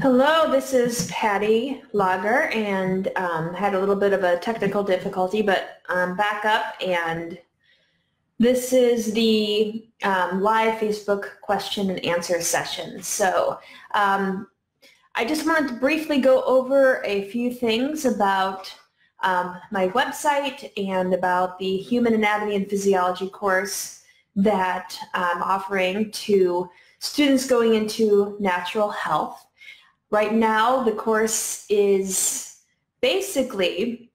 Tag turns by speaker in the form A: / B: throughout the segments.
A: Hello, this is Patty Lager, and had a little bit of a technical difficulty, but I'm back up, and this is the live Facebook question and answer session. So I just wanted to briefly go over a few things about my website and about the Human Anatomy and Physiology course that I'm offering to students going into natural health. Right now, the course is basically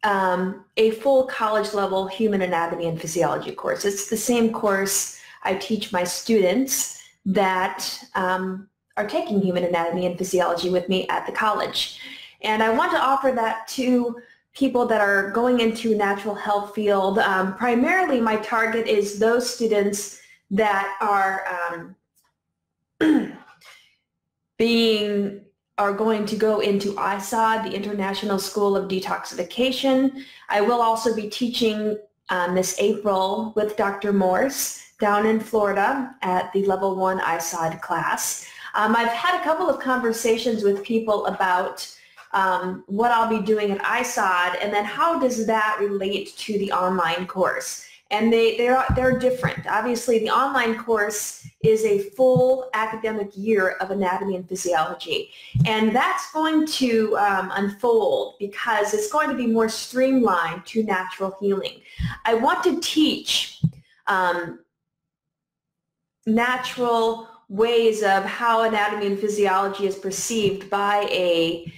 A: a full college-level human anatomy and physiology course. It's the same course I teach my students that are taking human anatomy and physiology with me at the college. And I want to offer that to people that are going into natural health field. Primarily, my target is those students that are going to go into ISOD, the International School of Detoxification. I will also be teaching this April with Dr. Morse down in Florida at the Level 1 ISOD class. I've had a couple of conversations with people about what I'll be doing at ISOD, and then how does that relate to the online course. And they're different. Obviously, the online course is a full academic year of anatomy and physiology. And that's going to unfold because it's going to be more streamlined to natural healing. I want to teach natural ways of how anatomy and physiology is perceived by a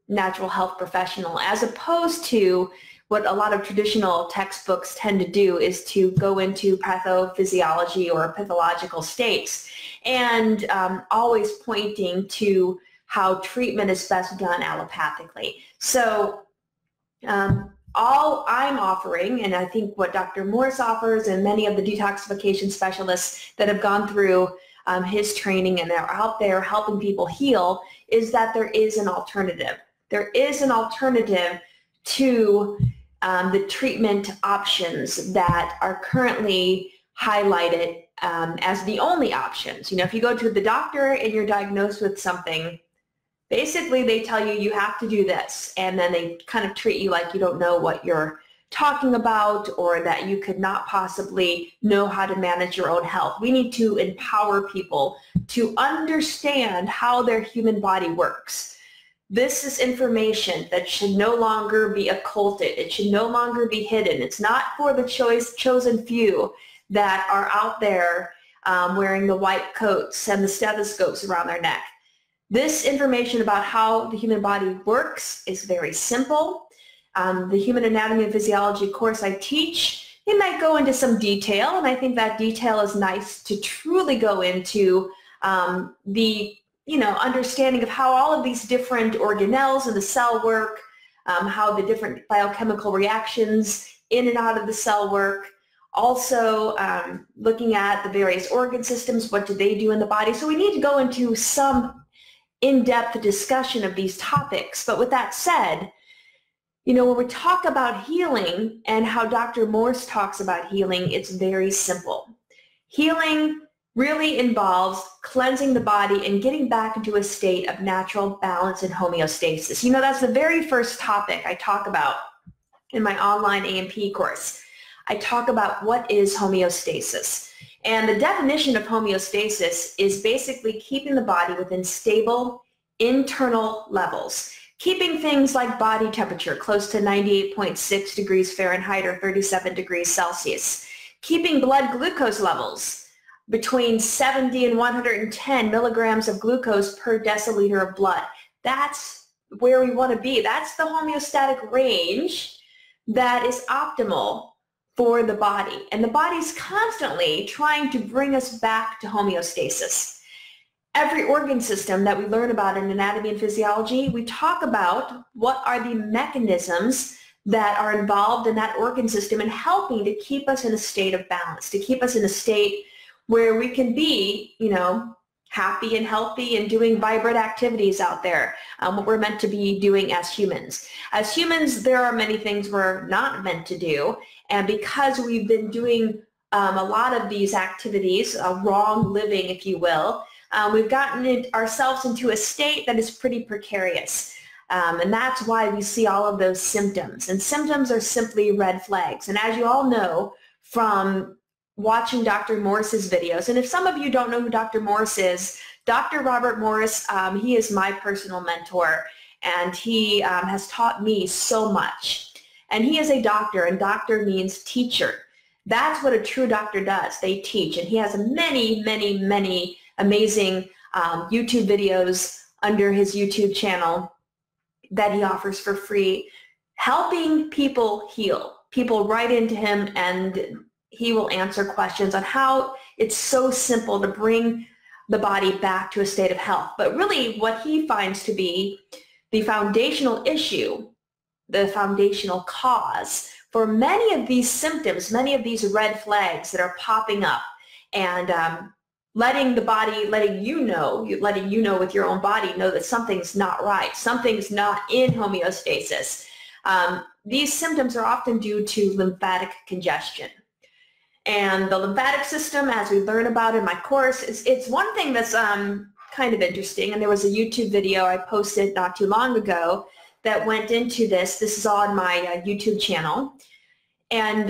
A: natural health professional, as opposed to what a lot of traditional textbooks tend to do, is to go into pathophysiology or pathological states, and always pointing to how treatment is best done allopathically. So all I'm offering, and I think what Dr. Morse offers and many of the detoxification specialists that have gone through his training and are out there helping people heal, is that there is an alternative. There is an alternative to the treatment options that are currently highlighted as the only options. You know, if you go to the doctor and you're diagnosed with something, basically they tell you you have to do this, and then they kind of treat you like you don't know what you're talking about, or that you could not possibly know how to manage your own health. We need to empower people to understand how their human body works. This is information that should no longer be occulted. It should no longer be hidden. It's not for the chosen few that are out there wearing the white coats and the stethoscopes around their neck. This information about how the human body works is very simple. The Human Anatomy and Physiology course I teach, it might go into some detail, and I think that detail is nice to truly go into the understanding of how all of these different organelles in the cell work, how the different biochemical reactions in and out of the cell work. Also looking at the various organ systems, what do they do in the body? So we need to go into some in-depth discussion of these topics. But with that said, when we talk about healing and how Dr. Morse talks about healing, it's very simple. Healing really involves cleansing the body and getting back into a state of natural balance and homeostasis. That's the very first topic I talk about in my online A&P course. I talk about what is homeostasis. And the definition of homeostasis is basically keeping the body within stable internal levels, keeping things like body temperature close to 98.6 degrees Fahrenheit or 37 degrees Celsius, keeping blood glucose levels between 70 and 110 milligrams of glucose per deciliter of blood. That's where we want to be. That's the homeostatic range that is optimal for the body. And the body's constantly trying to bring us back to homeostasis. Every organ system that we learn about in anatomy and physiology, we talk about what are the mechanisms that are involved in that organ system and helping to keep us in a state of balance, to keep us in a state where we can be, happy and healthy and doing vibrant activities out there, what we're meant to be doing as humans. As humans, there are many things we're not meant to do, and because we've been doing a lot of these activities, wrong living, if you will, we've gotten ourselves into a state that is pretty precarious. And that's why we see all of those symptoms. And symptoms are simply red flags. And as you all know from watching Dr. Morris's videos, and if some of you don't know who Dr. Morris is, Dr. Robert Morris, he is my personal mentor, and he has taught me so much. And he is a doctor, and doctor means teacher. That's what a true doctor does. They teach. And he has many, many, many amazing YouTube videos under his YouTube channel that he offers for free, helping people heal. People write into him and he will answer questions on how it's so simple to bring the body back to a state of health. But really what he finds to be the foundational issue, the foundational cause for many of these symptoms, many of these red flags that are popping up, and letting the body, letting you know with your own body, know that something's not right, something's not in homeostasis. These symptoms are often due to lymphatic congestion. And the lymphatic system, as we learn about in my course, it's one thing that's kind of interesting. And there was a YouTube video I posted not too long ago that went into this. This is on my YouTube channel. And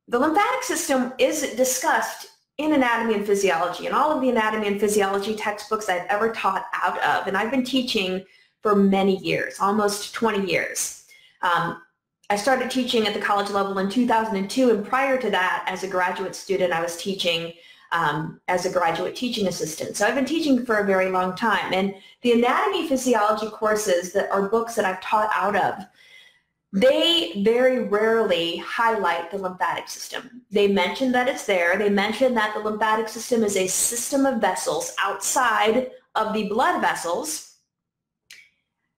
A: the lymphatic system is discussed in anatomy and physiology, and all of the anatomy and physiology textbooks I've ever taught out of, and I've been teaching for many years, almost 20 years. I started teaching at the college level in 2002, and prior to that, as a graduate student, I was teaching as a graduate teaching assistant. So I've been teaching for a very long time, and the anatomy physiology courses that are books that I've taught out of, they very rarely highlight the lymphatic system. They mention that it's there. They mention that the lymphatic system is a system of vessels outside of the blood vessels.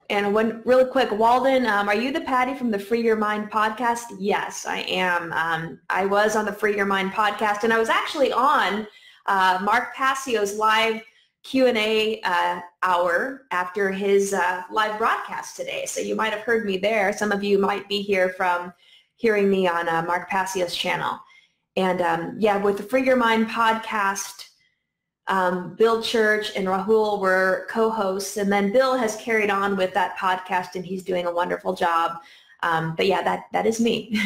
A: And one really quick, Walden, are you the Patty from the Free Your Mind podcast? Yes, I am. I was on the Free Your Mind podcast, and I was actually on Mark Passio's live Q&A hour after his live broadcast today. So you might have heard me there. Some of you might be here from hearing me on Mark Passio's channel. And yeah, with the Free Your Mind podcast, Bill Church and Rahul were co-hosts, and then Bill has carried on with that podcast, and he's doing a wonderful job. But yeah, that is me.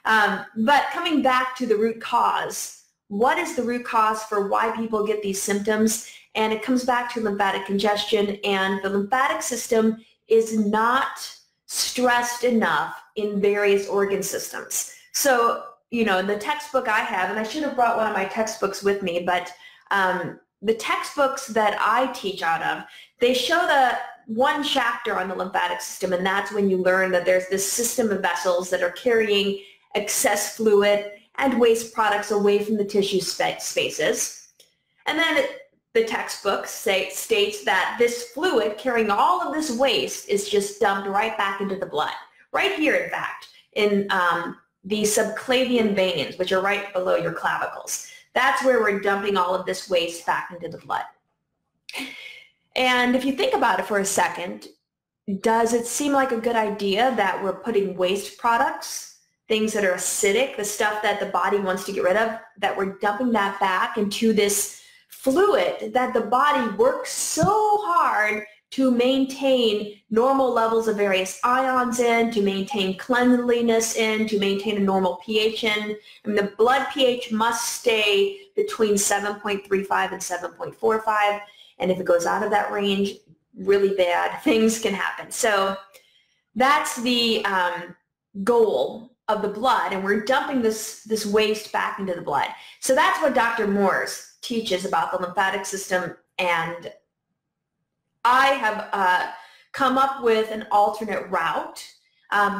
A: But coming back to the root cause, what is the root cause for why people get these symptoms? And it comes back to lymphatic congestion, and the lymphatic system is not stressed enough in various organ systems. So, you know, the textbook I have, and I should have brought one of my textbooks with me, but the textbooks that I teach out of, they show the one chapter on the lymphatic system, and that's when you learn that there's this system of vessels that are carrying excess fluid and waste products away from the tissue spaces. And then the textbook states that this fluid carrying all of this waste is just dumped right back into the blood. Right here, in fact, in the subclavian veins, which are right below your clavicles. That's where we're dumping all of this waste back into the blood. And if you think about it for a second, does it seem like a good idea that we're putting waste products, things that are acidic, the stuff that the body wants to get rid of, that we're dumping that back into this fluid that the body works so hard to maintain normal levels of various ions in, to maintain cleanliness in, to maintain a normal pH in? And the blood pH must stay between 7.35 and 7.45. And if it goes out of that range, really bad things can happen. So that's the goal of the blood, and we're dumping this waste back into the blood. So that's what Dr. Morris teaches about the lymphatic system, and I have come up with an alternate route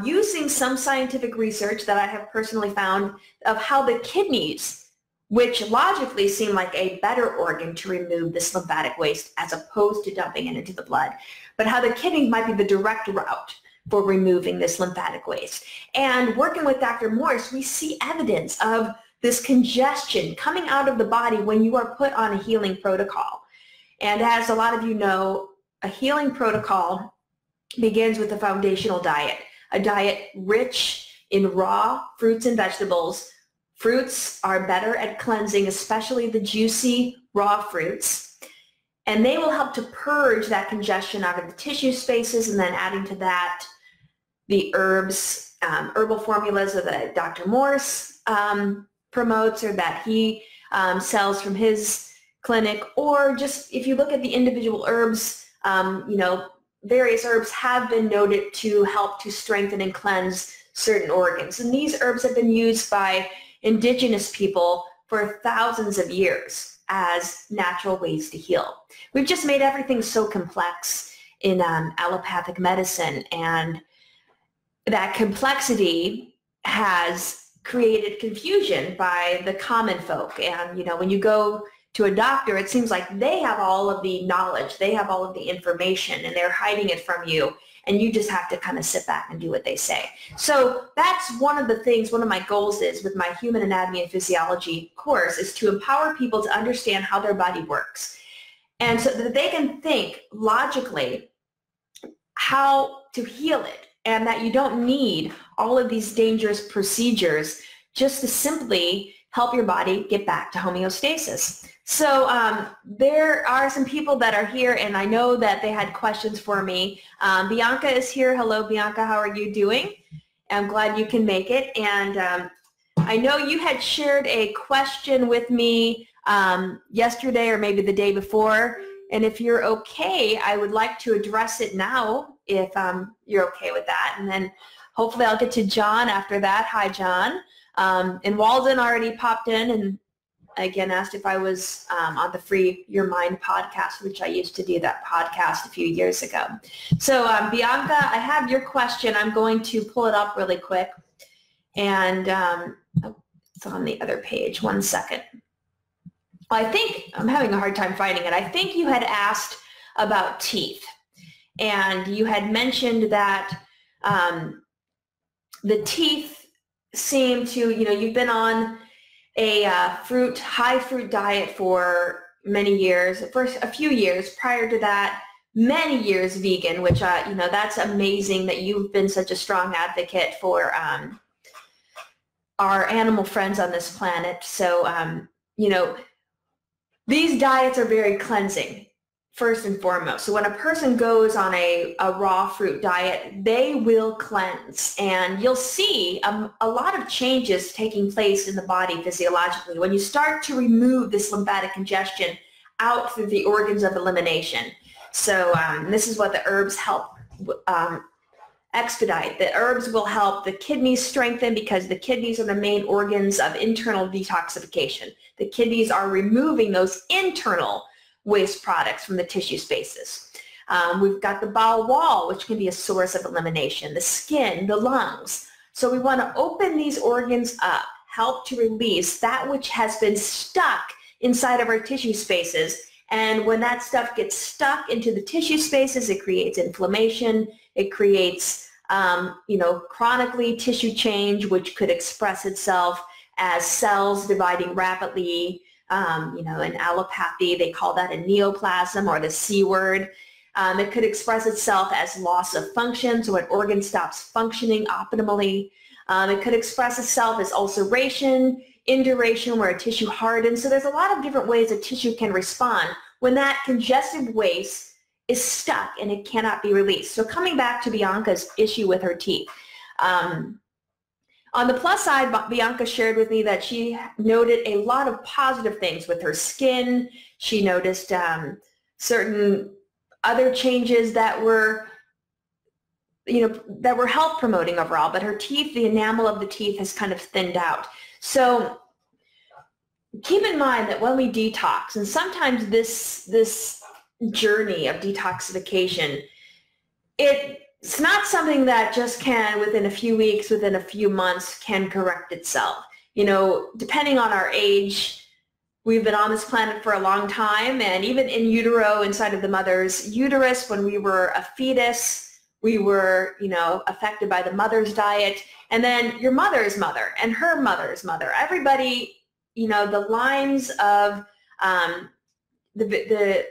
A: using some scientific research that I have personally found of how the kidneys, which logically seem like a better organ to remove this lymphatic waste as opposed to dumping it into the blood, but how the kidneys might be the direct route for removing this lymphatic waste. And working with Dr. Morris, we see evidence of this congestion coming out of the body when you are put on a healing protocol. And as a lot of you know, a healing protocol begins with a foundational diet, a diet rich in raw fruits and vegetables. Fruits are better at cleansing, especially the juicy raw fruits. And they will help to purge that congestion out of the tissue spaces, and then adding to that the herbs, herbal formulas that Dr. Morse promotes, or that he sells from his clinic, or just if you look at the individual herbs, various herbs have been noted to help to strengthen and cleanse certain organs. And these herbs have been used by indigenous people for thousands of years as natural ways to heal. We've just made everything so complex in allopathic medicine, and that complexity has created confusion by the common folk. And when you go to a doctor, it seems like they have all of the knowledge, they have all of the information, and they're hiding it from you, and you just have to kind of sit back and do what they say. So that's one of the things, one of my goals is with my Human Anatomy and Physiology course, is to empower people to understand how their body works, and so that they can think logically how to heal it, and that you don't need all of these dangerous procedures just to simply help your body get back to homeostasis. So there are some people that are here, and I know that they had questions for me. Bianca is here. Hello, Bianca. How are you doing? I'm glad you can make it. And I know you had shared a question with me yesterday or maybe the day before. And if you're okay, I would like to address it now, if you're okay with that. And then hopefully I'll get to John after that. Hi, John. And Walden already popped in and again asked if I was on the Free Your Mind podcast, which I used to do that podcast a few years ago. So Bianca, I have your question. I'm going to pull it up really quick. And it's on the other page. One second. I think I'm having a hard time finding it. I think you had asked about teeth. And you had mentioned that the teeth seem to, you've been on a high fruit diet for many years, for a few years. Prior to that, many years vegan, which, that's amazing that you've been such a strong advocate for our animal friends on this planet. So, these diets are very cleansing, first and foremost. So when a person goes on a raw fruit diet, they will cleanse. And you'll see a lot of changes taking place in the body physiologically when you start to remove this lymphatic congestion out through the organs of elimination. So this is what the herbs help expedite. The herbs will help the kidneys strengthen, because the kidneys are the main organs of internal detoxification. The kidneys are removing those internal waste products from the tissue spaces. We've got the bowel wall, which can be a source of elimination, the skin, the lungs. So we want to open these organs up, help to release that which has been stuck inside of our tissue spaces. And when that stuff gets stuck into the tissue spaces, it creates inflammation. It creates, chronically tissue change, which could express itself as cells dividing rapidly. In allopathy, they call that a neoplasm, or the C word. It could express itself as loss of function, so an organ stops functioning optimally. It could express itself as ulceration, induration, where a tissue hardens. So there's a lot of different ways a tissue can respond when that congestive waste is stuck and it cannot be released. So coming back to Bianca's issue with her teeth. On the plus side, Bianca shared with me that she noted a lot of positive things with her skin. She noticed certain other changes that were, that were health promoting overall, but her teeth, the enamel of the teeth has kind of thinned out. So keep in mind that when we detox, and sometimes this journey of detoxification, it's not something that just can, within a few weeks, within a few months, can correct itself. Depending on our age, we've been on this planet for a long time, and even in utero, inside of the mother's uterus, when we were a fetus, we were, affected by the mother's diet, and then your mother's mother and her mother's mother. Everybody, the lines of the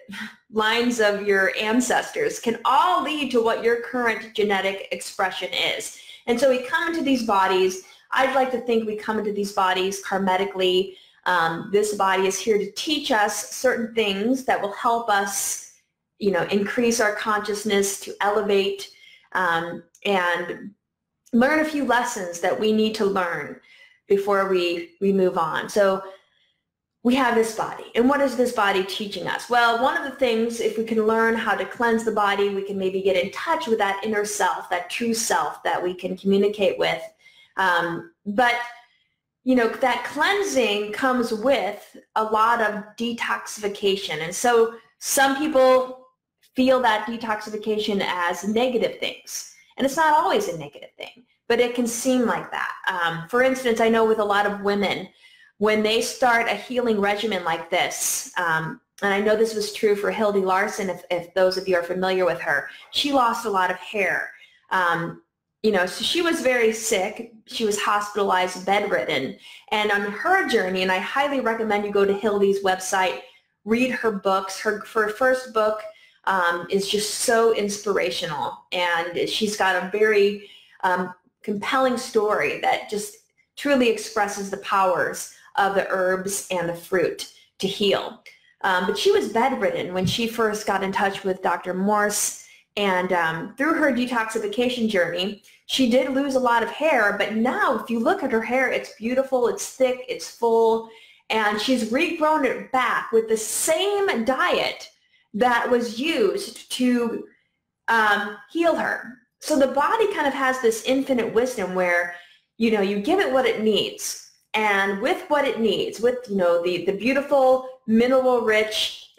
A: lines of your ancestors can all lead to what your current genetic expression is. And so we come into these bodies, I'd like to think we come into these bodies karmatically This body is here to teach us certain things that will help us, increase our consciousness, to elevate, and learn a few lessons that we need to learn before we move on. So we have this body. And what is this body teaching us? Well, one of the things, if we can learn how to cleanse the body, we can maybe get in touch with that inner self, that true self that we can communicate with. But that cleansing comes with a lot of detoxification. And so some people feel that detoxification as negative things. And it's not always a negative thing, but it can seem like that. For instance, I know with a lot of women, when they start a healing regimen like this, and I know this was true for Hildy Larson, if those of you are familiar with her, she lost a lot of hair. So she was very sick. She was hospitalized, bedridden. And on her journey, and I highly recommend you go to Hildy's website, read her books. Her first book is just so inspirational. And she's got a very compelling story that just truly expresses the powers of the herbs and the fruit to heal. But she was bedridden when she first got in touch with Dr. Morse, and through her detoxification journey, she did lose a lot of hair, but now if you look at her hair, it's beautiful, it's thick, it's full, and she's regrown it back with the same diet that was used to heal her. So the body kind of has this infinite wisdom where, you give it what it needs. And with what it needs, with the beautiful mineral-rich,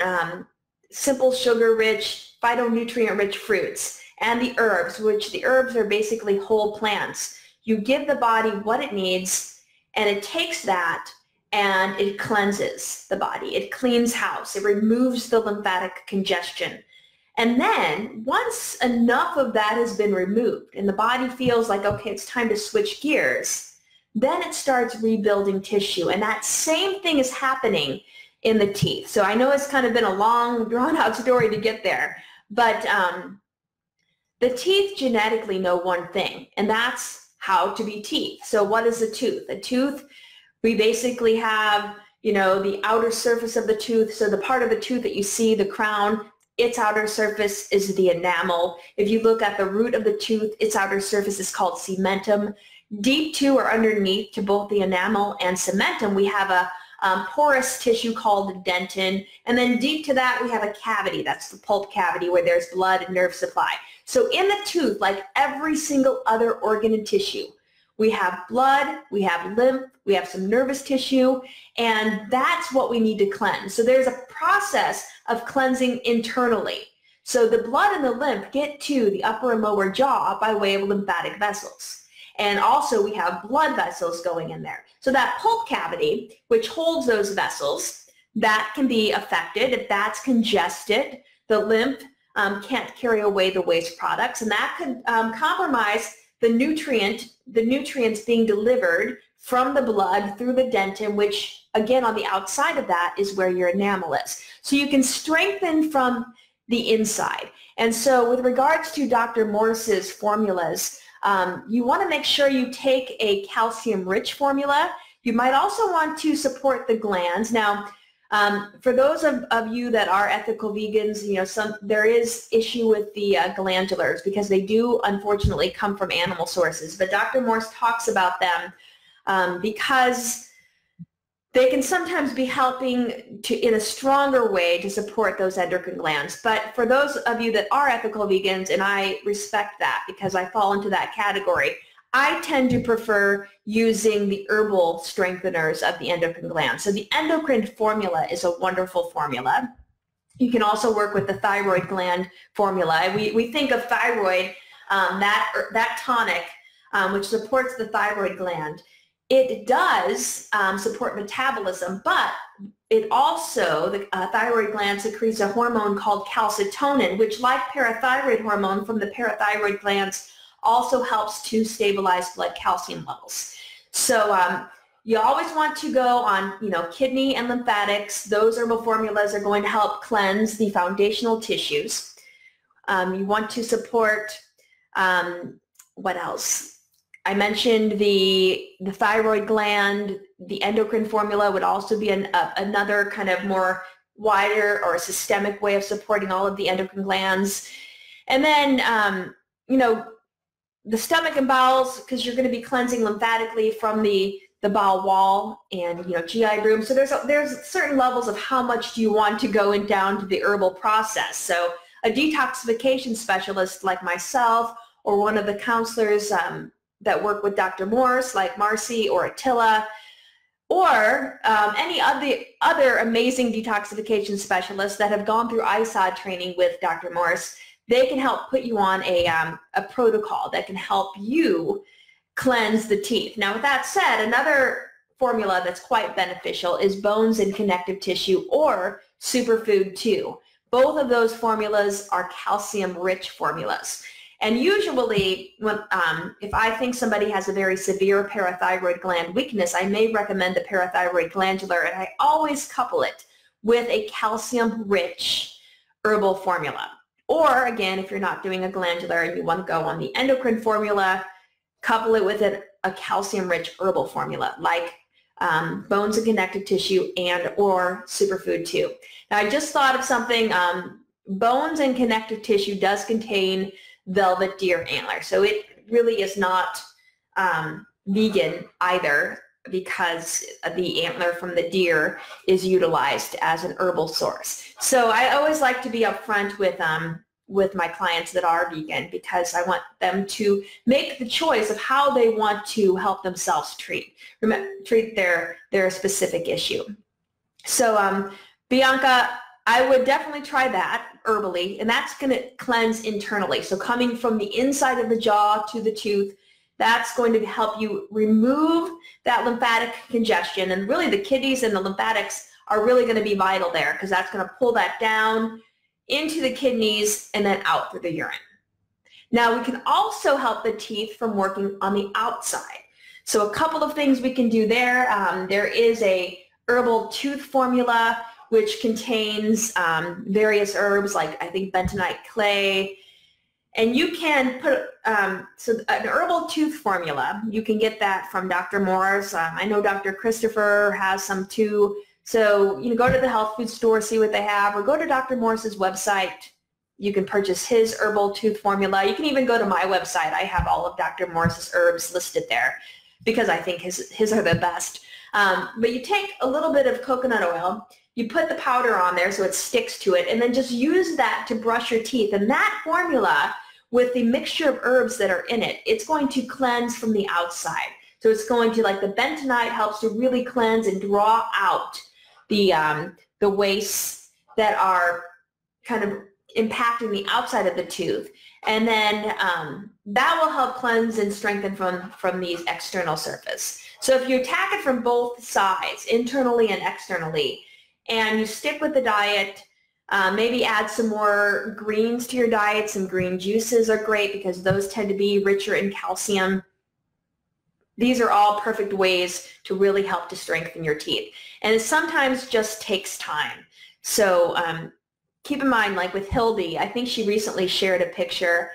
A: simple sugar-rich, phytonutrient-rich fruits, and the herbs, which the herbs are basically whole plants, you give the body what it needs, and it takes that and it cleanses the body. It cleans house. It removes the lymphatic congestion. And then once enough of that has been removed and the body feels like, okay, it's time to switch gears, then it starts rebuilding tissue. And that same thing is happening in the teeth. So I know it's kind of been a long, drawn-out story to get there, but the teeth genetically know one thing, and that's how to be teeth. So what is a tooth? A tooth, we basically have, the outer surface of the tooth. So the part of the tooth that you see, the crown, its outer surface is the enamel. If you look at the root of the tooth, its outer surface is called cementum. Deep to or underneath to both the enamel and cementum, we have a porous tissue called the dentin. And then deep to that, we have a cavity. That's the pulp cavity where there's blood and nerve supply. So in the tooth, like every single other organ and tissue, we have blood, we have lymph, we have some nervous tissue, and that's what we need to cleanse. So there's a process of cleansing internally. So the blood and the lymph get to the upper and lower jaw by way of lymphatic vessels. And also we have blood vessels going in there. So that pulp cavity, which holds those vessels, that can be affected. If that's congested, the lymph can't carry away the waste products, and that could compromise the nutrients being delivered from the blood through the dentin, which again on the outside of that is where your enamel is. So you can strengthen from the inside. And so with regards to Dr. Morse's formulas, you want to make sure you take a calcium-rich formula. You might also want to support the glands. Now, for those of you that are ethical vegans, there is issue with the glandulars because they do unfortunately come from animal sources. But Dr. Morse talks about them because they can sometimes be helping in a stronger way to support those endocrine glands. But for those of you that are ethical vegans, and I respect that because I fall into that category, I tend to prefer using the herbal strengtheners of the endocrine glands. So the endocrine formula is a wonderful formula. You can also work with the thyroid gland formula. We think of thyroid, that tonic, which supports the thyroid gland. It does support metabolism, but it also, the thyroid gland secretes a hormone called calcitonin, which, like parathyroid hormone from the parathyroid glands, also helps to stabilize blood calcium levels. So you always want to go on, kidney and lymphatics. Those herbal formulas are going to help cleanse the foundational tissues. You want to support, what else? I mentioned the thyroid gland. The endocrine formula would also be another kind of more wider or systemic way of supporting all of the endocrine glands. And then, you know, the stomach and bowels, because you're going to be cleansing lymphatically from the bowel wall and, you know, GI room. So there's certain levels of how much do you want to go in down to the herbal process. So a detoxification specialist like myself, or one of the counselors that work with Dr. Morse, like Marcy or Attila, or any of the other amazing detoxification specialists that have gone through ISOD training with Dr. Morse, they can help put you on a protocol that can help you cleanse the teeth. Now, with that said, another formula that's quite beneficial is bones and connective tissue, or superfood 2. Both of those formulas are calcium-rich formulas. And usually, when, if I think somebody has a very severe parathyroid gland weakness, I may recommend the parathyroid glandular, and I always couple it with a calcium-rich herbal formula. Or, again, if you're not doing a glandular and you want to go on the endocrine formula, couple it with a calcium-rich herbal formula, like bones and connective tissue and or superfood 2. Now, I just thought of something. Bones and connective tissue does contain velvet deer antler, so it really is not vegan either, because the antler from the deer is utilized as an herbal source. So I always like to be upfront with my clients that are vegan, because I want them to make the choice of how they want to help themselves treat their specific issue. So Bianca, I would definitely try that herbally, and that's going to cleanse internally. So coming from the inside of the jaw to the tooth, that's going to help you remove that lymphatic congestion. And really the kidneys and the lymphatics are really going to be vital there, because that's going to pull that down into the kidneys and then out through the urine. Now, we can also help the teeth from working on the outside. So a couple of things we can do there. There is a herbal tooth formula which contains various herbs, like I think bentonite clay. And you can put, so an herbal tooth formula, you can get that from Dr. Morse. I know Dr. Christopher has some too. So you can go to the health food store, see what they have, or go to Dr. Morse's website. You can purchase his herbal tooth formula. You can even go to my website. I have all of Dr. Morse's herbs listed there, because I think his are the best. But you take a little bit of coconut oil, you put the powder on there so it sticks to it, and then just use that to brush your teeth. And that formula, with the mixture of herbs that are in it, it's going to cleanse from the outside. So it's going to, like the bentonite helps to really cleanse and draw out the wastes that are kind of impacting the outside of the tooth. And then that will help cleanse and strengthen from these external surface. So if you attack it from both sides, internally and externally, and you stick with the diet, maybe add some more greens to your diet. Some green juices are great, because those tend to be richer in calcium. These are all perfect ways to really help to strengthen your teeth. And it sometimes just takes time. So keep in mind, like with Hildy, I think she recently shared a picture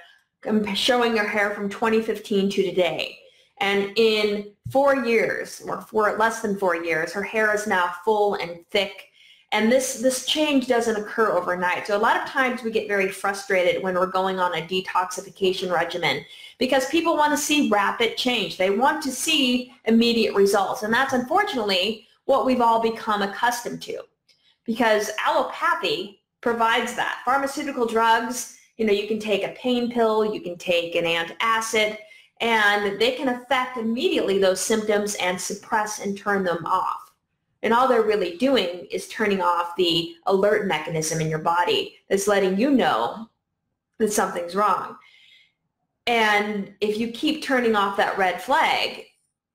A: showing her hair from 2015 to today. And in 4 years, or for less than 4 years, her hair is now full and thick. And this change doesn't occur overnight. So a lot of times we get very frustrated when we're going on a detoxification regimen, because people want to see rapid change. They want to see immediate results. And that's unfortunately what we've all become accustomed to, because allopathy provides that. Pharmaceutical drugs, you can take a pain pill, you can take an antacid, and they can affect immediately those symptoms and suppress and turn them off. And all they're really doing is turning off the alert mechanism in your body that's letting you know that something's wrong. And if you keep turning off that red flag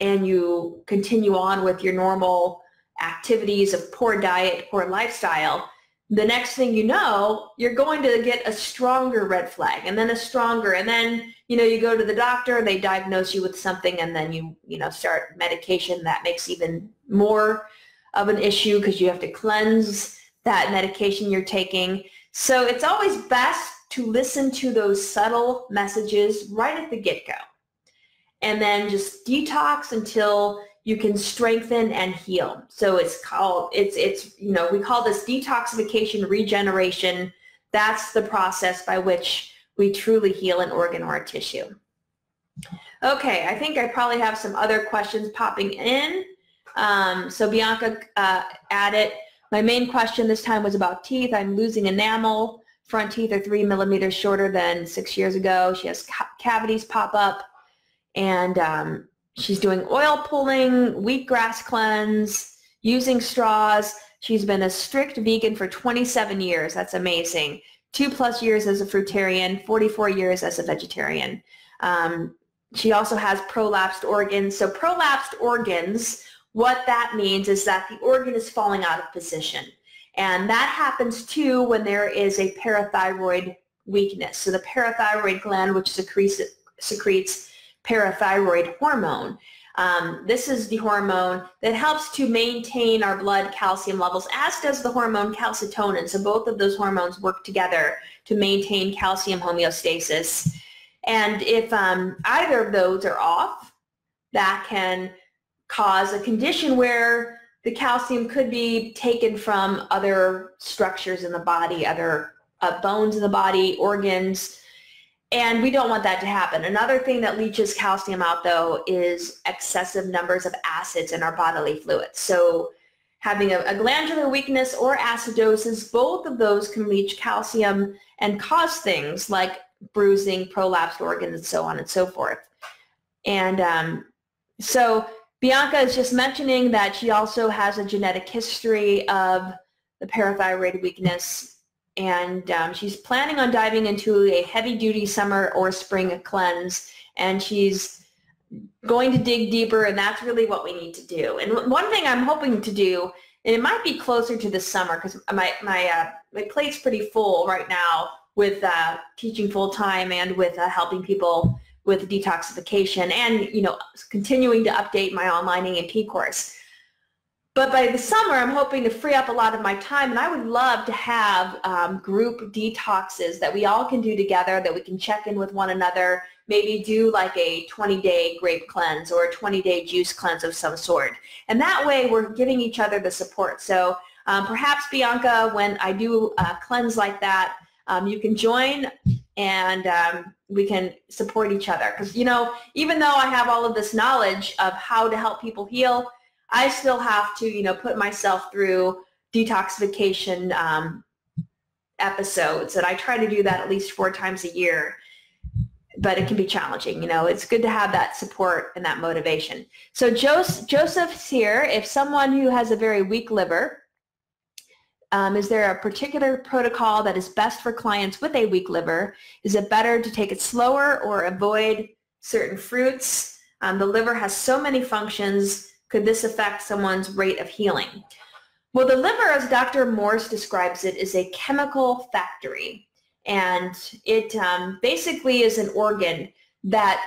A: and you continue on with your normal activities of poor diet, poor lifestyle, the next thing you know, you're going to get a stronger red flag, and then a stronger, and then you go to the doctor, they diagnose you with something, and then you start medication that makes even more of an issue, because you have to cleanse that medication you're taking. So it's always best to listen to those subtle messages right at the get-go. and then just detox until you can strengthen and heal. So it's called, we call this detoxification regeneration. That's the process by which we truly heal an organ or a tissue. Okay, I think I probably have some other questions popping in. So Bianca added, my main question this time was about teeth. I'm losing enamel. Front teeth are 3 millimeters shorter than 6 years ago. She has cavities pop up, and she's doing oil pulling, wheatgrass cleanse, using straws. She's been a strict vegan for 27 years. That's amazing. 2+ years as a fruitarian, 44 years as a vegetarian. She also has prolapsed organs. So prolapsed organs, what that means is that the organ is falling out of position. And that happens too when there is a parathyroid weakness. So the parathyroid gland, which secretes parathyroid hormone. This is the hormone that helps to maintain our blood calcium levels, as does the hormone calcitonin. So both of those hormones work together to maintain calcium homeostasis. And if either of those are off, that can cause a condition where the calcium could be taken from other structures in the body, other bones in the body, organs, and we don't want that to happen. Another thing that leaches calcium out, though, is excessive numbers of acids in our bodily fluids. So having a glandular weakness or acidosis, both of those can leach calcium and cause things like bruising, prolapsed organs, and so on and so forth. And so Bianca is just mentioning that she also has a genetic history of the parathyroid weakness, and she's planning on diving into a heavy-duty summer or spring cleanse, and she's going to dig deeper, and that's really what we need to do. And one thing I'm hoping to do, and it might be closer to the summer because my plate's pretty full right now with teaching full-time and with helping people with detoxification and, continuing to update my online A&P course. But by the summer, I'm hoping to free up a lot of my time, and I would love to have group detoxes that we all can do together, that we can check in with one another, maybe do like a 20-day grape cleanse or a 20-day juice cleanse of some sort. And that way we're giving each other the support. So perhaps, Bianca, when I do a cleanse like that, you can join, and we can support each other. Because, even though I have all of this knowledge of how to help people heal, I still have to, put myself through detoxification episodes, and I try to do that at least 4 times a year. But it can be challenging. It's good to have that support and that motivation. So Joseph's here. If someone who has a very weak liver, is there a particular protocol that is best for clients with a weak liver? Is it better to take it slower or avoid certain fruits? The liver has so many functions. Could this affect someone's rate of healing? Well, the liver, as Dr. Morse describes it, is a chemical factory. And it basically is an organ that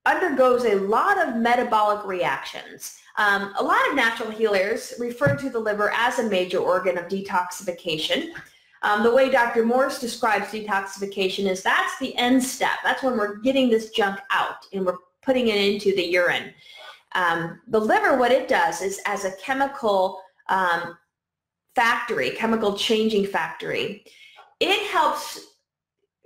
A: undergoes a lot of metabolic reactions. A lot of natural healers refer to the liver as a major organ of detoxification. The way Dr. Morse describes detoxification is that's the end step. That's when we're getting this junk out and we're putting it into the urine. The liver, what it does is, as a chemical factory, chemical changing factory, it helps,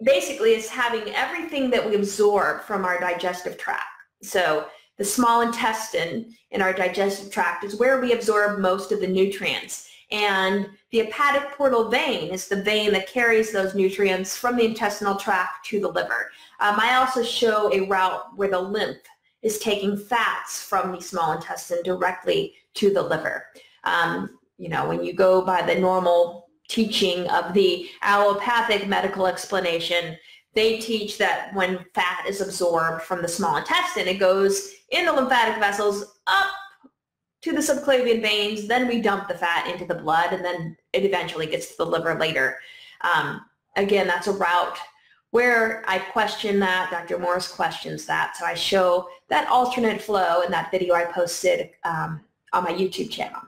A: basically it's having everything that we absorb from our digestive tract. So the small intestine in our digestive tract is where we absorb most of the nutrients. And the hepatic portal vein is the vein that carries those nutrients from the intestinal tract to the liver. I also show a route where the lymph is taking fats from the small intestine directly to the liver. When you go by the normal teaching of the allopathic medical explanation, they teach that when fat is absorbed from the small intestine, it goes in the lymphatic vessels up to the subclavian veins, then we dump the fat into the blood, and then it eventually gets to the liver later. Again, that's a route where I question that. Dr. Morris questions that. So I show that alternate flow in that video I posted on my YouTube channel.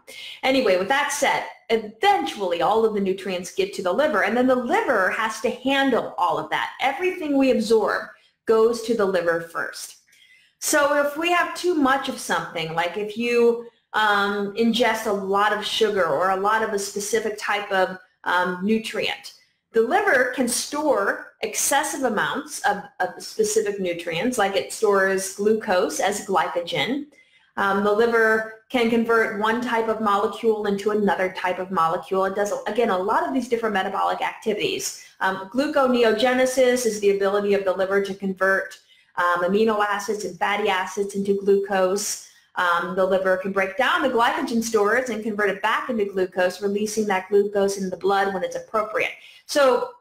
A: Anyway, with that said, eventually all of the nutrients get to the liver, and then the liver has to handle all of that. Everything we absorb goes to the liver first. So if we have too much of something, like if you ingest a lot of sugar or a lot of a specific type of nutrient, the liver can store excessive amounts of specific nutrients, like it stores glucose as glycogen. The liver can convert one type of molecule into another type of molecule. It does, again, a lot of these different metabolic activities. Gluconeogenesis is the ability of the liver to convert amino acids and fatty acids into glucose. The liver can break down the glycogen stores and convert it back into glucose, releasing that glucose in the blood when it's appropriate. So,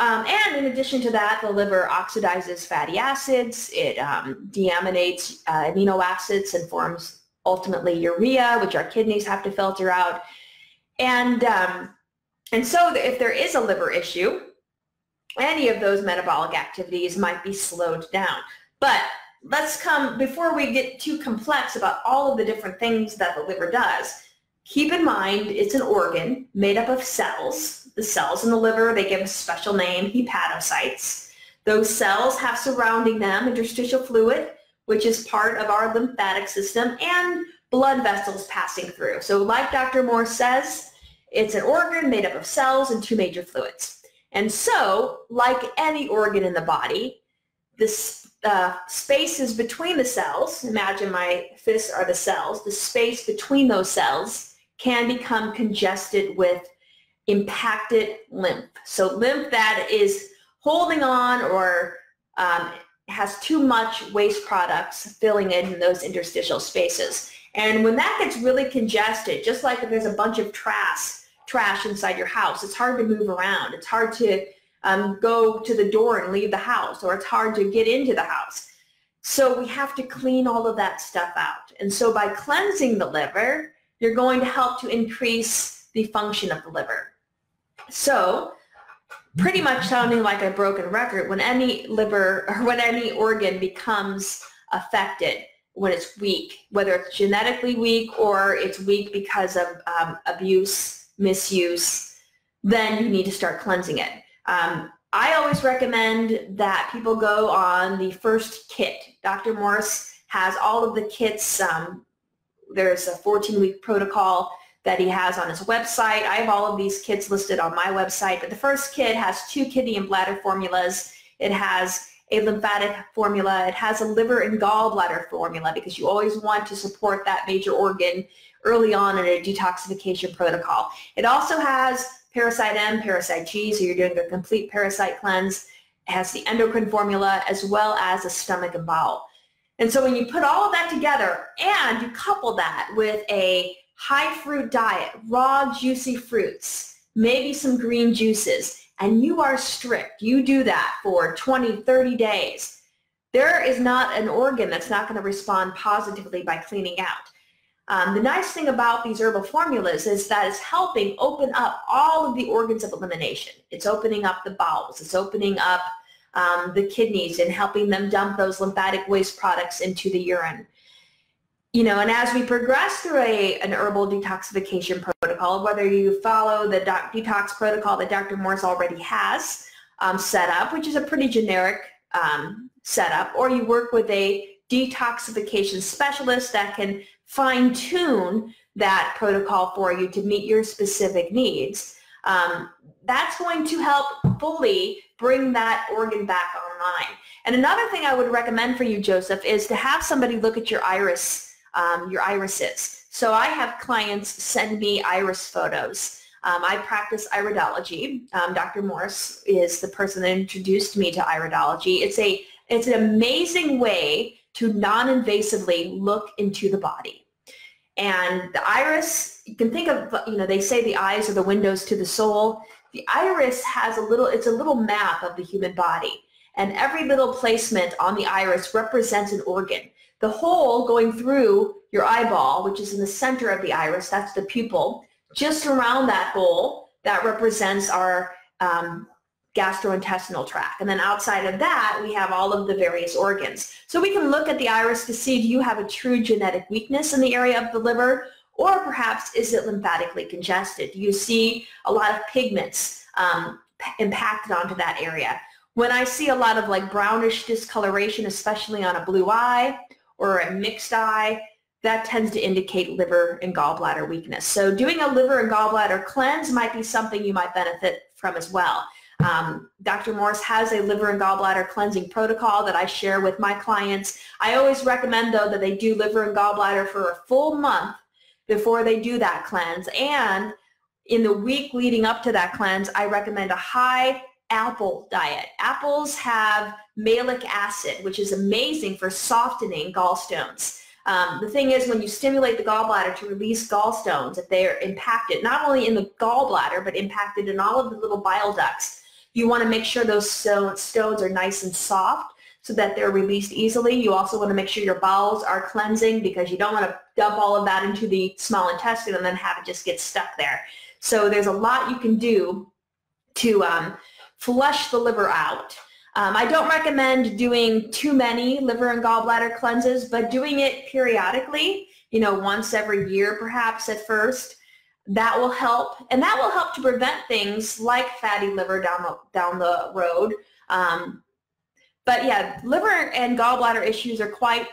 A: and in addition to that, the liver oxidizes fatty acids. It deaminates amino acids and forms ultimately urea, which our kidneys have to filter out. And so if there is a liver issue, any of those metabolic activities might be slowed down. But before we get too complex about all of the different things that the liver does, keep in mind it's an organ made up of cells. The cells in the liver, they give a special name, hepatocytes. Those cells have surrounding them interstitial fluid, which is part of our lymphatic system, and blood vessels passing through. So like Dr. Morse says, it's an organ made up of cells and two major fluids. And so, like any organ in the body, this spaces between the cells, imagine my fists are the cells, the space between those cells can become congested with impacted lymph. So lymph that is holding on or has too much waste products filling in those interstitial spaces. And when that gets really congested, just like if there's a bunch of trash inside your house, it's hard to move around. It's hard to go to the door and leave the house, or it's hard to get into the house. So we have to clean all of that stuff out. And so by cleansing the liver, you're going to help to increase the function of the liver. So pretty much sounding like a broken record, when any liver or when any organ becomes affected, when it's weak, whether it's genetically weak or it's weak because of abuse, misuse, then you need to start cleansing it. I always recommend that people go on the first kit. Dr. Morse has all of the kits. There's a 14-week protocol that he has on his website. I have all of these kits listed on my website, but the first kit has 2 kidney and bladder formulas. It has a lymphatic formula. It has a liver and gallbladder formula, because you always want to support that major organ early on in a detoxification protocol. It also has Parasite M, Parasite G, so you're doing a complete parasite cleanse. It has the endocrine formula as well as a stomach and bowel. And so when you put all of that together and you couple that with a high fruit diet, raw juicy fruits, maybe some green juices, and you are strict, you do that for 20, 30 days, there is not an organ that's not going to respond positively by cleaning out. The nice thing about these herbal formulas is that it's helping open up all of the organs of elimination. It's opening up the bowels. It's opening up the kidneys and helping them dump those lymphatic waste products into the urine. You know, and as we progress through an herbal detoxification protocol, whether you follow the detox protocol that Dr. Morse already has set up, which is a pretty generic setup, or you work with a detoxification specialist that can fine-tune that protocol for you to meet your specific needs, that's going to help fully bring that organ back online. And another thing I would recommend for you, Joseph, is to have somebody look at your irises. So I have clients send me iris photos. I practice iridology. Dr. Morse is the person that introduced me to iridology. It's an amazing way to non-invasively look into the body. And the iris, you can think of, they say the eyes are the windows to the soul. The iris has it's a little map of the human body. And every little placement on the iris represents an organ. The hole going through your eyeball, which is in the center of the iris, that's the pupil. Just around that hole, that represents our gastrointestinal tract. And then outside of that, we have all of the various organs. So we can look at the iris to see, do you have a true genetic weakness in the area of the liver, or perhaps is it lymphatically congested? Do you see a lot of pigments impacted onto that area? When I see a lot of like brownish discoloration, especially on a blue eye, or a mixed eye, that tends to indicate liver and gallbladder weakness. So doing a liver and gallbladder cleanse might be something you might benefit from as well. Dr. Morse has a liver and gallbladder cleansing protocol that I share with my clients. I always recommend, though, that they do liver and gallbladder for a full month before they do that cleanse. And in the week leading up to that cleanse, I recommend a high apple diet. Apples have malic acid, which is amazing for softening gallstones. The thing is, when you stimulate the gallbladder to release gallstones, if they are impacted, not only in the gallbladder, but impacted in all of the little bile ducts, you want to make sure those stones are nice and soft so that they're released easily. You also want to make sure your bowels are cleansing, because you don't want to dump all of that into the small intestine and then have it just get stuck there. So there's a lot you can do to flush the liver out. I don't recommend doing too many liver and gallbladder cleanses, but doing it periodically, once every year perhaps at first, that will help. And that will help to prevent things like fatty liver down the road. But yeah, liver and gallbladder issues are quite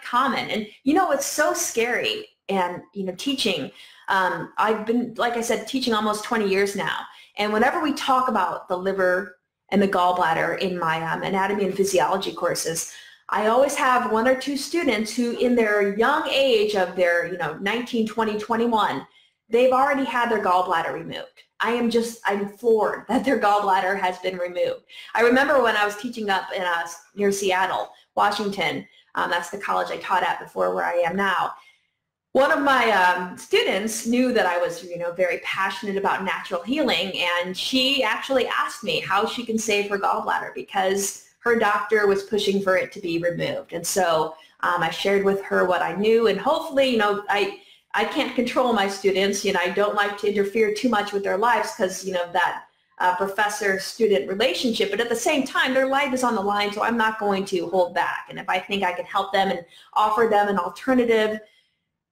A: common. And it's so scary. And teaching, I've been, like I said, teaching almost 20 years now. And whenever we talk about the liver and the gallbladder in my anatomy and physiology courses, I always have one or two students who, in their young age of their 19, 20, 21, they've already had their gallbladder removed. I'm floored that their gallbladder has been removed. I remember when I was teaching up in near Seattle, Washington, that's the college I taught at before where I am now. One of my students knew that I was, very passionate about natural healing, and she actually asked me how she can save her gallbladder because her doctor was pushing for it to be removed. And so I shared with her what I knew, and hopefully, I can't control my students. I don't like to interfere too much with their lives because, that professor-student relationship, but at the same time, their life is on the line, so I'm not going to hold back. And if I think I can help them and offer them an alternative,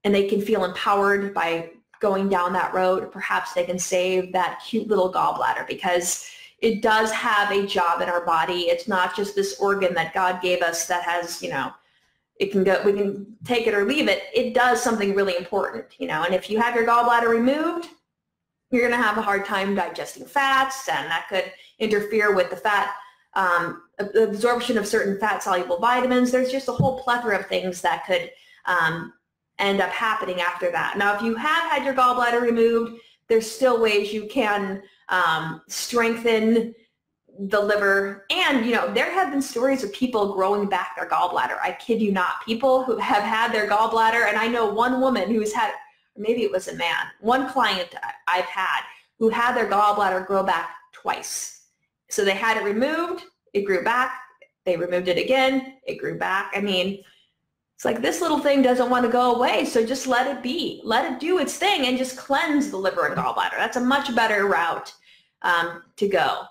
A: and they can feel empowered by going down that road, perhaps they can save that cute little gallbladder, because it does have a job in our body. It's not just this organ that God gave us that has, it can go, we can take it or leave it. It does something really important, and if you have your gallbladder removed, you're going to have a hard time digesting fats, and that could interfere with the fat absorption of certain fat-soluble vitamins. There's just a whole plethora of things that could end up happening after that. Now, if you have had your gallbladder removed, there's still ways you can strengthen the liver. And, there have been stories of people growing back their gallbladder. I kid you not. People who have had their gallbladder, and I know one woman who's had, maybe it was a man, one client I've had who had their gallbladder grow back twice. So they had it removed, it grew back, they removed it again, it grew back. I mean, it's like this little thing doesn't want to go away, so just let it be. Let it do its thing and just cleanse the liver and gallbladder. That's a much better route to go.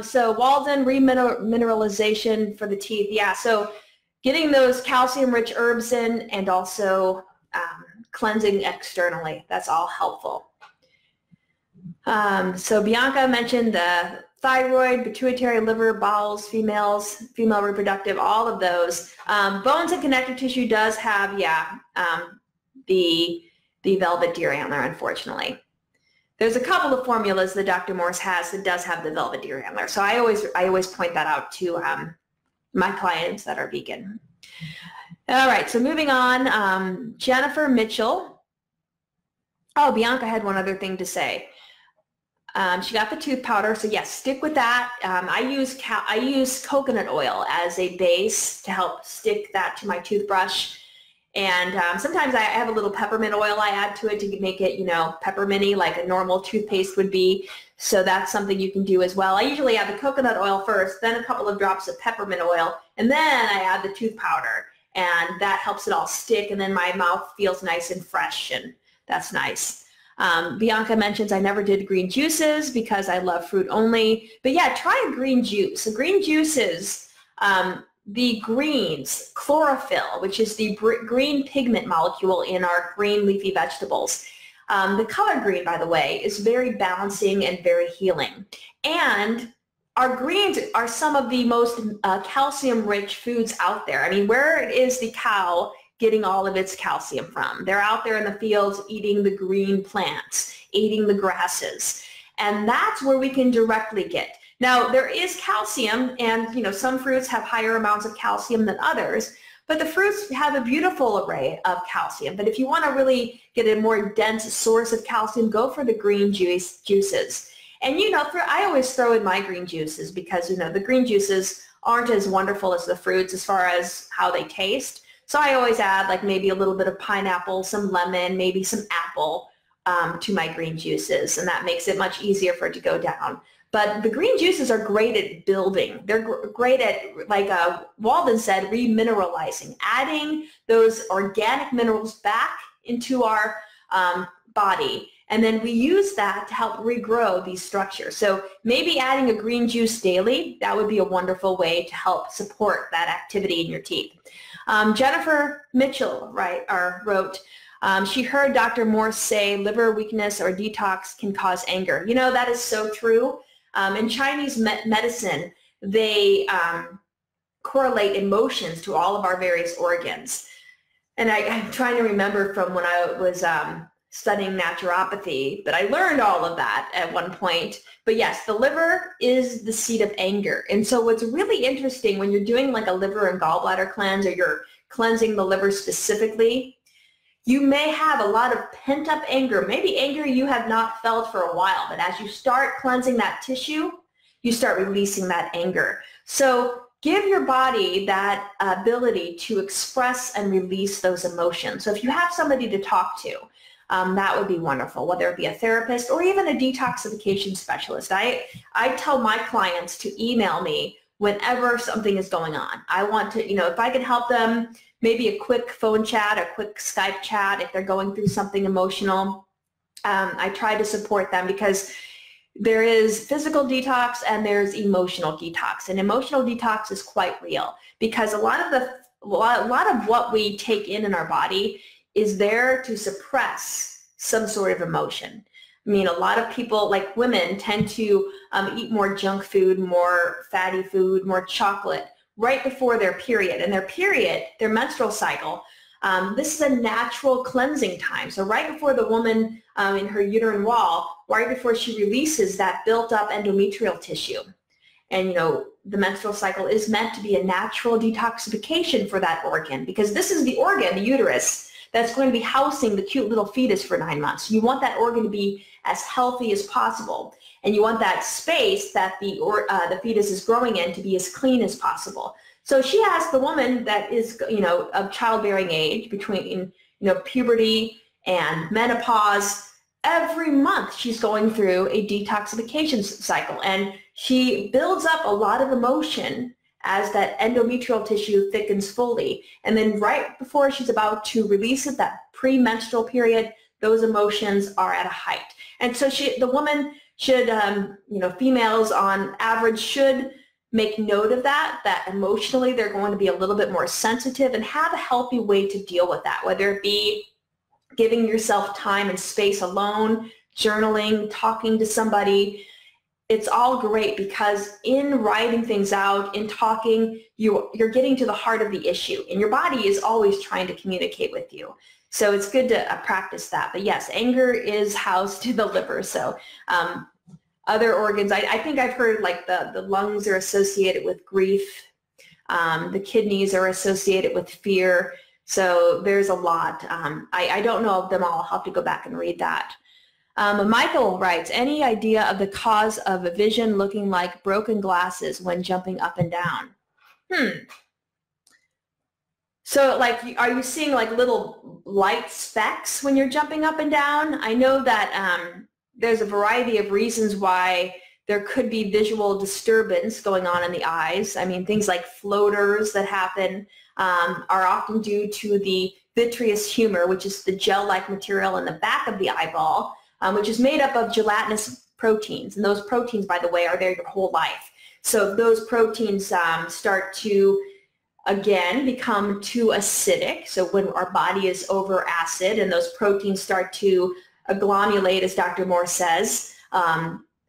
A: So Walden, remineralization for the teeth. Yeah, so getting those calcium-rich herbs in and also cleansing externally. That's all helpful. So Bianca mentioned the thyroid, pituitary, liver, bowels, female reproductive, all of those. Bones and connective tissue does have, the velvet deer antler, unfortunately. There's a couple of formulas that Dr. Morse has that does have the velvet deer antler. So I always point that out to my clients that are vegan. All right, so moving on, Jennifer Mitchell. Oh, Bianca had one other thing to say. She got the tooth powder, so yes, stick with that. I use coconut oil as a base to help stick that to my toothbrush. And sometimes I have a little peppermint oil I add to it to make it, pepperminty like a normal toothpaste would be. So that's something you can do as well. I usually add the coconut oil first, then a couple of drops of peppermint oil, and then I add the tooth powder. And that helps it all stick, and then my mouth feels nice and fresh, and that's nice. Bianca mentions I never did green juices because I love fruit only. But yeah, try a green juice. A green juice is the greens, chlorophyll, which is the green pigment molecule in our green leafy vegetables. The color green, by the way, is very balancing and very healing. And our greens are some of the most calcium-rich foods out there. I mean, where is the cow getting all of its calcium from? They're out there in the fields eating the green plants, eating the grasses. And that's where we can directly get. Now, there is calcium, and some fruits have higher amounts of calcium than others, but the fruits have a beautiful array of calcium. But if you want to really get a more dense source of calcium, go for the green juices. And I always throw in my green juices because the green juices aren't as wonderful as the fruits as far as how they taste. So I always add like maybe a little bit of pineapple, some lemon, maybe some apple to my green juices, and that makes it much easier for it to go down. But the green juices are great at building. They're great at, like Walden said, remineralizing, adding those organic minerals back into our body. And then we use that to help regrow these structures. So maybe adding a green juice daily, that would be a wonderful way to help support that activity in your teeth. Jennifer Mitchell wrote, she heard Dr. Morse say liver weakness or detox can cause anger. That is so true. In Chinese medicine, they correlate emotions to all of our various organs. And I'm trying to remember from when I was studying naturopathy, but I learned all of that at one point. But yes, the liver is the seat of anger. And so what's really interesting when you're doing like a liver and gallbladder cleanse, or you're cleansing the liver specifically, you may have a lot of pent-up anger, maybe anger you have not felt for a while, but as you start cleansing that tissue, you start releasing that anger. So give your body that ability to express and release those emotions. So if you have somebody to talk to, that would be wonderful, whether it be a therapist or even a detoxification specialist. I tell my clients to email me whenever something is going on. I want to, if I can help them, maybe a quick phone chat, a quick Skype chat, if they're going through something emotional, I try to support them, because there is physical detox and there's emotional detox. And emotional detox is quite real, because a lot of what we take in our body is there to suppress some sort of emotion. I mean, a lot of people, like women, tend to eat more junk food, more fatty food, more chocolate right before their period. And their period, their menstrual cycle, this is a natural cleansing time. So right before the woman in her uterine wall, right before she releases that built up endometrial tissue. And the menstrual cycle is meant to be a natural detoxification for that organ, because this is the organ, the uterus, that's going to be housing the cute little fetus for 9 months. You want that organ to be as healthy as possible, and you want that space that the fetus is growing in to be as clean as possible. So she has the woman that is, of childbearing age, between, puberty and menopause. Every month she's going through a detoxification cycle, and she builds up a lot of emotion as that endometrial tissue thickens fully. And then right before she's about to release it, that premenstrual period, those emotions are at a height. And so the woman should, females on average should make note of that emotionally they're going to be a little bit more sensitive, and have a healthy way to deal with that, whether it be giving yourself time and space alone, journaling, talking to somebody. It's all great, because in writing things out, in talking, you're getting to the heart of the issue, and your body is always trying to communicate with you. So it's good to practice that. But yes, anger is housed to the liver. So other organs, I think I've heard like the lungs are associated with grief. The kidneys are associated with fear. So there's a lot. I don't know of them all. I'll have to go back and read that. Michael writes, any idea of the cause of a vision looking like broken glasses when jumping up and down? So like, are you seeing like little light specks when you're jumping up and down? I know that there's a variety of reasons why there could be visual disturbance going on in the eyes. I mean, things like floaters that happen are often due to the vitreous humor, which is the gel-like material in the back of the eyeball, which is made up of gelatinous proteins. And those proteins, by the way, are there your whole life. So if those proteins start to, again, become too acidic, so when our body is over acid and those proteins start to agglomulate, as Dr. Moore says,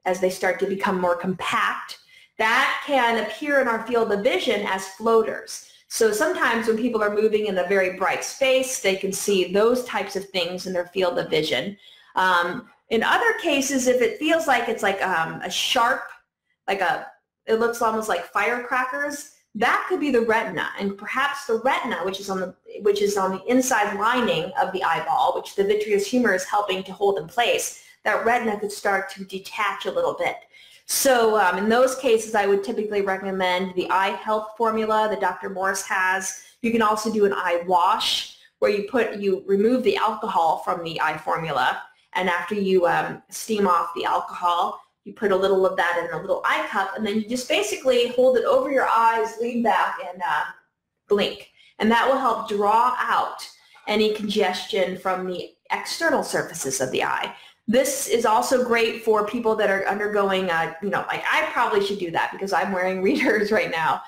A: as they start to become more compact, that can appear in our field of vision as floaters. So sometimes when people are moving in a very bright space, they can see those types of things in their field of vision. In other cases, if it feels like it's like a sharp, it looks almost like firecrackers, that could be the retina, and perhaps the retina, which is on the inside lining of the eyeball, which the vitreous humor is helping to hold in place, that retina could start to detach a little bit. So in those cases, I would typically recommend the eye health formula that Dr. Morse has. You can also do an eye wash where you remove the alcohol from the eye formula, and after you steam off the alcohol, you put a little of that in a little eye cup, and then you just basically hold it over your eyes, lean back, and blink. And that will help draw out any congestion from the external surfaces of the eye. This is also great for people that are undergoing, like I probably should do that because I'm wearing readers right now.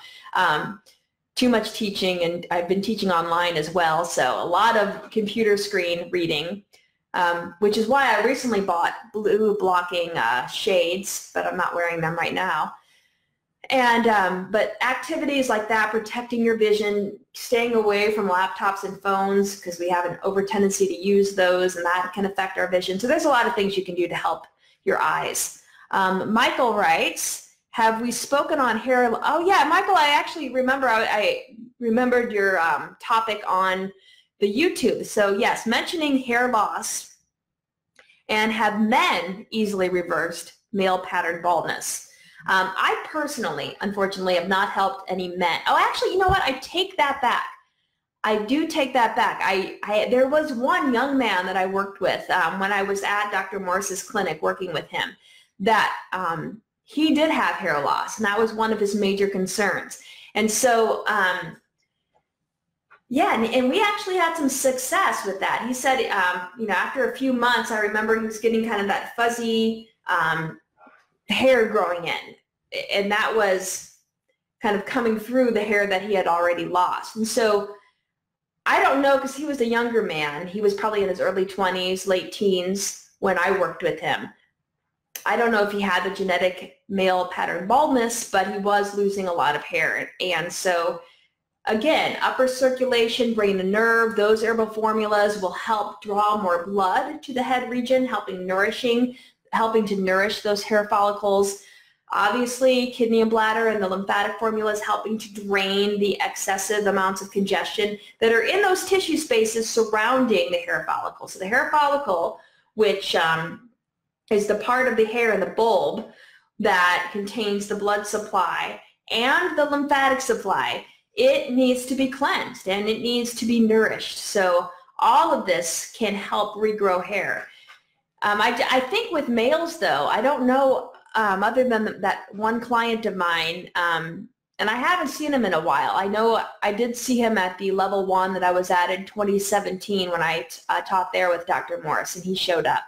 A: Too much teaching, and I've been teaching online as well, so a lot of computer screen reading, which is why I recently bought blue blocking shades, but I'm not wearing them right now. And but activities like that, protecting your vision, staying away from laptops and phones because we have an over tendency to use those, and that can affect our vision. So there's a lot of things you can do to help your eyes. Michael writes, have we spoken on hair? Oh yeah, Michael, I actually remember, I remembered your topic on the YouTube. So yes, mentioning hair loss and have men easily reversed male pattern baldness. I personally, unfortunately, have not helped any men. Oh, actually, you know what? I take that back. I do take that back. There was one young man that I worked with when I was at Dr. Morse's clinic working with him that he did have hair loss, and that was one of his major concerns. And so, yeah, and we actually had some success with that. He said, after a few months, I remember he was getting kind of that fuzzy hair growing in, and that was kind of coming through the hair that he had already lost. And so I don't know, because he was a younger man. He was probably in his early 20s, late teens when I worked with him. I don't know if he had the genetic male pattern baldness, but he was losing a lot of hair. And so again, upper circulation, brain and nerve, those herbal formulas will help draw more blood to the head region, helping to nourish those hair follicles. Obviously, kidney and bladder and the lymphatic formula is helping to drain the excessive amounts of congestion that are in those tissue spaces surrounding the hair follicle. So the hair follicle, which is the part of the hair in the bulb that contains the blood supply and the lymphatic supply, it needs to be cleansed and it needs to be nourished. So all of this can help regrow hair. I think with males, though, I don't know, other than that one client of mine, and I haven't seen him in a while. I know I did see him at the level 1 that I was at in 2017 when I taught there with Dr. Morse, and he showed up.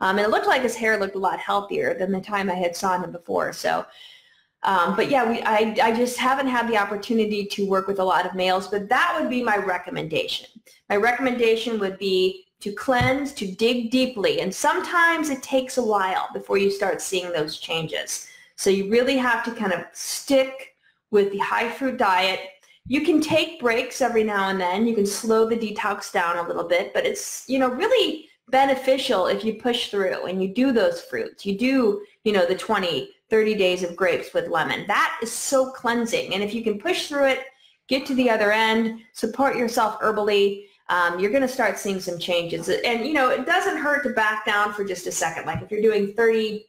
A: And it looked like his hair looked a lot healthier than the time I had saw him before. So, but yeah, I just haven't had the opportunity to work with a lot of males, but that would be my recommendation. My recommendation would be to cleanse, to dig deeply, and sometimes it takes a while before you start seeing those changes. So you really have to kind of stick with the high fruit diet. You can take breaks every now and then. You can slow the detox down a little bit, but it's, really beneficial if you push through and you do those fruits. You do, the 20, 30 days of grapes with lemon. That is so cleansing. And if you can push through it, get to the other end, support yourself herbally, you're going to start seeing some changes. And, it doesn't hurt to back down for just a second. Like if you're doing 30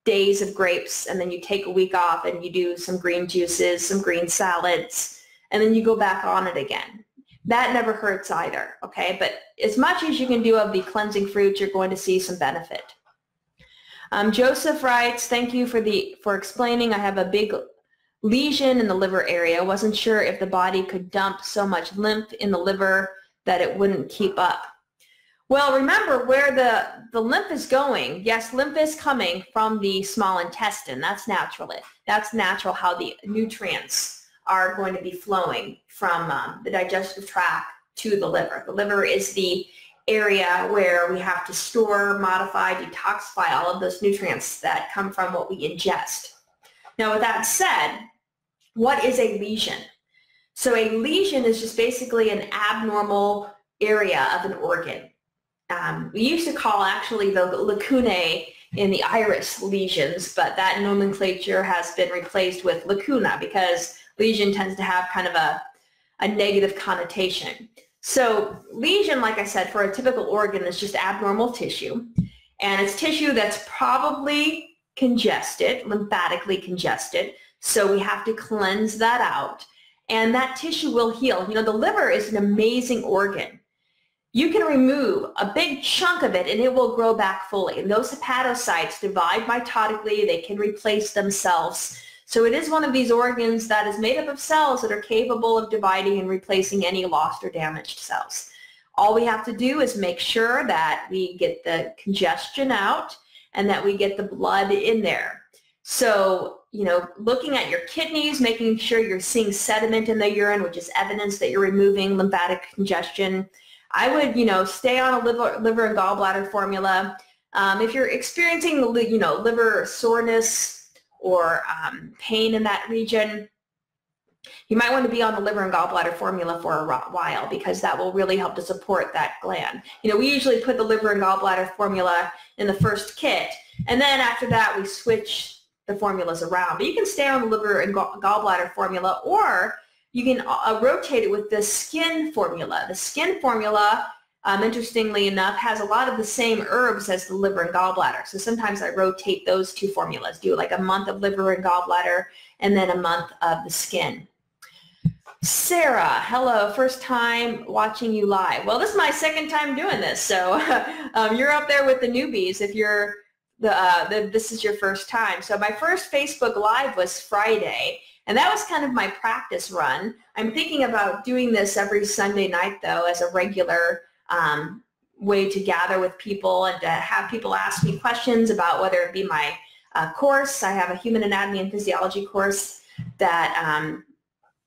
A: days of grapes and then you take a week off and you do some green juices, some green salads, and then you go back on it again. That never hurts either, okay? But as much as you can do of the cleansing fruits, you're going to see some benefit. Joseph writes, thank you for explaining. I have a big lesion in the liver area. Wasn't sure if the body could dump so much lymph in the liver that it wouldn't keep up. Well, remember where the lymph is going. Yes, lymph is coming from the small intestine. That's natural. That's natural how the nutrients are going to be flowing from the digestive tract to the liver. The liver is the area where we have to store, modify, detoxify all of those nutrients that come from what we ingest. Now, with that said, what is a lesion? So a lesion is just basically an abnormal area of an organ. We used to call actually the lacunae in the iris lesions, but that nomenclature has been replaced with lacuna because lesion tends to have kind of a negative connotation. So lesion, like I said, for a typical organ is just abnormal tissue, and it's tissue that's probably congested, lymphatically congested, so we have to cleanse that out, and that tissue will heal. You know, the liver is an amazing organ. You can remove a big chunk of it and it will grow back fully. And those hepatocytes divide mitotically. They can replace themselves. So it is one of these organs that is made up of cells that are capable of dividing and replacing any lost or damaged cells. All we have to do is make sure that we get the congestion out and that we get the blood in there. So, you know, looking at your kidneys, making sure you're seeing sediment in the urine, which is evidence that you're removing lymphatic congestion. I would, you know, stay on a liver and gallbladder formula. If you're experiencing, you know, liver soreness or pain in that region, you might want to be on the liver and gallbladder formula for a while because that will really help to support that gland. You know, we usually put the liver and gallbladder formula in the first kit, and then after that we switch the formulas around. But you can stay on the liver and gallbladder formula, or you can rotate it with the skin formula. The skin formula, interestingly enough, has a lot of the same herbs as the liver and gallbladder. So sometimes I rotate those two formulas, do like a month of liver and gallbladder and then a month of the skin. Sarah, hello, first time watching you live. Well, this is my second time doing this, so you're up there with the newbies if you're this is your first time. So my first Facebook Live was Friday, and that was kind of my practice run. I'm thinking about doing this every Sunday night, though, as a regular way to gather with people and to have people ask me questions about whether it be my course. I have a human anatomy and physiology course that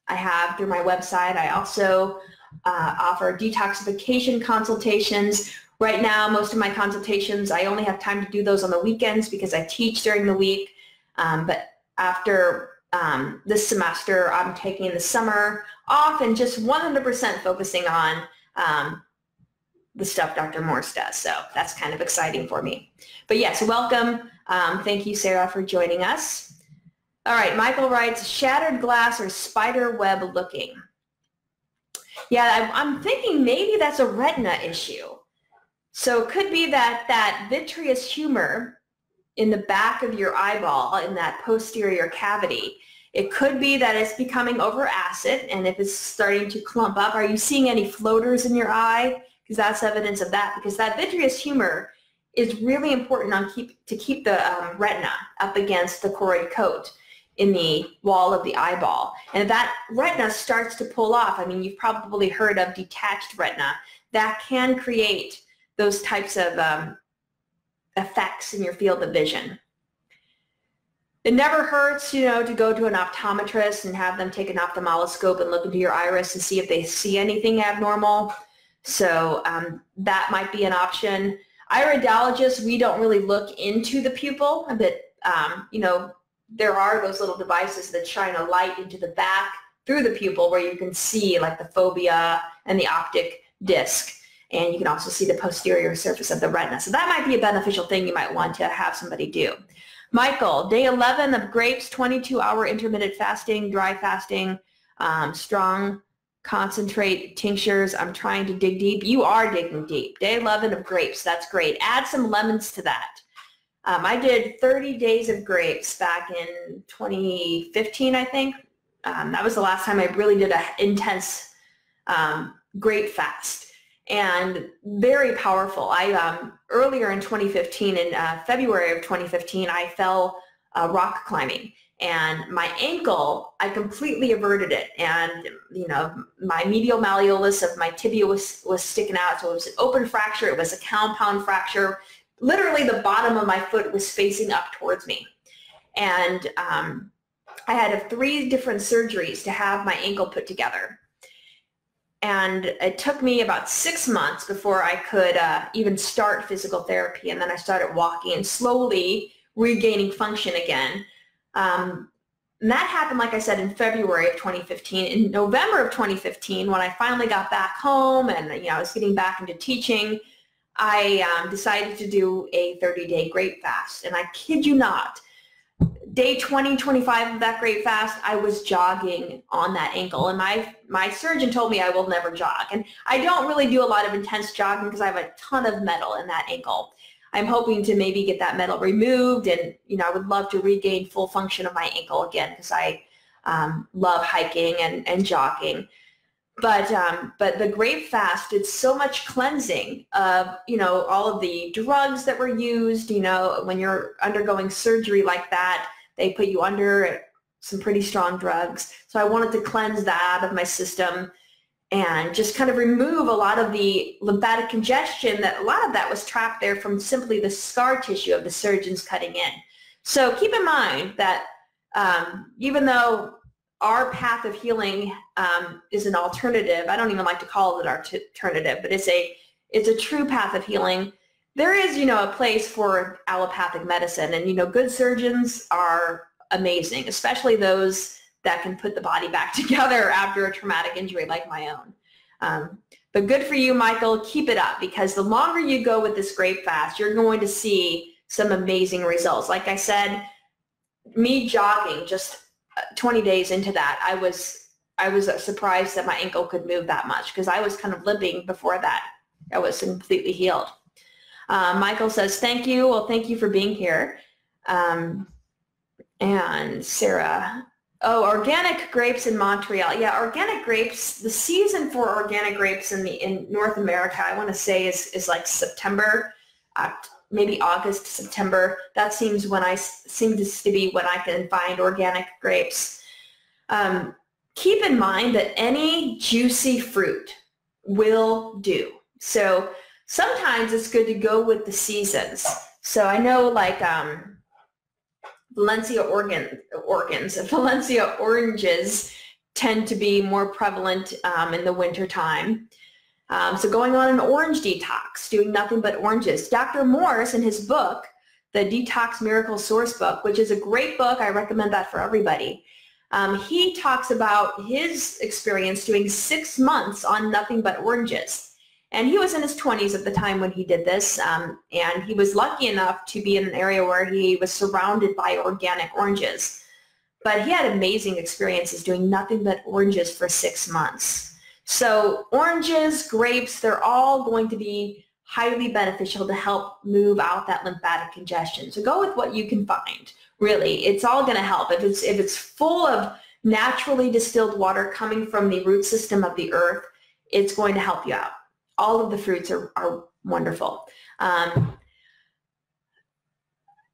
A: I have through my website. I also offer detoxification consultations. Right now, most of my consultations, I only have time to do those on the weekends because I teach during the week. But after this semester, I'm taking the summer off and just 100% focusing on the stuff Dr. Morse does. So that's kind of exciting for me. But yes, welcome. Thank you, Sarah, for joining us. All right, Michael writes, shattered glass or spider web looking. Yeah, I'm thinking maybe that's a retina issue. So it could be that vitreous humor in the back of your eyeball, in that posterior cavity. It could be that it's becoming over acid, and if it's starting to clump up, are you seeing any floaters in your eye? Because that's evidence of that, because that vitreous humor is really important to keep the retina up against the choroid coat in the wall of the eyeball. And if that retina starts to pull off, I mean, you've probably heard of detached retina, that can create those types of effects in your field of vision. It never hurts, you know, to go to an optometrist and have them take an ophthalmoscope and look into your iris to see if they see anything abnormal. So that might be an option. Iridologists, we don't really look into the pupil, but you know, there are those little devices that shine a light into the back through the pupil where you can see like the fovea and the optic disc. And you can also see the posterior surface of the retina. So that might be a beneficial thing you might want to have somebody do. Michael, day 11 of grapes, 22-hour intermittent fasting, dry fasting, strong concentrate tinctures. I'm trying to dig deep. You are digging deep. Day 11 of grapes. That's great. Add some lemons to that. I did 30 days of grapes back in 2015, I think. That was the last time I really did an intense grape fast. And very powerful. Earlier in 2015, in February of 2015, I fell rock climbing, and my ankle, I completely averted it, and you know, my medial malleolus of my tibia was sticking out, so it was an open fracture. It was a compound fracture. Literally, the bottom of my foot was facing up towards me, and I had 3 different surgeries to have my ankle put together. And it took me about 6 months before I could even start physical therapy. And then I started walking and slowly regaining function again. And that happened, like I said, in February of 2015. In November of 2015, when I finally got back home and I was getting back into teaching, I decided to do a 30-day grape fast. And I kid you not, day 20, 25 of that grape fast, I was jogging on that ankle. And my surgeon told me I will never jog. And I don't really do a lot of intense jogging because I have a ton of metal in that ankle. I'm hoping to maybe get that metal removed, and I would love to regain full function of my ankle again because I love hiking and jogging. But the grape fast did so much cleansing of all of the drugs that were used. When you're undergoing surgery like that, they put you under some pretty strong drugs. So I wanted to cleanse that out of my system and just kind of remove a lot of the lymphatic congestion, that a lot of that was trapped there from simply the scar tissue of the surgeons cutting in. So keep in mind that even though our path of healing is an alternative, I don't even like to call it an alternative, but it's a true path of healing. There is, a place for allopathic medicine, and, good surgeons are amazing, especially those that can put the body back together after a traumatic injury like my own. But good for you, Michael. Keep it up, because the longer you go with this grape fast, you're going to see some amazing results. Like I said, me jogging just 20 days into that, I was surprised that my ankle could move that much, because I was kind of limping before that. I was completely healed. Michael says, thank you. Well, thank you for being here. And Sarah, oh, organic grapes in Montreal. Yeah, organic grapes, the season for organic grapes in North America, I want to say is like September, maybe August, September. That seems to be when I can find organic grapes. Keep in mind that any juicy fruit will do. So sometimes it's good to go with the seasons. So I know, like Valencia oranges tend to be more prevalent in the winter time. So going on an orange detox, doing nothing but oranges. Dr. Morse, in his book, the Detox Miracle Source book, which is a great book, I recommend that for everybody. He talks about his experience doing 6 months on nothing but oranges. And he was in his 20s at the time when he did this, and he was lucky enough to be in an area where he was surrounded by organic oranges. But he had amazing experiences doing nothing but oranges for 6 months. So oranges, grapes, they're all going to be highly beneficial to help move out that lymphatic congestion. So go with what you can find. Really, it's all going to help. If it's full of naturally distilled water coming from the root system of the earth, it's going to help you out. All of the fruits are wonderful.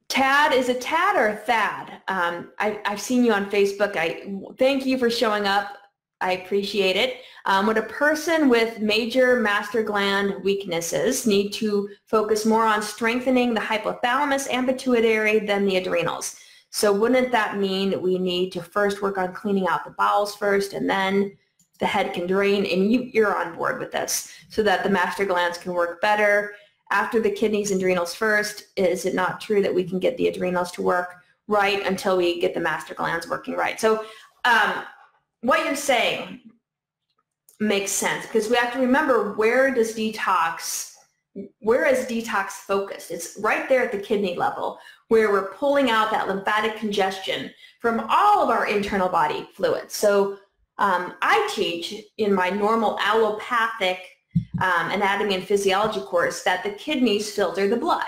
A: Tad, is it Tad or Thad? I've seen you on Facebook. Thank you for showing up. I appreciate it. Would a person with major master gland weaknesses need to focus more on strengthening the hypothalamus and pituitary than the adrenals? So wouldn't that mean we need to first work on cleaning out the bowels first, and then the head can drain? And you're on board with this, so that the master glands can work better after the kidneys and adrenals first. Is it not true that we can get the adrenals to work right until we get the master glands working right? So what you're saying makes sense, because we have to remember, where is detox focused? It's right there at the kidney level, where we're pulling out that lymphatic congestion from all of our internal body fluids. So I teach in my normal allopathic anatomy and physiology course that the kidneys filter the blood.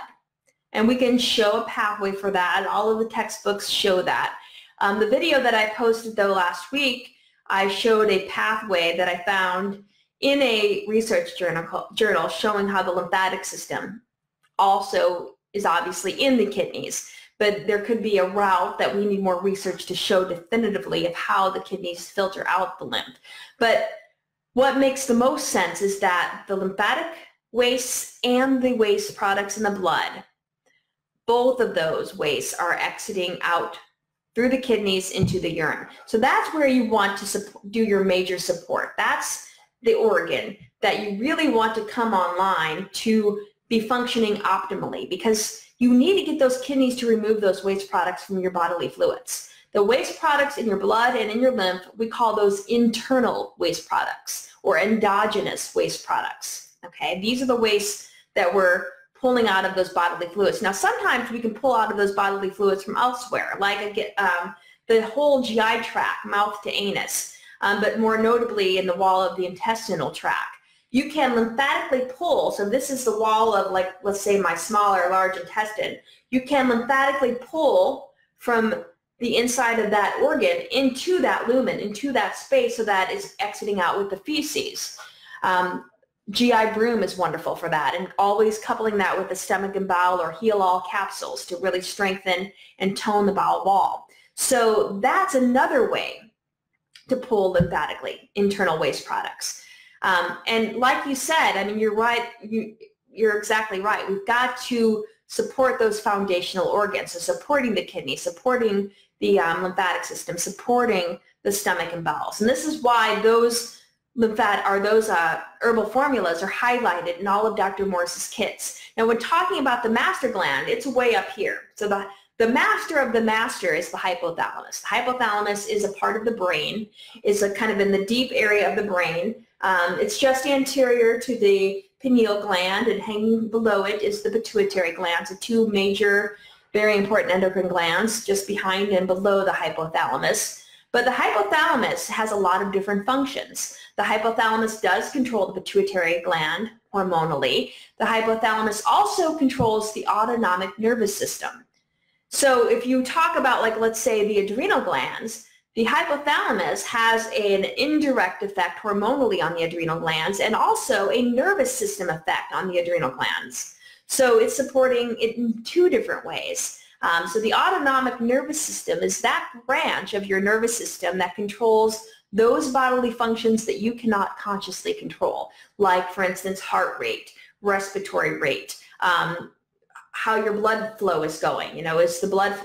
A: And we can show a pathway for that. All of the textbooks show that. The video that I posted, though, last week, I showed a pathway that I found in a research journal showing how the lymphatic system also is obviously in the kidneys. But there could be a route that we need more research to show definitively of how the kidneys filter out the lymph. But what makes the most sense is that the lymphatic wastes and the waste products in the blood, both of those wastes are exiting out through the kidneys into the urine. So that's where you want to do your major support. That's the organ that you really want to come online to be functioning optimally, because you need to get those kidneys to remove those waste products from your bodily fluids. The waste products in your blood and in your lymph, we call those internal waste products or endogenous waste products. Okay, these are the wastes that we're pulling out of those bodily fluids. Now, sometimes we can pull out of those bodily fluids from elsewhere, like the whole GI tract, mouth to anus, but more notably in the wall of the intestinal tract. You can lymphatically pull, so this is the wall of, like, let's say my small or large intestine. You can lymphatically pull from the inside of that organ into that lumen, into that space, so that it's exiting out with the feces. GI broom is wonderful for that, and always coupling that with the stomach and bowel or heal all capsules to really strengthen and tone the bowel wall. So that's another way to pull lymphatically internal waste products. And like you said, I mean, you're right, you're exactly right. We've got to support those foundational organs, so supporting the kidney, supporting the lymphatic system, supporting the stomach and bowels. And this is why those herbal formulas are highlighted in all of Dr. Morse's kits. Now, when talking about the master gland, it's way up here. So the master of the master is the hypothalamus. The hypothalamus is a part of the brain, is a kind of in the deep area of the brain. It's just anterior to the pineal gland, and hanging below it is the pituitary gland. So two major, very important endocrine glands just behind and below the hypothalamus. But the hypothalamus has a lot of different functions. The hypothalamus does control the pituitary gland hormonally. The hypothalamus also controls the autonomic nervous system. So if you talk about, like, let's say the adrenal glands, the hypothalamus has an indirect effect hormonally on the adrenal glands and also a nervous system effect on the adrenal glands. So it's supporting it in two different ways. So the autonomic nervous system is that branch of your nervous system that controls those bodily functions that you cannot consciously control, like, for instance, heart rate, respiratory rate, how your blood flow is going. You know, is the blood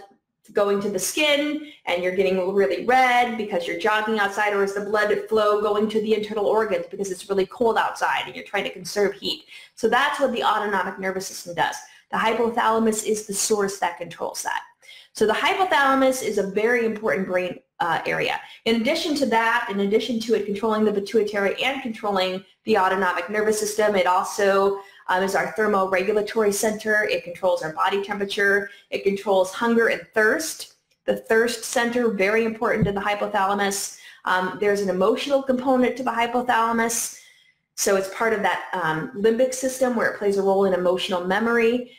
A: going to the skin and you're getting really red because you're jogging outside, or is the blood flow going to the internal organs because it's really cold outside and you're trying to conserve heat? So that's what the autonomic nervous system does. The hypothalamus is the source that controls that. So the hypothalamus is a very important brain area. In addition to that, in addition to it controlling the pituitary and controlling the autonomic nervous system, it also is our thermoregulatory center. It controls our body temperature. It controls hunger and thirst. The thirst center, very important to the hypothalamus. There's an emotional component to the hypothalamus. So it's part of that limbic system where it plays a role in emotional memory.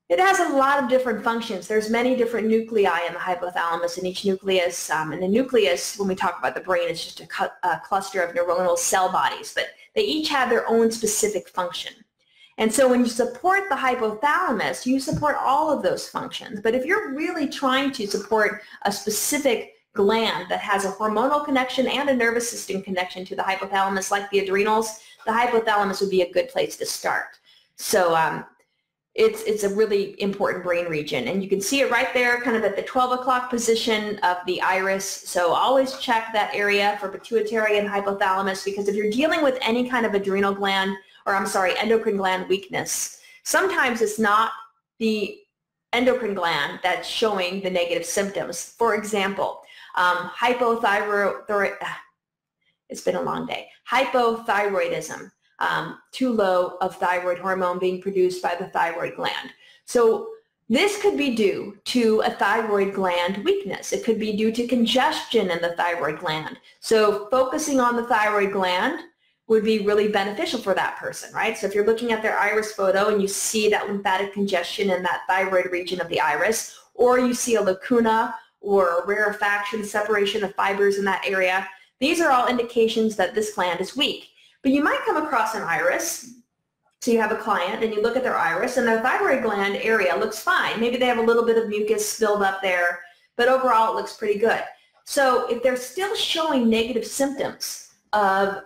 A: It has a lot of different functions. There's many different nuclei in the hypothalamus, and each nucleus, and the nucleus, when we talk about the brain, is just a cluster of neuronal cell bodies, but they each have their own specific function. And so when you support the hypothalamus, you support all of those functions. But if you're really trying to support a specific gland that has a hormonal connection and a nervous system connection to the hypothalamus, like the adrenals, the hypothalamus would be a good place to start. So it's a really important brain region, and you can see it right there kind of at the 12 o'clock position of the iris. So always check that area for pituitary and hypothalamus, because if you're dealing with any kind of adrenal gland, or I'm sorry, endocrine gland weakness, sometimes it's not the endocrine gland that's showing the negative symptoms. For example, it's been a long day, hypothyroidism. Too low of thyroid hormone being produced by the thyroid gland. So this could be due to a thyroid gland weakness. It could be due to congestion in the thyroid gland. So focusing on the thyroid gland would be really beneficial for that person, right? So if you're looking at their iris photo and you see that lymphatic congestion in that thyroid region of the iris, or you see a lacuna or a rarefaction, separation of fibers in that area, these are all indications that this gland is weak. But you might come across an iris, so you have a client and you look at their iris and their thyroid gland area looks fine. Maybe they have a little bit of mucus build up there, but overall it looks pretty good. So if they're still showing negative symptoms of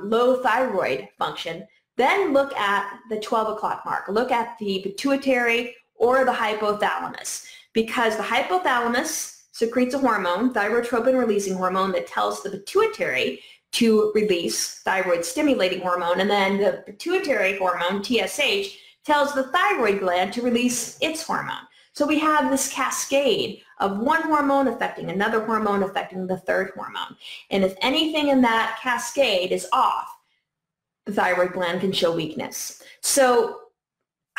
A: low thyroid function, then look at the 12 o'clock mark. Look at the pituitary or the hypothalamus, because the hypothalamus secretes a hormone, thyrotropin releasing hormone, that tells the pituitary to release thyroid stimulating hormone, and then the pituitary hormone, TSH, tells the thyroid gland to release its hormone. So we have this cascade of one hormone affecting another hormone affecting the third hormone. And if anything in that cascade is off, the thyroid gland can show weakness. So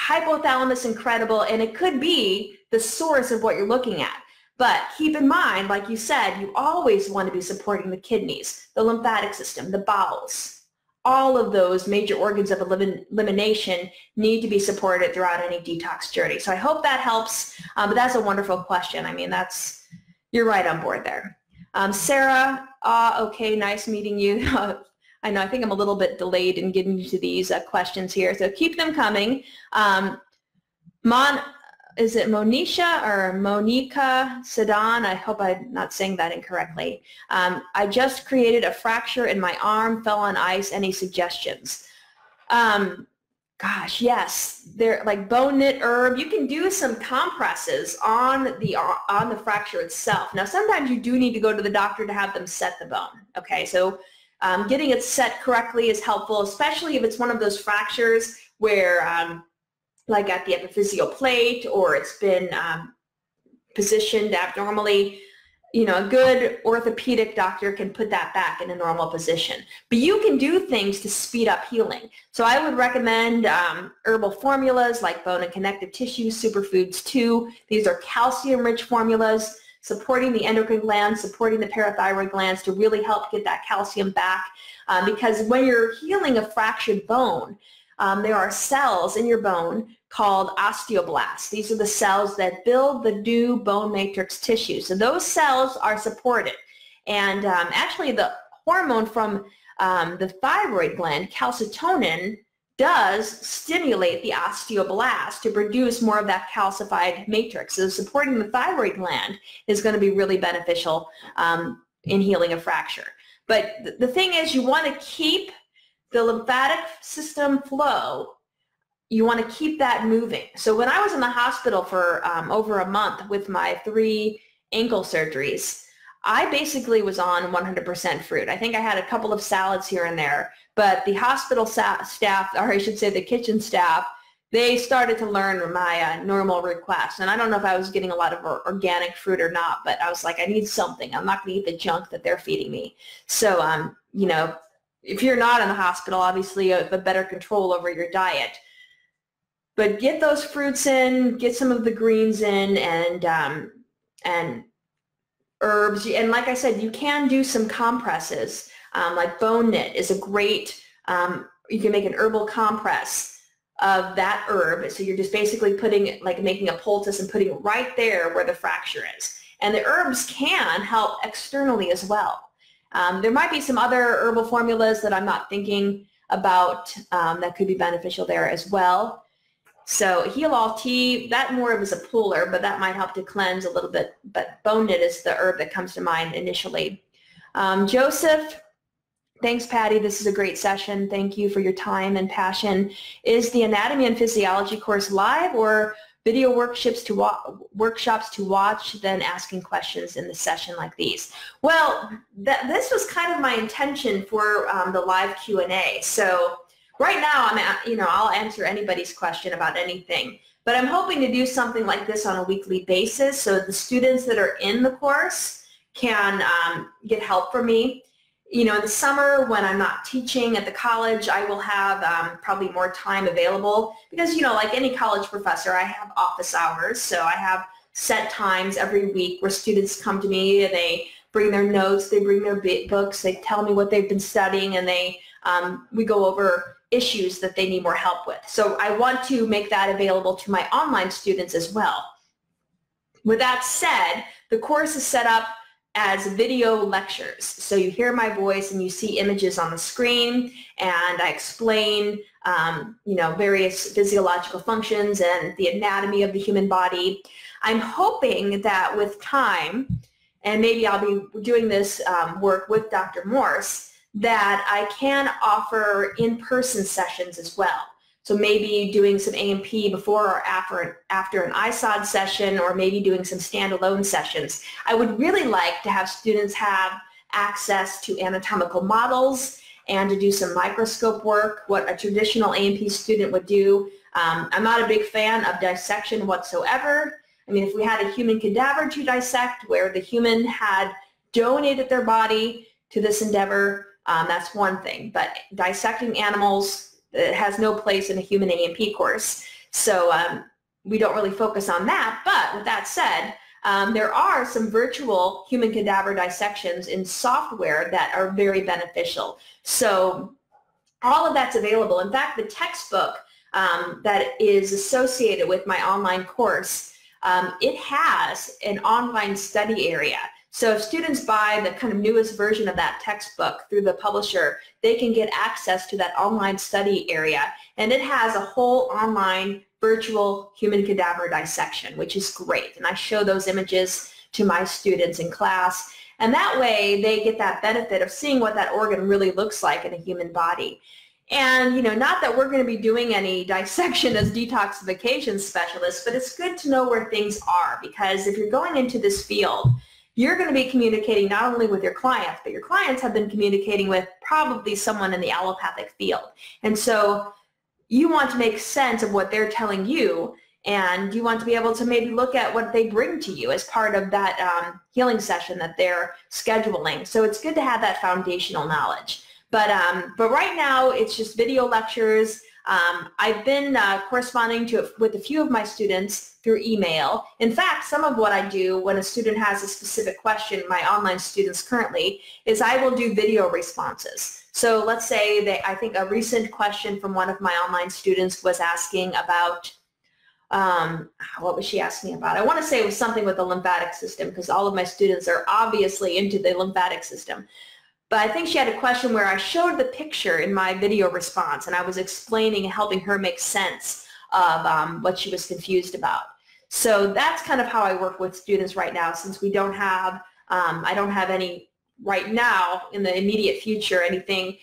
A: hypothalamus, incredible, and it could be the source of what you're looking at. But keep in mind, like you said, you always want to be supporting the kidneys, the lymphatic system, the bowels. All of those major organs of elimination need to be supported throughout any detox journey. So I hope that helps, but that's a wonderful question. I mean, you're right on board there. Sarah, okay, nice meeting you. I know, I think I'm a little bit delayed in getting to these questions here, so keep them coming. Is it Monisha or Monica Sedan? I hope I'm not saying that incorrectly. I just created a fracture in my arm, fell on ice. Any suggestions? Gosh, yes. They're like bone knit herb. You can do some compresses on the fracture itself. Now, sometimes you do need to go to the doctor to have them set the bone. Okay, so getting it set correctly is helpful, especially if it's one of those fractures where like at the epiphyseal plate, or it's been positioned abnormally. You know, a good orthopedic doctor can put that back in a normal position. But you can do things to speed up healing. So I would recommend herbal formulas like bone and connective tissue, superfoods 2. These are calcium-rich formulas, supporting the endocrine glands, supporting the parathyroid glands to really help get that calcium back. Because when you're healing a fractured bone, there are cells in your bone called osteoblasts. These are the cells that build the new bone matrix tissue. So those cells are supported. And actually the hormone from the thyroid gland, calcitonin, does stimulate the osteoblast to produce more of that calcified matrix. So supporting the thyroid gland is going to be really beneficial in healing a fracture. But the thing is, you want to keep the lymphatic system flow. You want to keep that moving. So when I was in the hospital for over a month with my 3 ankle surgeries, I basically was on 100% fruit. I think I had a couple of salads here and there, but the hospital staff, or I should say the kitchen staff, they started to learn my normal requests. And I don't know if I was getting a lot of organic fruit or not, but I was like, I need something. I'm not going to eat the junk that they're feeding me. So, you know, if you're not in the hospital, obviously you have a better control over your diet. But get those fruits in, get some of the greens in, and herbs. And like I said, you can do some compresses. Like bone knit is a great, you can make an herbal compress of that herb. So you're just basically putting, like making a poultice and putting it right there where the fracture is. And the herbs can help externally as well. There might be some other herbal formulas that I'm not thinking about that could be beneficial there as well. So Heal All Tea, that more of is a puller, but that might help to cleanse a little bit. But bone knit is the herb that comes to mind initially. Joseph, thanks, Patty. This is a great session. Thank you for your time and passion. Is the Anatomy and Physiology course live or video workshops to watch, then asking questions in the session like these? Well, this was kind of my intention for the live Q&A. So right now, I'll answer anybody's question about anything, but I'm hoping to do something like this on a weekly basis so the students that are in the course can get help from me. You know, in the summer when I'm not teaching at the college, I will have probably more time available because, you know, like any college professor, I have office hours, so I have set times every week where students come to me and they bring their notes, they bring their books, they tell me what they've been studying, and we go over issues that they need more help with. So I want to make that available to my online students as well. With that said, the course is set up as video lectures. So you hear my voice and you see images on the screen, and I explain various physiological functions and the anatomy of the human body. I'm hoping that with time, and maybe I'll be doing this work with Dr. Morse, that I can offer in-person sessions as well. So maybe doing some A&P before or after an ISOD session, or maybe doing some standalone sessions. I would really like to have students have access to anatomical models and to do some microscope work, what a traditional A&P student would do. I'm not a big fan of dissection whatsoever. I mean, if we had a human cadaver to dissect where the human had donated their body to this endeavor, that's one thing. But dissecting animals has no place in a human A&P course. So we don't really focus on that. But with that said, there are some virtual human cadaver dissections in software that are very beneficial. So all of that's available. In fact, the textbook that is associated with my online course, it has an online study area. So if students buy the kind of newest version of that textbook through the publisher, they can get access to that online study area. And it has a whole online virtual human cadaver dissection, which is great. And I show those images to my students in class. And that way they get that benefit of seeing what that organ really looks like in a human body. And, you know, not that we're going to be doing any dissection as detoxification specialists, but it's good to know where things are, because if you're going into this field, you're going to be communicating not only with your clients, but your clients have been communicating with probably someone in the allopathic field. And so you want to make sense of what they're telling you, and you want to be able to maybe look at what they bring to you as part of that healing session that they're scheduling. So it's good to have that foundational knowledge. But right now, it's just video lectures. I've been corresponding with a few of my students through email. In fact, some of what I do when a student has a specific question, my online students currently, is I will do video responses. So let's say I think a recent question from one of my online students was asking about, what was she asking about? I want to say it was something with the lymphatic system, because all of my students are obviously into the lymphatic system. But I think she had a question where I showed the picture in my video response, and I was explaining and helping her make sense of what she was confused about. So that's kind of how I work with students right now, since we don't have, I don't have any right now in the immediate future, anything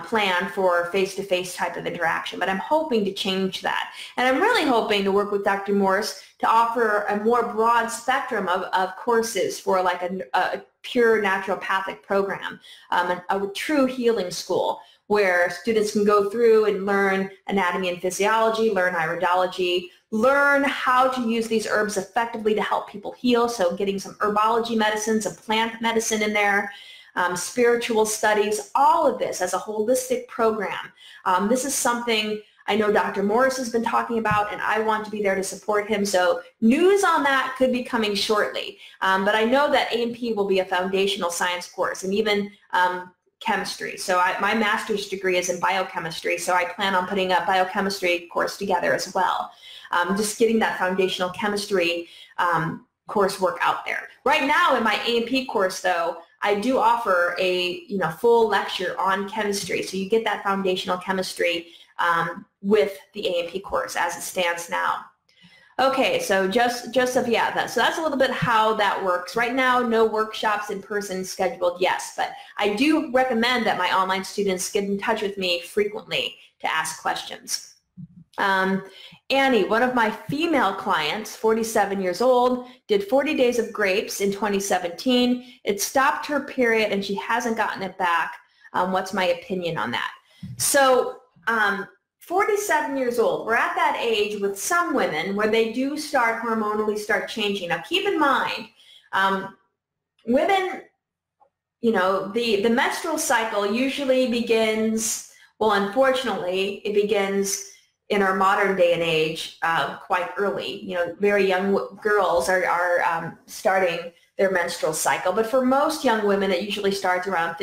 A: planned for face-to-face type of interaction. But I'm hoping to change that. And I'm really hoping to work with Dr. Morse to offer a more broad spectrum of courses for like a pure naturopathic program, a true healing school where students can go through and learn anatomy and physiology, learn iridology, learn how to use these herbs effectively to help people heal, so getting some herbology medicine, some plant medicine in there, spiritual studies, all of this as a holistic program. This is something I know Dr. Morris has been talking about, and I want to be there to support him. So news on that could be coming shortly. But I know that A&P will be a foundational science course, and even chemistry. So my master's degree is in biochemistry, so I plan on putting a biochemistry course together as well. Just getting that foundational chemistry coursework out there. Right now in my A&P course, though, I do offer a full lecture on chemistry, so you get that foundational chemistry with the A&P course as it stands now. Okay, so so that's a little bit how that works. Right now, no workshops in person scheduled, yes, but I do recommend that my online students get in touch with me frequently to ask questions. Annie, one of my female clients, 47 years old, did 40 days of grapes in 2017. It stopped her period and she hasn't gotten it back. What's my opinion on that? So 47 years old, we're at that age with some women where they do hormonally start changing. Now keep in mind, women, the menstrual cycle usually begins, well, unfortunately, it begins in our modern day and age quite early. Very young girls are starting their menstrual cycle, but for most young women, it usually starts around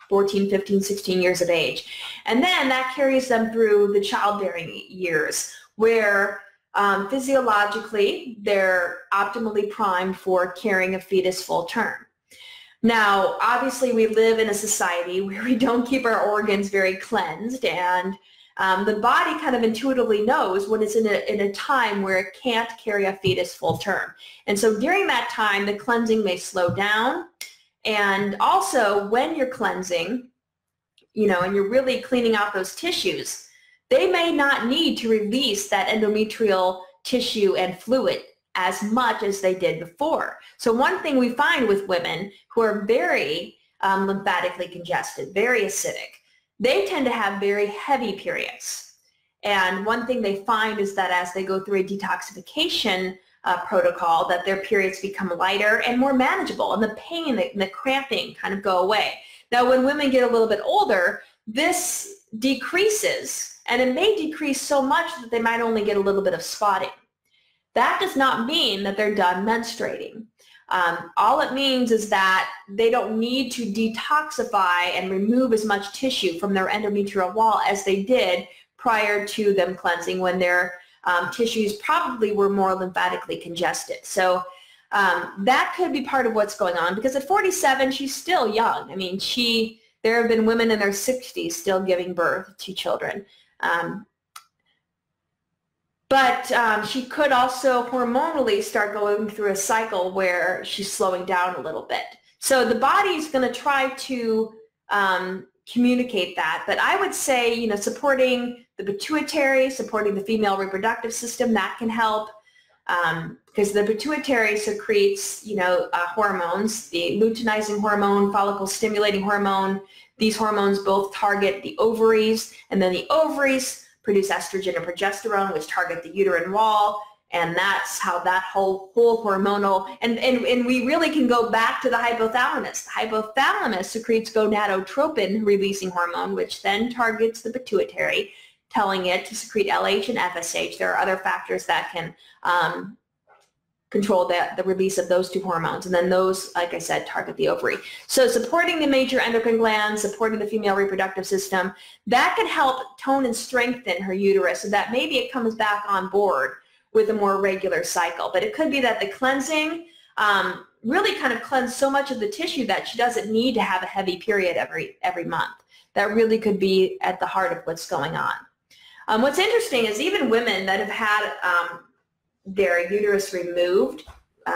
A: 14, 15, 16 years of age. And then that carries them through the childbearing years where physiologically they're optimally primed for carrying a fetus full term. Now, obviously we live in a society where we don't keep our organs very cleansed, and the body kind of intuitively knows when it's in a time where it can't carry a fetus full term. And so during that time, the cleansing may slow down. And also when you're cleansing, and you're really cleaning out those tissues, they may not need to release that endometrial tissue and fluid as much as they did before. So one thing we find with women who are very lymphatically congested, very acidic, they tend to have very heavy periods. And one thing they find is that as they go through a detoxification protocol, that their periods become lighter and more manageable, and the pain and the cramping kind of go away. Now, when women get a little bit older, this decreases, and it may decrease so much that they might only get a little bit of spotting. That does not mean that they're done menstruating. All it means is that they don't need to detoxify and remove as much tissue from their endometrial wall as they did prior to them cleansing, when their tissues probably were more lymphatically congested. So that could be part of what's going on, because at 47, she's still young. I mean, there have been women in their 60s still giving birth to children. But she could also hormonally start going through a cycle where she's slowing down a little bit. So the body's going to try to communicate that. But I would say, you know, supporting the pituitary, supporting the female reproductive system, that can help, because the pituitary secretes, you know, hormones, the luteinizing hormone, follicle stimulating hormone. These hormones both target the ovaries, and then the ovaries produce estrogen and progesterone, which target the uterine wall, and that's how that whole hormonal, and we really can go back to the hypothalamus. The hypothalamus secretes gonadotropin releasing hormone, which then targets the pituitary, telling it to secrete LH and FSH. There are other factors that can control the release of those two hormones, and then those, like I said, target the ovary. So supporting the major endocrine glands, supporting the female reproductive system, that can help tone and strengthen her uterus, so that maybe it comes back on board with a more regular cycle. But it could be that the cleansing really kind of cleansed so much of the tissue that she doesn't need to have a heavy period every month. That really could be at the heart of what's going on. What's interesting is even women that have had their uterus removed,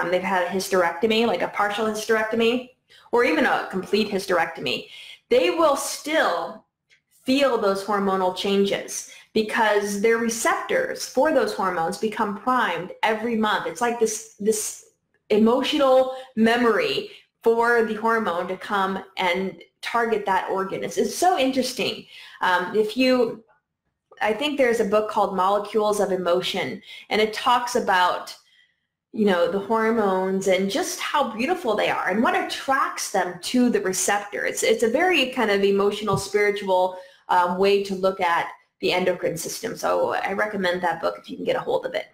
A: they've had a hysterectomy, like a partial hysterectomy, or even a complete hysterectomy, they will still feel those hormonal changes because their receptors for those hormones become primed every month. It's like this emotional memory for the hormone to come and target that organ. It's so interesting. I think there's a book called Molecules of Emotion, and it talks about, you know, the hormones and just how beautiful they are and what attracts them to the receptor. It's a very kind of emotional, spiritual way to look at the endocrine system. So I recommend that book if you can get a hold of it.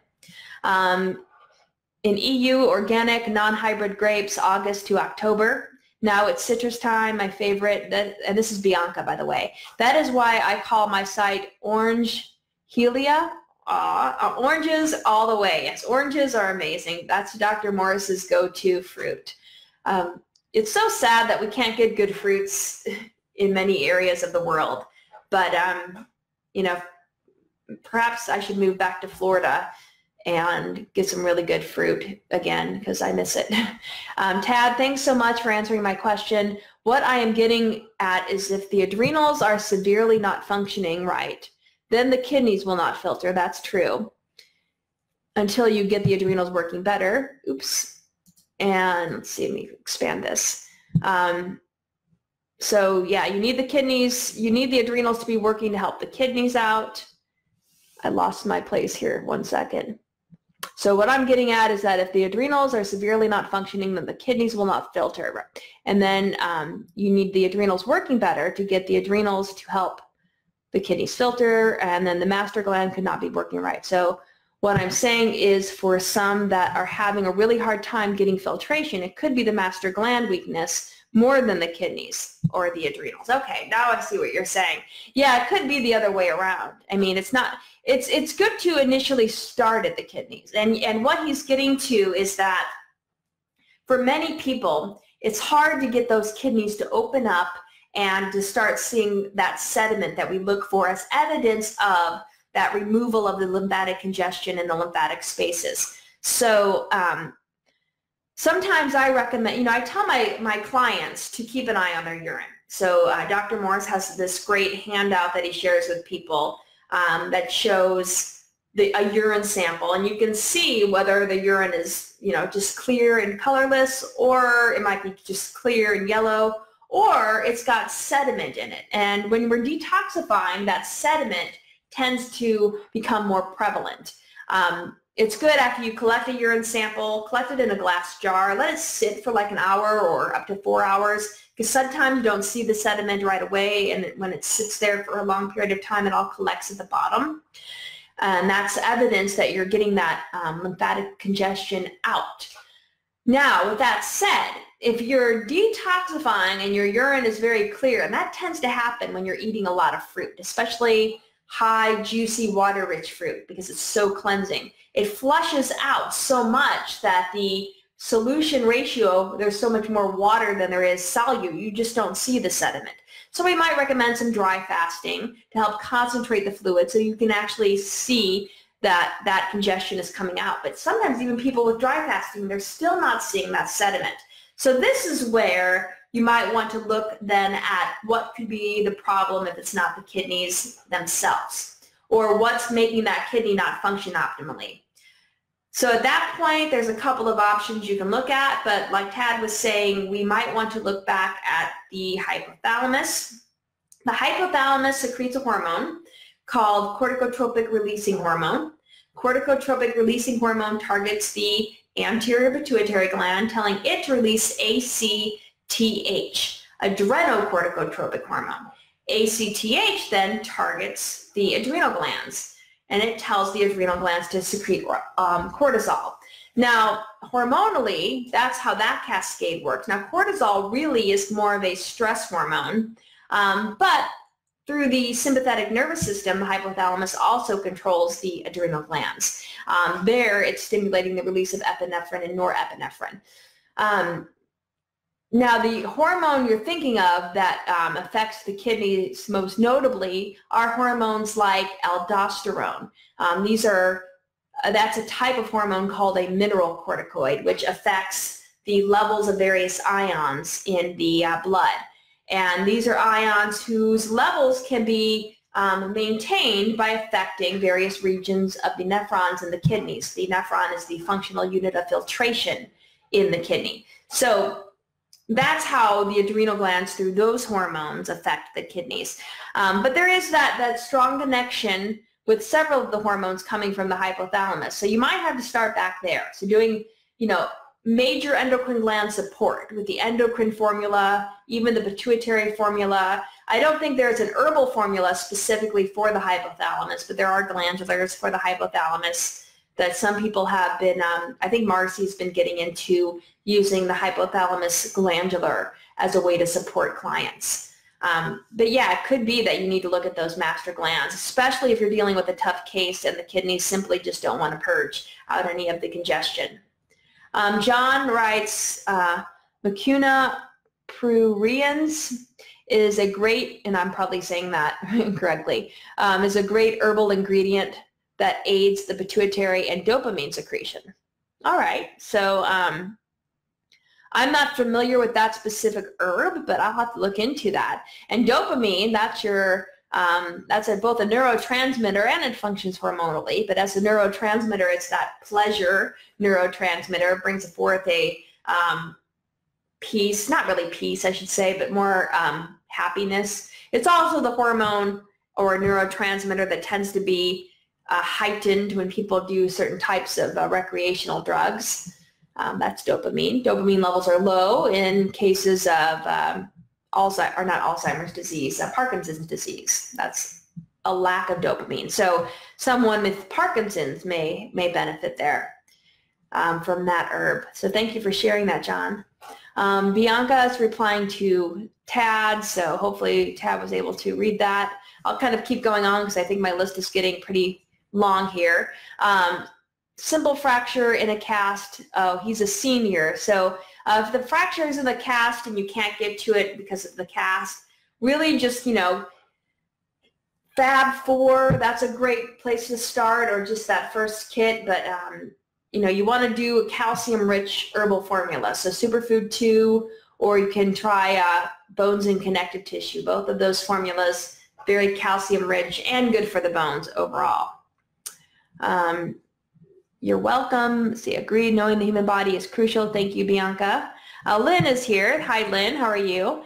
A: In EU, organic, non-hybrid grapes, August to October. Now it's citrus time, my favorite, and this is Bianca, by the way. That is why I call my site Orange Helia. Oranges all the way. Yes, oranges are amazing. That's Dr. Morris's go-to fruit. It's so sad that we can't get good fruits in many areas of the world, but you know, perhaps I should move back to Florida and get some really good fruit again, because I miss it. Tad, thanks so much for answering my question. What I am getting at is if the adrenals are severely not functioning right, then the kidneys will not filter. That's true. Until you get the adrenals working better. Oops. And let's see, let me expand this. So yeah, you need the kidneys, you need the adrenals to be working to help the kidneys out. I lost my place here, 1 second. So what I'm getting at is that if the adrenals are severely not functioning, then the kidneys will not filter. And then you need the adrenals working better to get the adrenals to help the kidneys filter, and then the master gland could not be working right. So what I'm saying is for some that are having a really hard time getting filtration, it could be the master gland weakness more than the kidneys or the adrenals. Okay, now I see what you're saying. Yeah, it could be the other way around. I mean, it's good to initially start at the kidneys. And what he's getting to is that for many people, it's hard to get those kidneys to open up and to start seeing that sediment that we look for as evidence of that removal of the lymphatic congestion in the lymphatic spaces. So sometimes I recommend, I tell my clients to keep an eye on their urine. So Dr. Morris has this great handout that he shares with people that shows a urine sample, and you can see whether the urine is, just clear and colorless, or it might be just clear and yellow, or it's got sediment in it. And when we're detoxifying, that sediment tends to become more prevalent. it's good after you collect a urine sample, collect it in a glass jar, let it sit for like an hour or up to 4 hours, because sometimes you don't see the sediment right away, and when it sits there for a long period of time, it all collects at the bottom. And that's evidence that you're getting that lymphatic congestion out. Now, with that said, if you're detoxifying and your urine is very clear, and that tends to happen when you're eating a lot of fruit, especially high, juicy, water-rich fruit, because it's so cleansing. It flushes out so much that the solution ratio, there's so much more water than there is solute. You just don't see the sediment. So we might recommend some dry fasting to help concentrate the fluid so you can actually see that that congestion is coming out. But sometimes even people with dry fasting, they're still not seeing that sediment. So this is where you might want to look then at what could be the problem if it's not the kidneys themselves, or what's making that kidney not function optimally. So at that point, there's a couple of options you can look at, but like Tad was saying, we might want to look back at the hypothalamus. The hypothalamus secretes a hormone called corticotropic releasing hormone. Corticotropic releasing hormone targets the anterior pituitary gland, telling it to release ACTH, adrenocorticotropic hormone. ACTH then targets the adrenal glands, and it tells the adrenal glands to secrete cortisol. Now, hormonally, that's how that cascade works. Now, cortisol really is more of a stress hormone, but through the sympathetic nervous system, the hypothalamus also controls the adrenal glands. There, it's stimulating the release of epinephrine and norepinephrine. Now, the hormone you're thinking of that affects the kidneys most notably are hormones like aldosterone. That's a type of hormone called a mineral corticoid, which affects the levels of various ions in the blood. And these are ions whose levels can be maintained by affecting various regions of the nephrons in the kidneys. The nephron is the functional unit of filtration in the kidney. So that's how the adrenal glands, through those hormones, affect the kidneys. But there is that strong connection with several of the hormones coming from the hypothalamus. So you might have to start back there. So doing, major endocrine gland support with the endocrine formula, even the pituitary formula. I don't think there's an herbal formula specifically for the hypothalamus, but there are glandulars for the hypothalamus that some people have been, I think Marcy's been getting into using the hypothalamus glandular as a way to support clients. But yeah, it could be that you need to look at those master glands, especially if you're dealing with a tough case and the kidneys simply just don't want to purge out any of the congestion. John writes, Mucuna pruriens is a great, and I'm probably saying that incorrectly, is a great herbal ingredient that aids the pituitary and dopamine secretion. All right, so I'm not familiar with that specific herb, but I'll have to look into that. And dopamine, that's your, that's both a neurotransmitter and it functions hormonally, but as a neurotransmitter, it's that pleasure neurotransmitter, brings forth a peace, not really peace, I should say, but more happiness. It's also the hormone or neurotransmitter that tends to be heightened when people do certain types of recreational drugs. That's dopamine. Dopamine levels are low in cases of Alzheimer's disease, Parkinson's disease. That's a lack of dopamine. So someone with Parkinson's may benefit there from that herb. So thank you for sharing that, John. Bianca is replying to Tad, so hopefully Tad was able to read that. I'll kind of keep going on because I think my list is getting pretty long here. Simple fracture in a cast. Oh, he's a senior. So if the fracture is in the cast and you can't get to it because of the cast, really just, Fab 4, that's a great place to start, or just that first kit. But, you want to do a calcium-rich herbal formula. So Superfood 2, or you can try bones and connective tissue. Both of those formulas, very calcium-rich and good for the bones overall. You're welcome. See, agreed. Knowing the human body is crucial. Thank you, Bianca. Lynn is here. Hi, Lynn. How are you?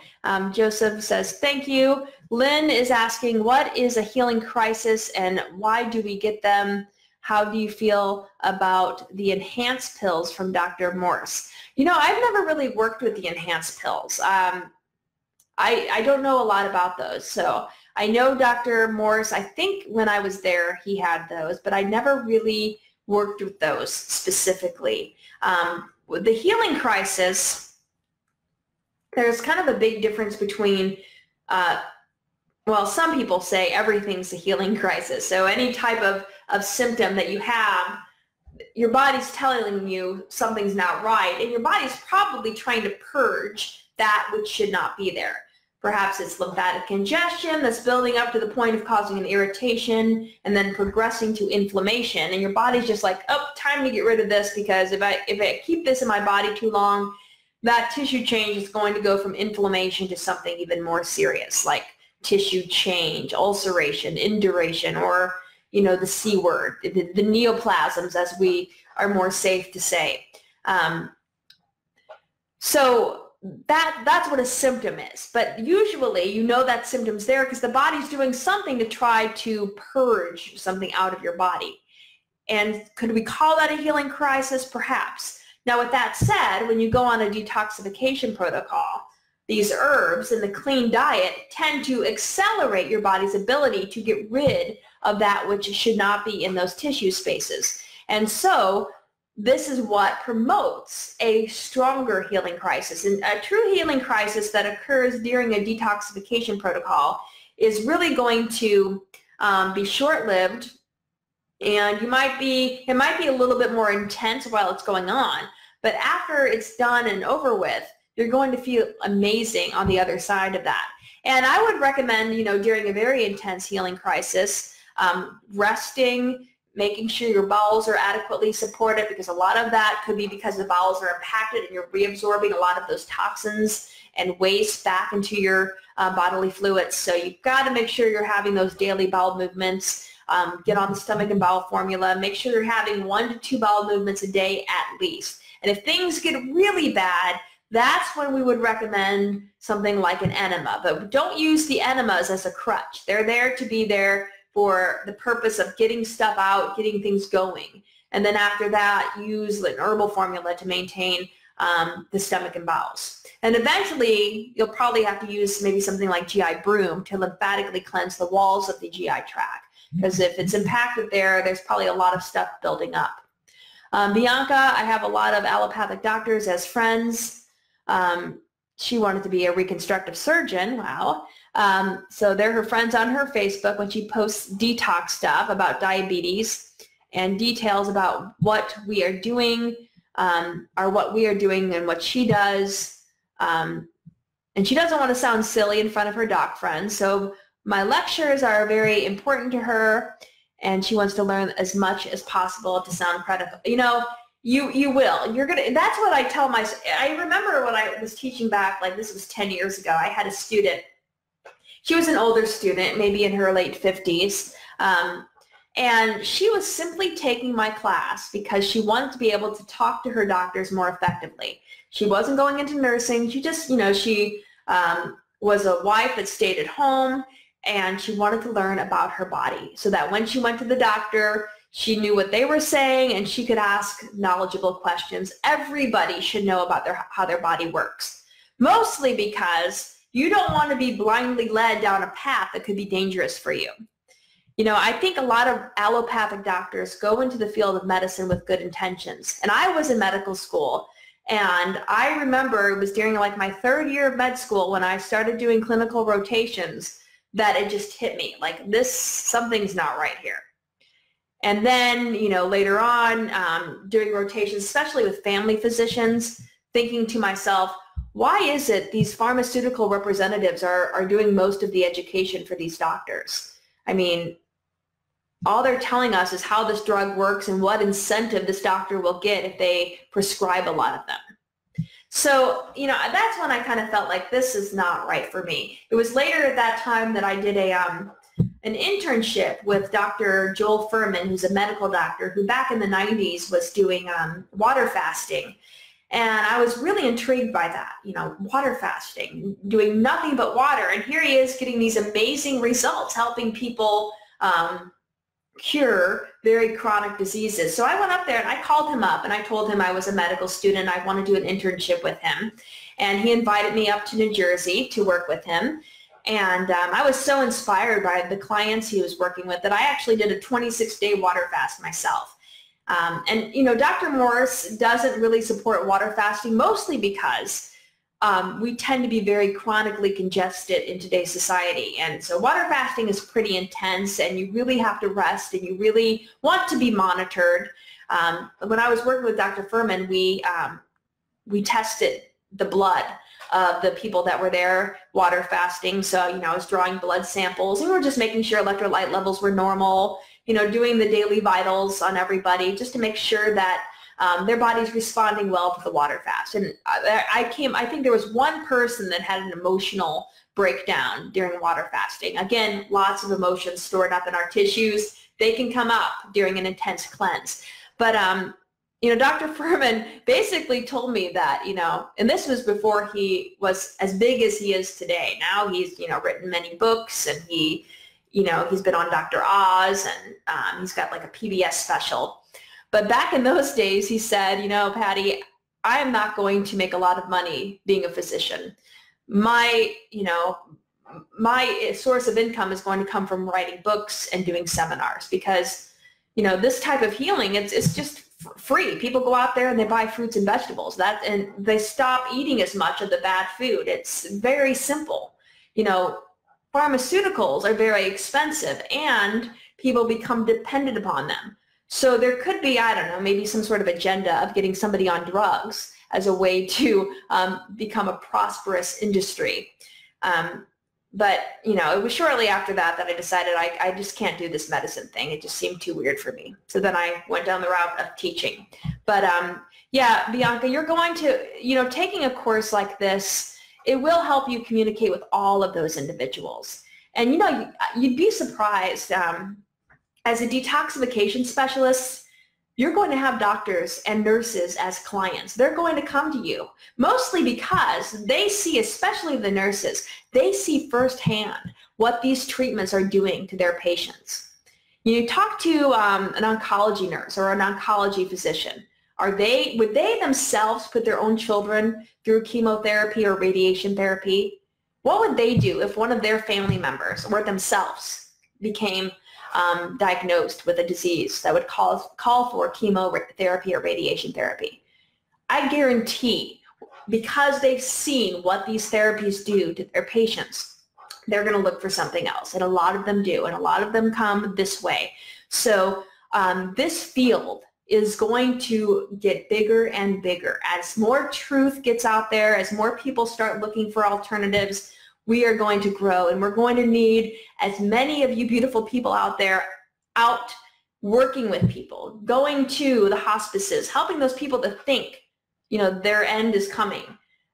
A: Joseph says, thank you. Lynn is asking, what is a healing crisis and why do we get them? How do you feel about the enhanced pills from Dr. Morse? You know, I've never really worked with the enhanced pills. I don't know a lot about those. So I know Dr. Morse, I think when I was there, he had those, but I never really worked with those specifically. With the healing crisis, there's kind of a big difference between, well, some people say everything's a healing crisis. So any type of symptom that you have, your body's telling you something's not right, and your body's probably trying to purge that which should not be there. Perhaps it's lymphatic congestion that's building up to the point of causing an irritation and then progressing to inflammation. And your body's just like, oh, time to get rid of this, because if I keep this in my body too long, that tissue change is going to go from inflammation to something even more serious, like tissue change, ulceration, induration, or, you know, the C word, the neoplasms, as we are more safe to say. So that's what a symptom is. But usually you know that symptom's there because the body's doing something to try to purge something out of your body. And could we call that a healing crisis? Perhaps. Now, with that said, when you go on a detoxification protocol, these herbs and the clean diet tend to accelerate your body's ability to get rid of that which should not be in those tissue spaces. And so this is what promotes a stronger healing crisis. And a true healing crisis that occurs during a detoxification protocol is really going to be short-lived, and it might be a little bit more intense while it's going on, but after it's done and over with, you're going to feel amazing on the other side of that. And I would recommend, you know, during a very intense healing crisis, resting, making sure your bowels are adequately supported, because a lot of that could be because the bowels are impacted and you're reabsorbing a lot of those toxins and waste back into your bodily fluids. So you've got to make sure you're having those daily bowel movements. Get on the stomach and bowel formula. Make sure you're having 1 to 2 bowel movements a day at least. And if things get really bad, that's when we would recommend something like an enema. But don't use the enemas as a crutch. They're there to be there for the purpose of getting stuff out, getting things going. And then after that, use an herbal formula to maintain the stomach and bowels. And eventually, you'll probably have to use maybe something like GI Broom to lymphatically cleanse the walls of the GI tract. Because if it's impacted there, there's probably a lot of stuff building up. Bianca, I have a lot of allopathic doctors as friends. She wanted to be a reconstructive surgeon. Wow. So they're her friends on her Facebook when she posts detox stuff about diabetes and details about what we are doing, or what we are doing and what she does. And she doesn't want to sound silly in front of her doc friends. So my lectures are very important to her, and she wants to learn as much as possible to sound credible. You know, you will. You're gonna. That's what I tell my. I remember when I was teaching back, like this was 10 years ago. I had a student. She was an older student, maybe in her late 50s, and she was simply taking my class because she wanted to be able to talk to her doctors more effectively. She wasn't going into nursing. She just, you know, she was a wife that stayed at home, and she wanted to learn about her body so that when she went to the doctor, she knew what they were saying and she could ask knowledgeable questions. Everybody should know about how their body works, mostly because you don't want to be blindly led down a path that could be dangerous for you. You know, I think a lot of allopathic doctors go into the field of medicine with good intentions. And I was in medical school, and I remember it was during like my 3rd year of med school when I started doing clinical rotations that it just hit me like something's not right here. And then, you know, later on doing rotations, especially with family physicians, thinking to myself, why is it these pharmaceutical representatives are doing most of the education for these doctors? I mean, all they're telling us is how this drug works and what incentive this doctor will get if they prescribe a lot of them. So, you know, that's when I kind of felt like this is not right for me. It was later at that time that I did an internship with Dr. Joel Furman, who's a medical doctor who back in the 90s was doing water fasting. And I was really intrigued by that, you know, water fasting, doing nothing but water. And here he is getting these amazing results, helping people cure very chronic diseases. So I went up there and I called him up and I told him I was a medical student. I want to do an internship with him. And he invited me up to New Jersey to work with him. And I was so inspired by the clients he was working with that I actually did a 26-day water fast myself. And, you know, Dr. Morse doesn't really support water fasting, mostly because we tend to be very chronically congested in today's society. And so water fasting is pretty intense, and you really have to rest, and you really want to be monitored. When I was working with Dr. Furman, we tested the blood of the people that were there water fasting. So, you know, I was drawing blood samples, and we were just making sure electrolyte levels were normal, you know, doing the daily vitals on everybody just to make sure that their body's responding well to the water fast. And I think there was one person that had an emotional breakdown during water fasting. Again, lots of emotions stored up in our tissues. They can come up during an intense cleanse. But, you know, Dr. Furman basically told me that, you know, and this was before he was as big as he is today. Now he's, you know, written many books, and he, you know, he's been on Dr. Oz, and he's got like a PBS special. But back in those days, he said, you know, Patty, I am not going to make a lot of money being a physician. My, you know, my source of income is going to come from writing books and doing seminars, because, you know, this type of healing, it's just free. People go out there and they buy fruits and vegetables, and they stop eating as much of the bad food. It's very simple. You know, pharmaceuticals are very expensive, and people become dependent upon them. So there could be, I don't know, maybe some sort of agenda of getting somebody on drugs as a way to become a prosperous industry. But, you know, it was shortly after that I decided I just can't do this medicine thing. It just seemed too weird for me. So then I went down the route of teaching. But yeah, Bianca, you're going to, you know, taking a course like this, it will help you communicate with all of those individuals. And, you know, you'd be surprised. As a detoxification specialist, you're going to have doctors and nurses as clients. They're going to come to you, mostly because they see, especially the nurses, they see firsthand what these treatments are doing to their patients. You talk to an oncology nurse or an oncology physician. Would they themselves put their own children through chemotherapy or radiation therapy? What would they do if one of their family members or themselves became diagnosed with a disease that would call for chemotherapy or radiation therapy? I guarantee, because they've seen what these therapies do to their patients, they're going to look for something else. And a lot of them do, and a lot of them come this way. So this field is going to get bigger and bigger. As more truth gets out there, as more people start looking for alternatives, we are going to grow, and we're going to need as many of you beautiful people out there out working with people, going to the hospices, helping those people to think, you know, their end is coming.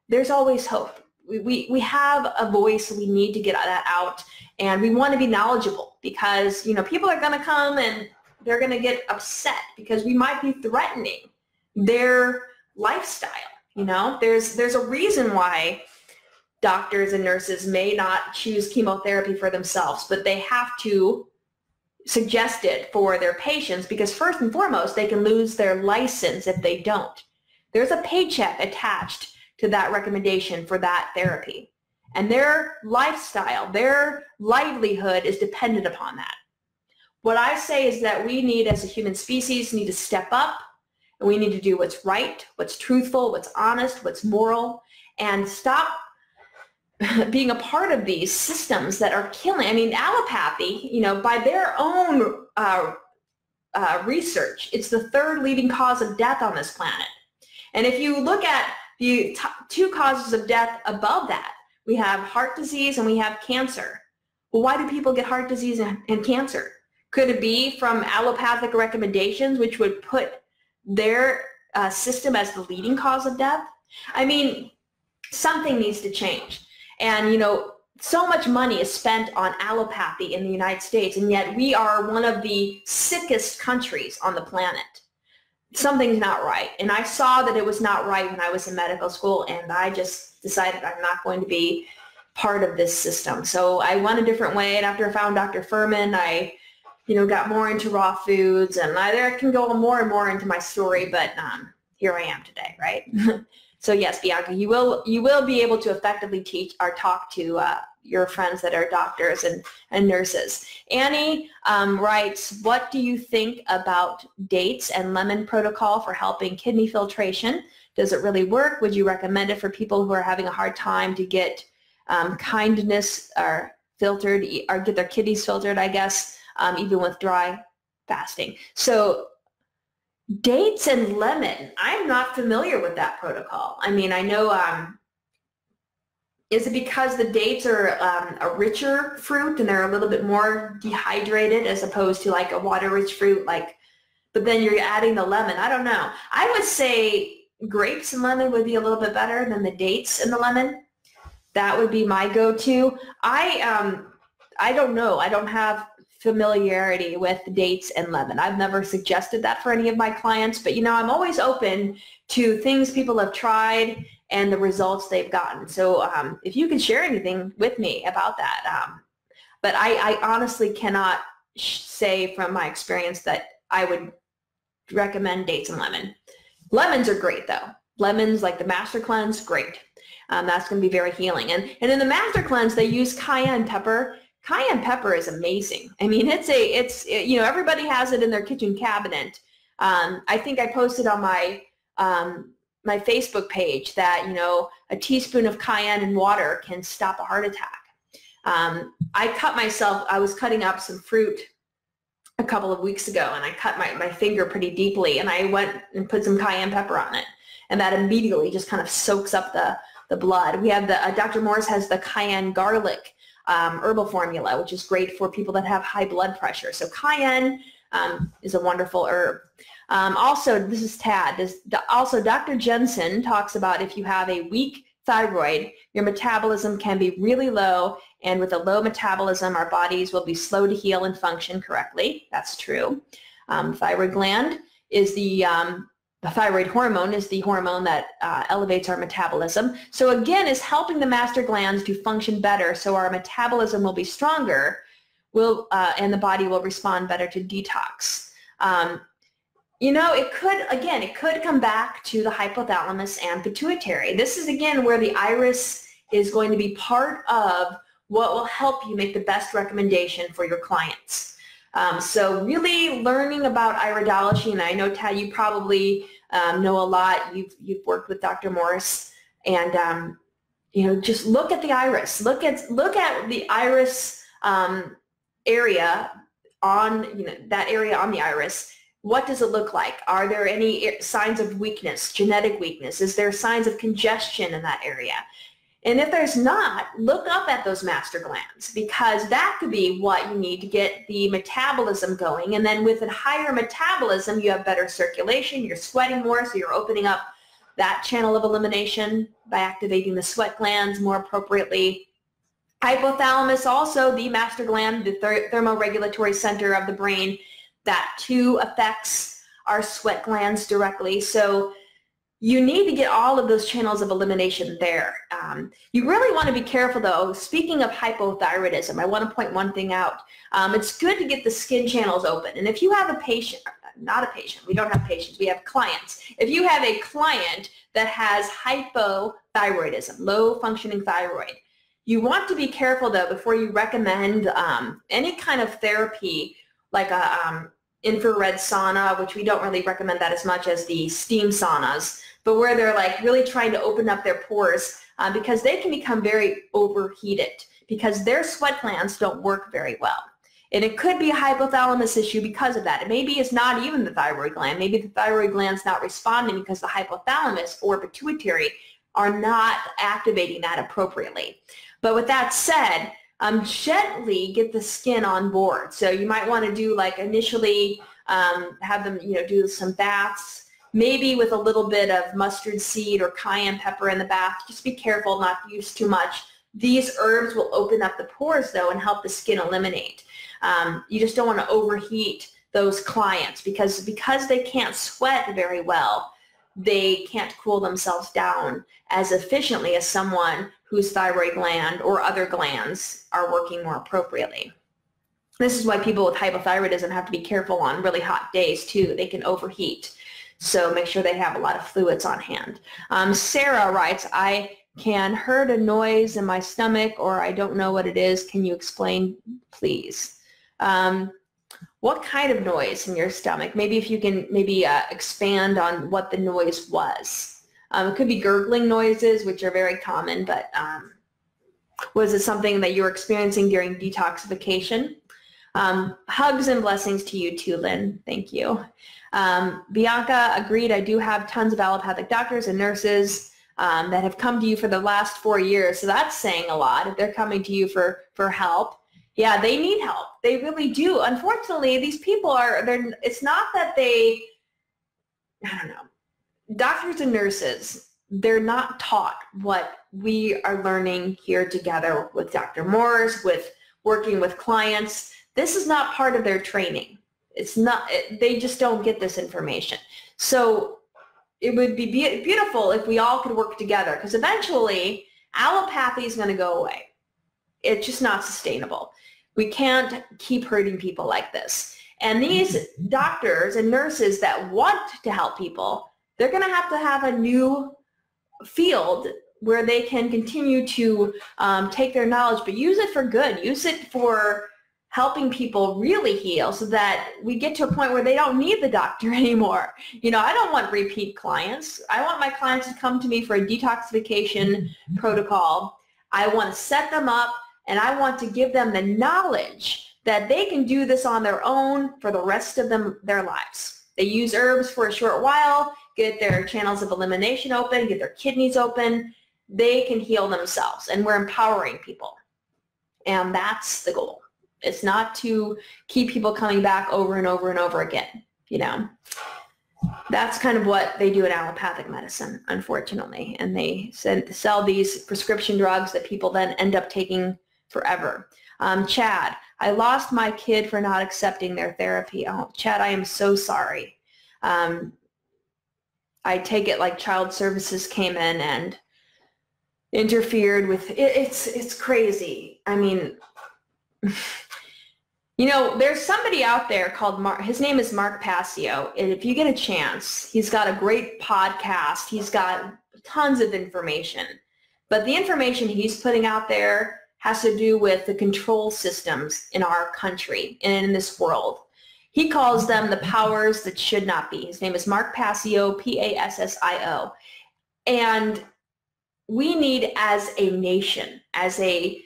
A: There's always hope. We have a voice. We need to get that out, and we want to be knowledgeable, because, you know, people are going to come and they're going to get upset because we might be threatening their lifestyle. You know, there's a reason why doctors and nurses may not choose chemotherapy for themselves, but they have to suggest it for their patients, because first and foremost, they can lose their license if they don't. There's a paycheck attached to that recommendation for that therapy, and their lifestyle, their livelihood is dependent upon that. What I say is that we need, as a human species, need to step up, and we need to do what's right, what's truthful, what's honest, what's moral, and stop being a part of these systems that are killing. I mean, allopathy, you know, by their own research, it's the third leading cause of death on this planet. And if you look at the two causes of death above that, we have heart disease and we have cancer. Well, why do people get heart disease and cancer? Could it be from allopathic recommendations, which would put their system as the leading cause of death? I mean, something needs to change. And, you know, so much money is spent on allopathy in the United States, and yet we are one of the sickest countries on the planet. Something's not right. And I saw that it was not right when I was in medical school, and I just decided I'm not going to be part of this system. So I went a different way, and after I found Dr. Furman, I got more into raw foods, and I can go more and more into my story, but here I am today, right? So yes, Bianca, you will be able to effectively teach or talk to your friends that are doctors and nurses. Annie writes, what do you think about dates and lemon protocol for helping kidney filtration? Does it really work? Would you recommend it for people who are having a hard time to get kindness or filtered, or get their kidneys filtered, I guess, even with dry fasting? So dates and lemon, I'm not familiar with that protocol. I mean, I know, is it because the dates are a richer fruit and they're a little bit more dehydrated as opposed to like a water-rich fruit, but then you're adding the lemon? I don't know. I would say grapes and lemon would be a little bit better than the dates and the lemon. That would be my go-to. I don't know. I don't have familiarity with dates and lemon. I've never suggested that for any of my clients, but I'm always open to things people have tried and the results they've gotten. So if you can share anything with me about that. But I honestly cannot say from my experience that I would recommend dates and lemon. Lemons are great though. Lemons, like the Master Cleanse, great. That's going to be very healing. And in the Master Cleanse, they use cayenne pepper. Cayenne pepper is amazing. I mean, it's everybody has it in their kitchen cabinet. I think I posted on my my Facebook page that a teaspoon of cayenne in water can stop a heart attack. I was cutting up some fruit a couple of weeks ago, and I cut my finger pretty deeply, and I went and put some cayenne pepper on it, and that immediately just kind of soaks up the blood. We have Dr. Morse has the cayenne garlic herbal formula, which is great for people that have high blood pressure. So cayenne is a wonderful herb. Also, this is Tad. Also, Dr. Jensen talks about if you have a weak thyroid, your metabolism can be really low, and with a low metabolism, our bodies will be slow to heal and function correctly. That's true. Thyroid gland is the thyroid hormone is the hormone that elevates our metabolism. So again, is helping the master glands to function better, so our metabolism will be stronger, and the body will respond better to detox. It could come back to the hypothalamus and pituitary. This is again where the iris is going to be part of what will help you make the best recommendation for your clients. So really learning about iridology, and I know, Tad, you probably know a lot. You've worked with Dr. Morse, and just look at the iris. Look at the iris area on that area on the iris. What does it look like? Are there any signs of weakness, genetic weakness? Is there signs of congestion in that area? And if there's not, look up at those master glands, because that could be what you need to get the metabolism going. And then with a higher metabolism, you have better circulation, you're sweating more, so you're opening up that channel of elimination by activating the sweat glands more appropriately. Hypothalamus, also the master gland, the thermoregulatory center of the brain, that too affects our sweat glands directly. So you need to get all of those channels of elimination there. You really want to be careful though. Speaking of hypothyroidism, I want to point one thing out. It's good to get the skin channels open. And if you have a patient, not a patient, we don't have patients, we have clients. If you have a client that has hypothyroidism, low functioning thyroid, you want to be careful though before you recommend any kind of therapy like a infrared sauna, which we don't really recommend that as much as the steam saunas, but where they're like really trying to open up their pores because they can become very overheated because their sweat glands don't work very well. And it could be a hypothalamus issue because of that. It maybe it's not even the thyroid gland. Maybe the thyroid gland's not responding because the hypothalamus or pituitary are not activating that appropriately. But with that said, gently get the skin on board. So you might want to do like initially have them do some baths, maybe with a little bit of mustard seed or cayenne pepper in the bath. Just be careful not to use too much. These herbs will open up the pores though and help the skin eliminate. You just don't want to overheat those clients because they can't sweat very well. They can't cool themselves down as efficiently as someone whose thyroid gland or other glands are working more appropriately. This is why people with hypothyroidism have to be careful on really hot days too. They can overheat. So make sure they have a lot of fluids on hand. Sarah writes, I can heard a noise in my stomach, or I don't know what it is. Can you explain, please? What kind of noise in your stomach? Maybe if you can expand on what the noise was. It could be gurgling noises, which are very common, but was it something that you were experiencing during detoxification? Hugs and blessings to you too, Lynn. Thank you. Bianca agreed. I do have tons of allopathic doctors and nurses that have come to you for the last 4 years. So that's saying a lot. If they're coming to you for help, yeah, they need help. They really do. Unfortunately, these people it's not that I don't know, doctors and nurses, they're not taught what we are learning here together with Dr. Morse, with working with clients. This is not part of their training. It's not, they just don't get this information. So it would be beautiful if we all could work together, because eventually allopathy is going to go away. It's just not sustainable. We can't keep hurting people like this. And these doctors and nurses that want to help people, they're going to have a new field where they can continue to take their knowledge, but use it for good. Use it for helping people really heal, so that we get to a point where they don't need the doctor anymore. You know, I don't want repeat clients. I want my clients to come to me for a detoxification protocol. I want to set them up, and I want to give them the knowledge that they can do this on their own for the rest of their lives. They use herbs for a short while, get their channels of elimination open, get their kidneys open. They can heal themselves, and we're empowering people. And that's the goal. It's not to keep people coming back over and over and over again, you know. That's kind of what they do in allopathic medicine, unfortunately. And they sell these prescription drugs that people then end up taking forever. Chad, I lost my kid for not accepting their therapy. Oh, Chad, I am so sorry. I take it like child services came in and interfered with it. It's crazy. I mean, you know, there's somebody out there called Mark. His name is Mark Passio. And if you get a chance, he's got a great podcast. He's got tons of information. But the information he's putting out there has to do with the control systems in our country and in this world. He calls them the powers that should not be. His name is Mark Passio, P-A-S-S-I-O. And we need, as a nation, as a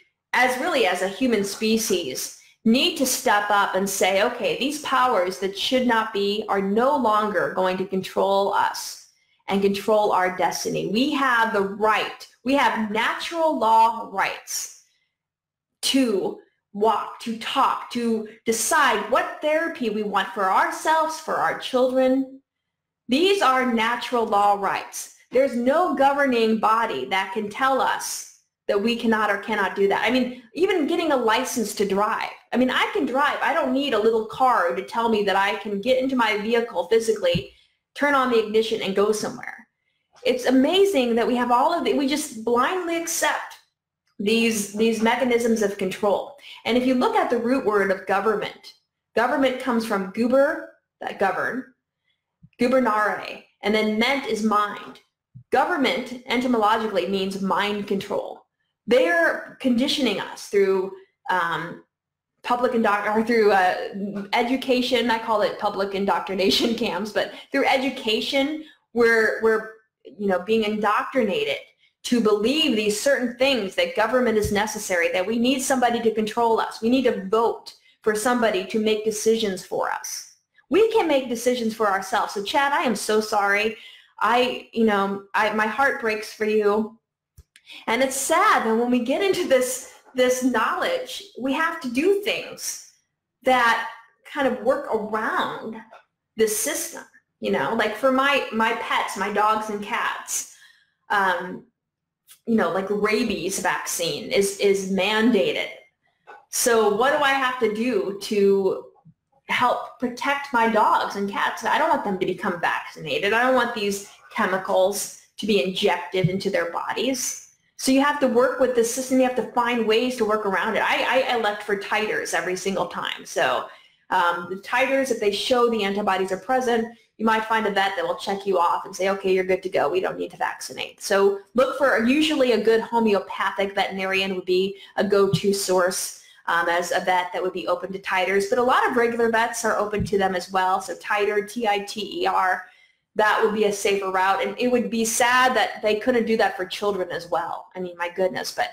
A: human species, need to step up and say, okay, these powers that should not be are no longer going to control us and control our destiny. We have the right, we have natural law rights to walk, to talk, to decide what therapy we want for ourselves, for our children. These are natural law rights. There's no governing body that can tell us that we cannot or cannot do that. I mean, even getting a license to drive. I mean, I can drive. I don't need a little card to tell me that I can get into my vehicle physically, turn on the ignition, and go somewhere. It's amazing that we have all of we just blindly accept these mechanisms of control. And if you look at the root word of government, government comes from guber, that govern, gubernare, and then ment is mind. Government etymologically means mind control. They're conditioning us through education. I call it public indoctrination camps, but through education, we're being indoctrinated to believe these certain things, that government is necessary, that we need somebody to control us. We need to vote for somebody to make decisions for us. We can make decisions for ourselves. So Chad, I am so sorry. My heart breaks for you. And it's sad that when we get into this knowledge, we have to do things that kind of work around this system, like for my pets, my dogs and cats, like rabies vaccine is mandated. So what do I have to do to help protect my dogs and cats? I don't want them to become vaccinated. I don't want these chemicals to be injected into their bodies. So you have to work with the system. You have to find ways to work around it. I elect for titers every single time. So the titers, if they show the antibodies are present, you might find a vet that will check you off and say, okay, you're good to go. We don't need to vaccinate. So look for, usually a good homeopathic veterinarian would be a go-to source as a vet that would be open to titers. But a lot of regular vets are open to them as well. So titer, T-I-T-E-R, that would be a safer route. And it would be sad that they couldn't do that for children as well. I mean, my goodness. But,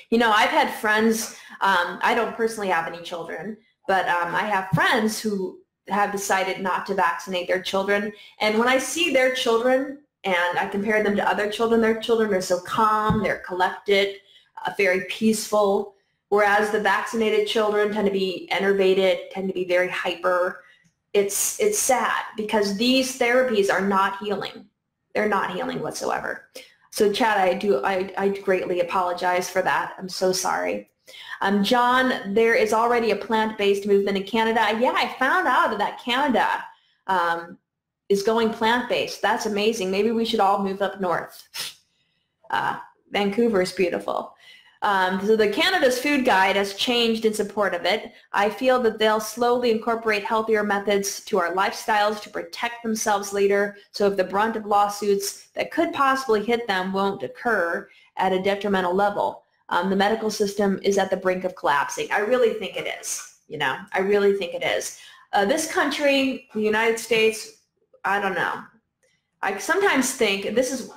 A: you know, I've had friends, I don't personally have any children, but I have friends who have decided not to vaccinate their children. And when I see their children and I compare them to other children, their children are so calm, they're collected, very peaceful, whereas the vaccinated children tend to be enervated, tend to be very hyper. It's sad because these therapies are not healing. They're not healing whatsoever. So Chad, I greatly apologize for that. I'm so sorry. John, there is already a plant-based movement in Canada. Yeah, I found out that Canada is going plant-based. That's amazing. Maybe we should all move up north. Vancouver is beautiful. So the Canada's food guide has changed in support of it. I feel that they'll slowly incorporate healthier methods to our lifestyles to protect themselves later. So if the brunt of lawsuits that could possibly hit them won't occur at a detrimental level. The medical system is at the brink of collapsing. I really think it is, you know, I really think it is. This country, the United States, I don't know. I sometimes think, this is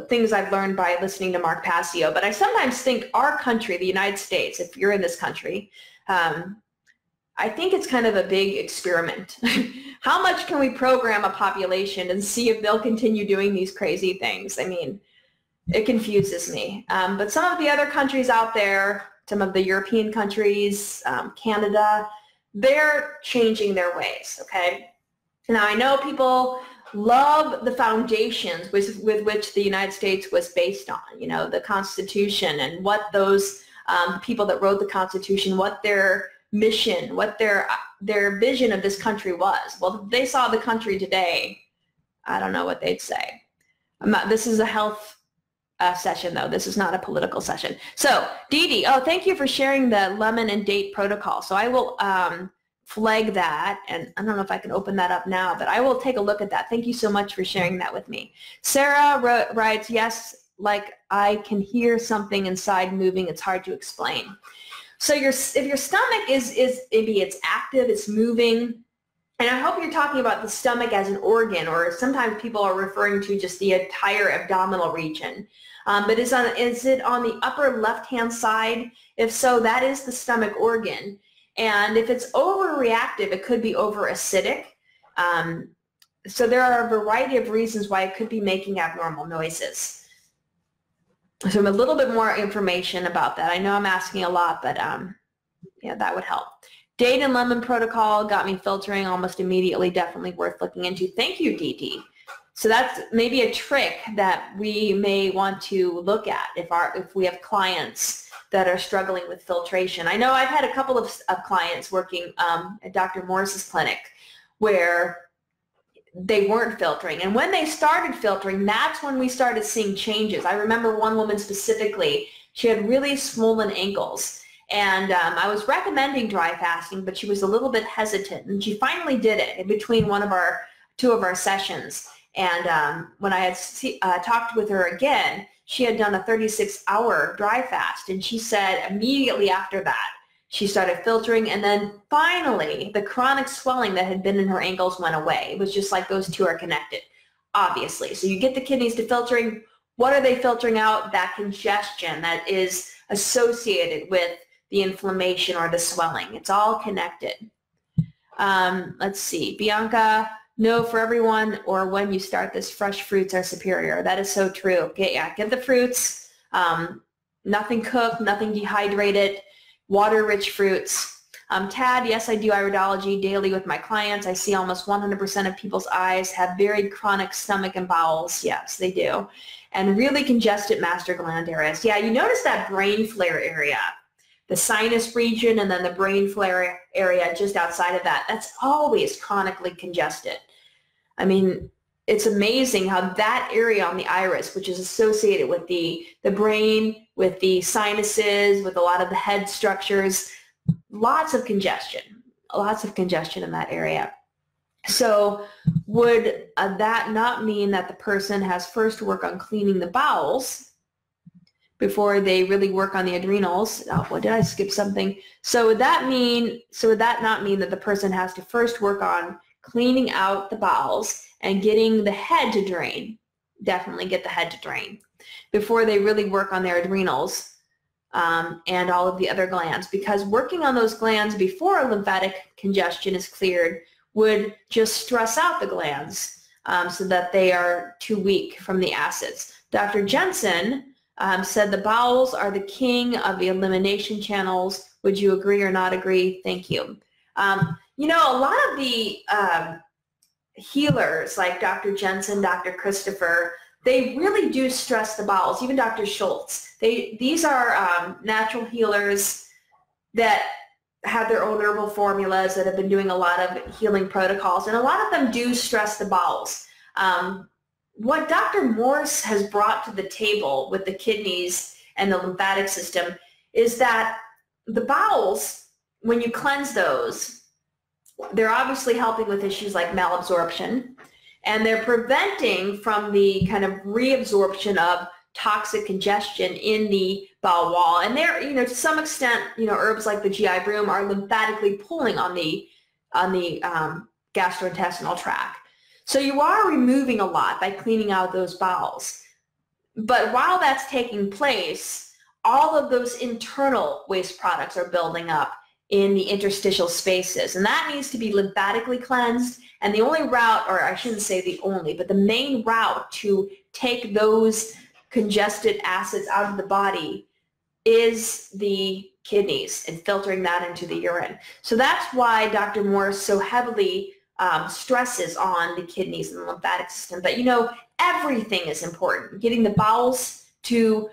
A: things I've learned by listening to Mark Passio, but I sometimes think our country, the United States, if you're in this country, I think it's kind of a big experiment. How much can we program a population and see if they'll continue doing these crazy things? I mean, it confuses me. But some of the other countries out there, some of the European countries, Canada, they're changing their ways, okay? Now, I know people love the foundations with which the United States was based on, you know, the Constitution and what those people that wrote the Constitution, what their mission, what their vision of this country was. Well, if they saw the country today, I don't know what they'd say. This is a health session, though. This is not a political session. So, Dee Dee, oh, thank you for sharing the lemon and date protocol. So I will flag that, and I don't know if I can open that up now, but I will take a look at that. Thank you so much for sharing that with me. Sarah writes, yes, like I can hear something inside moving. It's hard to explain. So if your stomach is maybe it's active, it's moving, and I hope you're talking about the stomach as an organ, or sometimes people are referring to just the entire abdominal region. But is it on the upper left-hand side? If so, that is the stomach organ. And if it's overreactive, it could be overacidic. So there are a variety of reasons why it could be making abnormal noises. So a little bit more information about that. I know I'm asking a lot, but yeah, that would help. Date and lemon protocol got me filtering almost immediately. Definitely worth looking into. Thank you, DT. So that's maybe a trick that we may want to look at if we have clients that are struggling with filtration. I know I've had a couple of clients working at Dr. Morris's clinic where they weren't filtering. And when they started filtering, that's when we started seeing changes. I remember one woman specifically, she had really swollen ankles. And I was recommending dry fasting, but she was a little bit hesitant. And she finally did it in between two of our sessions. And when I had talked with her again, she had done a 36-hour dry fast. And she said immediately after that, she started filtering. And then finally, the chronic swelling that had been in her ankles went away. It was just like those two are connected, obviously. So you get the kidneys to filtering. What are they filtering out? That congestion that is associated with the inflammation or the swelling. It's all connected. Let's see. Bianca, no, for everyone or when you start this, fresh fruits are superior. That is so true. Okay, yeah, get the fruits. Nothing cooked, nothing dehydrated, water-rich fruits. Tad, yes, I do iridology daily with my clients. I see almost 100% of people's eyes have very chronic stomach and bowels. Yes, they do. And really congested master gland areas. Yeah, you notice that brain flare area, the sinus region, and then the brain flare area just outside of that. That's always chronically congested. I mean, it's amazing how that area on the iris, which is associated with the brain, with the sinuses, with a lot of the head structures, lots of congestion in that area. So would that not mean that the person has first to work on cleaning the bowels before they really work on the adrenals? Oh, well, did I skip something? So would that not mean that the person has to first work on cleaning out the bowels and getting the head to drain? Definitely get the head to drain before they really work on their adrenals and all of the other glands, because working on those glands before lymphatic congestion is cleared would just stress out the glands so that they are too weak from the acids. Dr. Jensen said the bowels are the king of the elimination channels. Would you agree or not agree? Thank you. You know, a lot of the healers like Dr. Jensen, Dr. Christopher, they really do stress the bowels, even Dr. Schultz. These are natural healers that have their own herbal formulas that have been doing a lot of healing protocols, and a lot of them do stress the bowels. What Dr. Morse has brought to the table with the kidneys and the lymphatic system is that the bowels, when you cleanse those, they're obviously helping with issues like malabsorption, and they're preventing from the kind of reabsorption of toxic congestion in the bowel wall. And they're, you know, to some extent, you know, herbs like the GI broom are lymphatically pulling on the gastrointestinal tract. So you are removing a lot by cleaning out those bowels. But while that's taking place, all of those internal waste products are building up in the interstitial spaces, and that needs to be lymphatically cleansed. And the only route, or I shouldn't say the only, but the main route to take those congested acids out of the body is the kidneys and filtering that into the urine. So that's why Dr. Morse so heavily stresses on the kidneys and the lymphatic system. But you know, everything is important. Getting the bowels to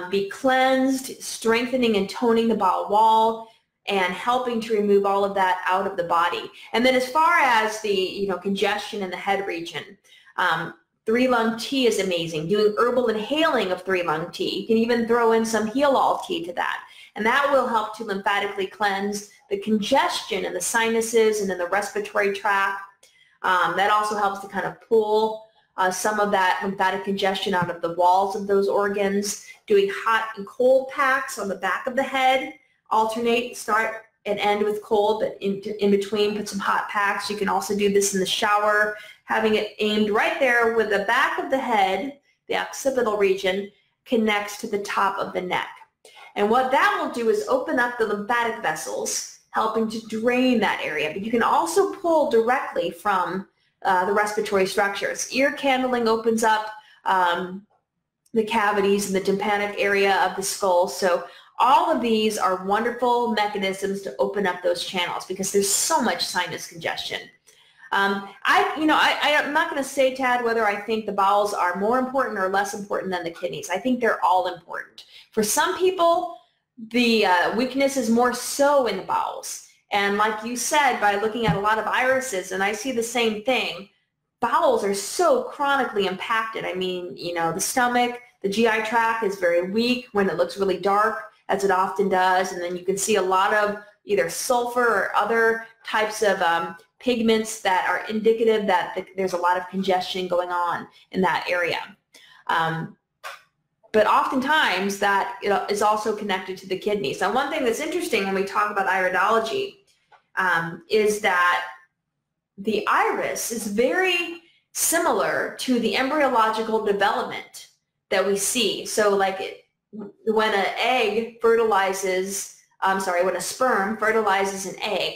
A: be cleansed, strengthening and toning the bowel wall, and helping to remove all of that out of the body. And then as far as the, you know, congestion in the head region, 3-lung tea is amazing. Doing herbal inhaling of 3-lung tea. You can even throw in some heal-all tea to that. And that will help to lymphatically cleanse the congestion in the sinuses and in the respiratory tract. That also helps to kind of pull some of that lymphatic congestion out of the walls of those organs. Doing hot and cold packs on the back of the head. Alternate, start and end with cold, but in between put some hot packs. You can also do this in the shower, having it aimed right there where the back of the head, the occipital region, connects to the top of the neck. And what that will do is open up the lymphatic vessels, helping to drain that area. But you can also pull directly from the respiratory structures. Ear candling opens up the cavities in the tympanic area of the skull. So all of these are wonderful mechanisms to open up those channels because there's so much sinus congestion. I'm not going to say, Tad, whether I think the bowels are more important or less important than the kidneys. I think they're all important. For some people, the weakness is more so in the bowels. And like you said, by looking at a lot of irises, and I see the same thing, bowels are so chronically impacted. I mean, you know, the stomach, the GI tract is very weak when it looks really dark, as it often does, and then you can see a lot of either sulfur or other types of pigments that are indicative that there's a lot of congestion going on in that area. But oftentimes that is also connected to the kidneys. Now, one thing that's interesting when we talk about iridology is that the iris is very similar to the embryological development that we see. So like when an egg fertilizes, when a sperm fertilizes an egg,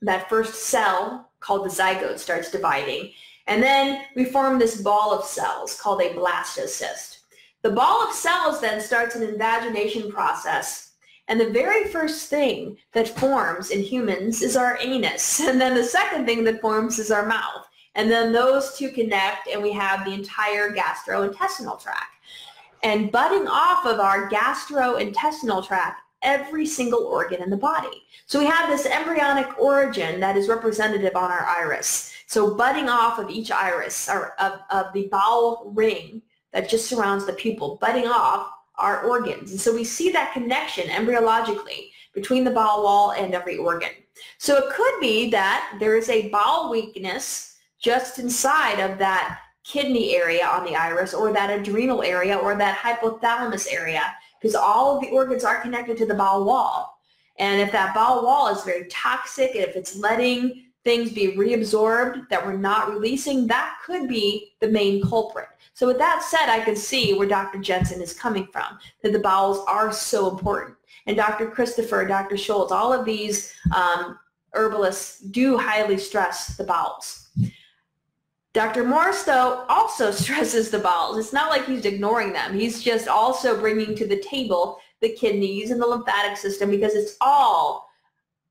A: that first cell called the zygote starts dividing. And then we form this ball of cells called a blastocyst. The ball of cells then starts an invagination process. And the very first thing that forms in humans is our anus. And then the second thing that forms is our mouth. And then those two connect and we have the entire gastrointestinal tract. And budding off of our gastrointestinal tract, every single organ in the body. So we have this embryonic origin that is representative on our iris. So budding off of each iris, or of the bowel ring that just surrounds the pupil, budding off are organs. And so we see that connection embryologically between the bowel wall and every organ. So it could be that there is a bowel weakness just inside of that kidney area on the iris, or that adrenal area, or that hypothalamus area, because all of the organs are connected to the bowel wall. And if that bowel wall is very toxic, if it's letting things be reabsorbed that we're not releasing, that could be the main culprit. So with that said, I can see where Dr. Jensen is coming from, that the bowels are so important. And Dr. Christopher, Dr. Schultz, all of these herbalists do highly stress the bowels. Dr. Morse, though, also stresses the bowels. It's not like he's ignoring them. He's just also bringing to the table the kidneys and the lymphatic system, because it's all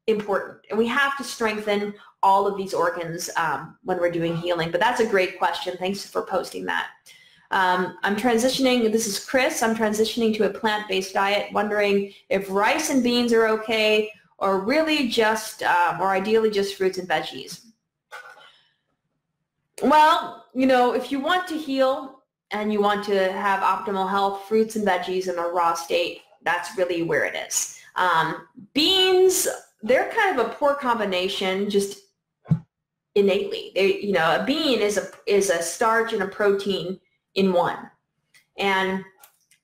A: important. And we have to strengthen all of these organs when we're doing healing. But that's a great question. Thanks for posting that. I'm transitioning, this is Chris, I'm transitioning to a plant-based diet, wondering if rice and beans are okay, or really just, or ideally just fruits and veggies. Well, you know, if you want to heal and you want to have optimal health, fruits and veggies in a raw state, that's really where it is. Beans, they're kind of a poor combination just innately. You know, a bean is a starch and a protein in one. And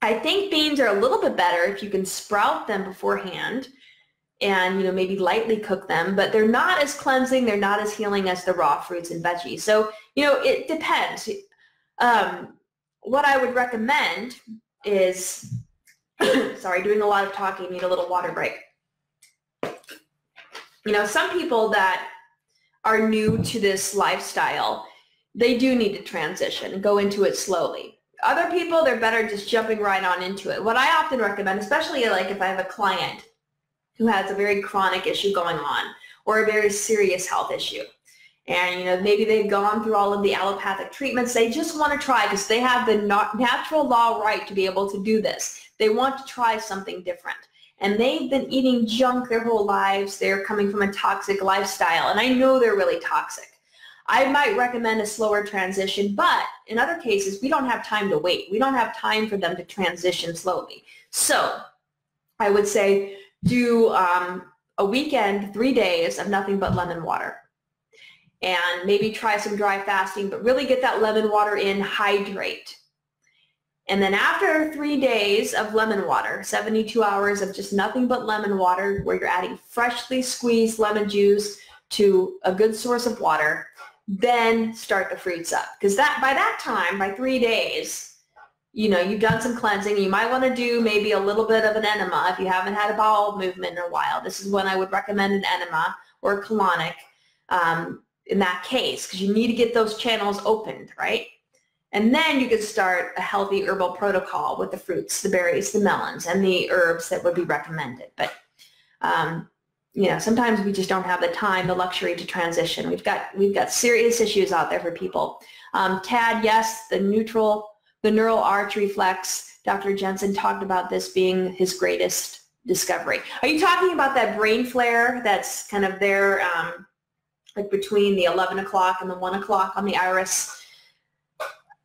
A: I think beans are a little bit better if you can sprout them beforehand and, you know, maybe lightly cook them, but they're not as cleansing, they're not as healing as the raw fruits and veggies. So, you know, it depends. What I would recommend is, sorry, doing a lot of talking, need a little water break. You know, some people that are new to this lifestyle, they do need to transition and go into it slowly. Other people, they're better just jumping right on into it. What I often recommend, especially like if I have a client who has a very chronic issue going on, or a very serious health issue, and you know, maybe they've gone through all of the allopathic treatments, they just want to try because they have the natural law right to be able to do this. They want to try something different. And they've been eating junk their whole lives. They're coming from a toxic lifestyle, and I know they're really toxic. I might recommend a slower transition, but in other cases, we don't have time to wait. We don't have time for them to transition slowly. So I would say do a weekend, 3 days of nothing but lemon water. And maybe try some dry fasting, but really get that lemon water in, hydrate. And then after 3 days of lemon water, 72 hours of just nothing but lemon water, where you're adding freshly squeezed lemon juice to a good source of water, then start the fruits up. Because by that time, by 3 days, you know, you've done some cleansing. You might want to do maybe a little bit of an enema if you haven't had a bowel movement in a while. This is when I would recommend an enema or a colonic in that case, because you need to get those channels opened, right? And then you could start a healthy herbal protocol with the fruits, the berries, the melons, and the herbs that would be recommended. But you know, sometimes we just don't have the time, the luxury to transition. We've got serious issues out there for people. Tad, yes, the neural arch reflex. Dr. Jensen talked about this being his greatest discovery. Are you talking about that brain flare that's kind of there, like between the 11 o'clock and the 1 o'clock on the iris?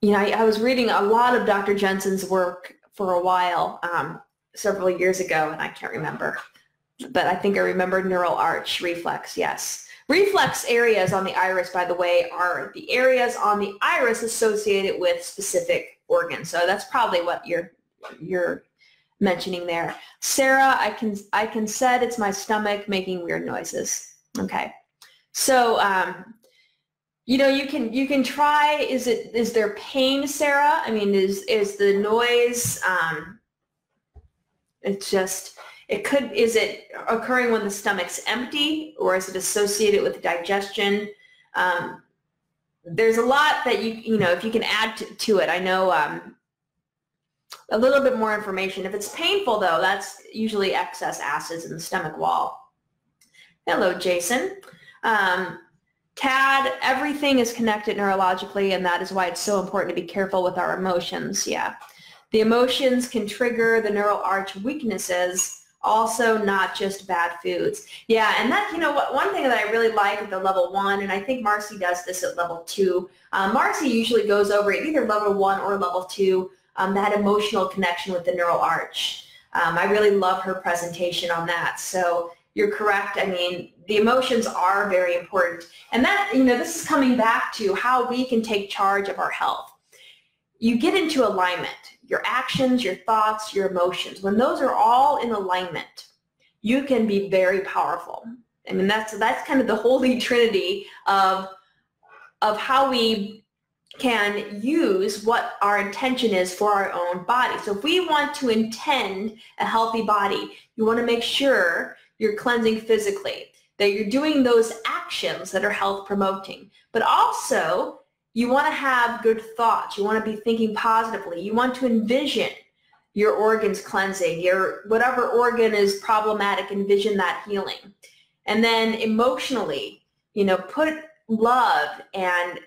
A: You know, I was reading a lot of Dr. Jensen's work for a while, several years ago, and I can't remember. But I think I remember neural arch reflex, yes. Reflex areas on the iris, by the way, are the areas on the iris associated with specific organs. So that's probably what you're mentioning there. Sarah, I can said it's my stomach making weird noises. Okay. So, you know, you can try, is there pain, Sarah? I mean, is the noise, it's just, is it occurring when the stomach's empty, or is it associated with digestion? There's a lot that you know, if you can add to it. I know a little bit more information. If it's painful, though, that's usually excess acids in the stomach wall. Hello, Jason. Tad, everything is connected neurologically, and that is why it's so important to be careful with our emotions. Yeah. The emotions can trigger the neural arch weaknesses Also not just bad foods. Yeah, and that, one thing that I really like at the level 1, and I think Marcy does this at level 2, Marcy usually goes over at either level 1 or level 2, that emotional connection with the neural arch. I really love her presentation on that. So you're correct. I mean, the emotions are very important. And that, this is coming back to how we can take charge of our health. You get into alignment. Your actions, your thoughts, your emotions. When those are all in alignment, you can be very powerful. I mean, that's kind of the holy trinity of how we can use what our intention is for our own body. So if we want to intend a healthy body, you want to make sure you're cleansing physically, that you're doing those actions that are health promoting, but also you want to have good thoughts. You want to be thinking positively. You want to envision your organs cleansing, your whatever organ is problematic, envision that healing. And then emotionally, put love and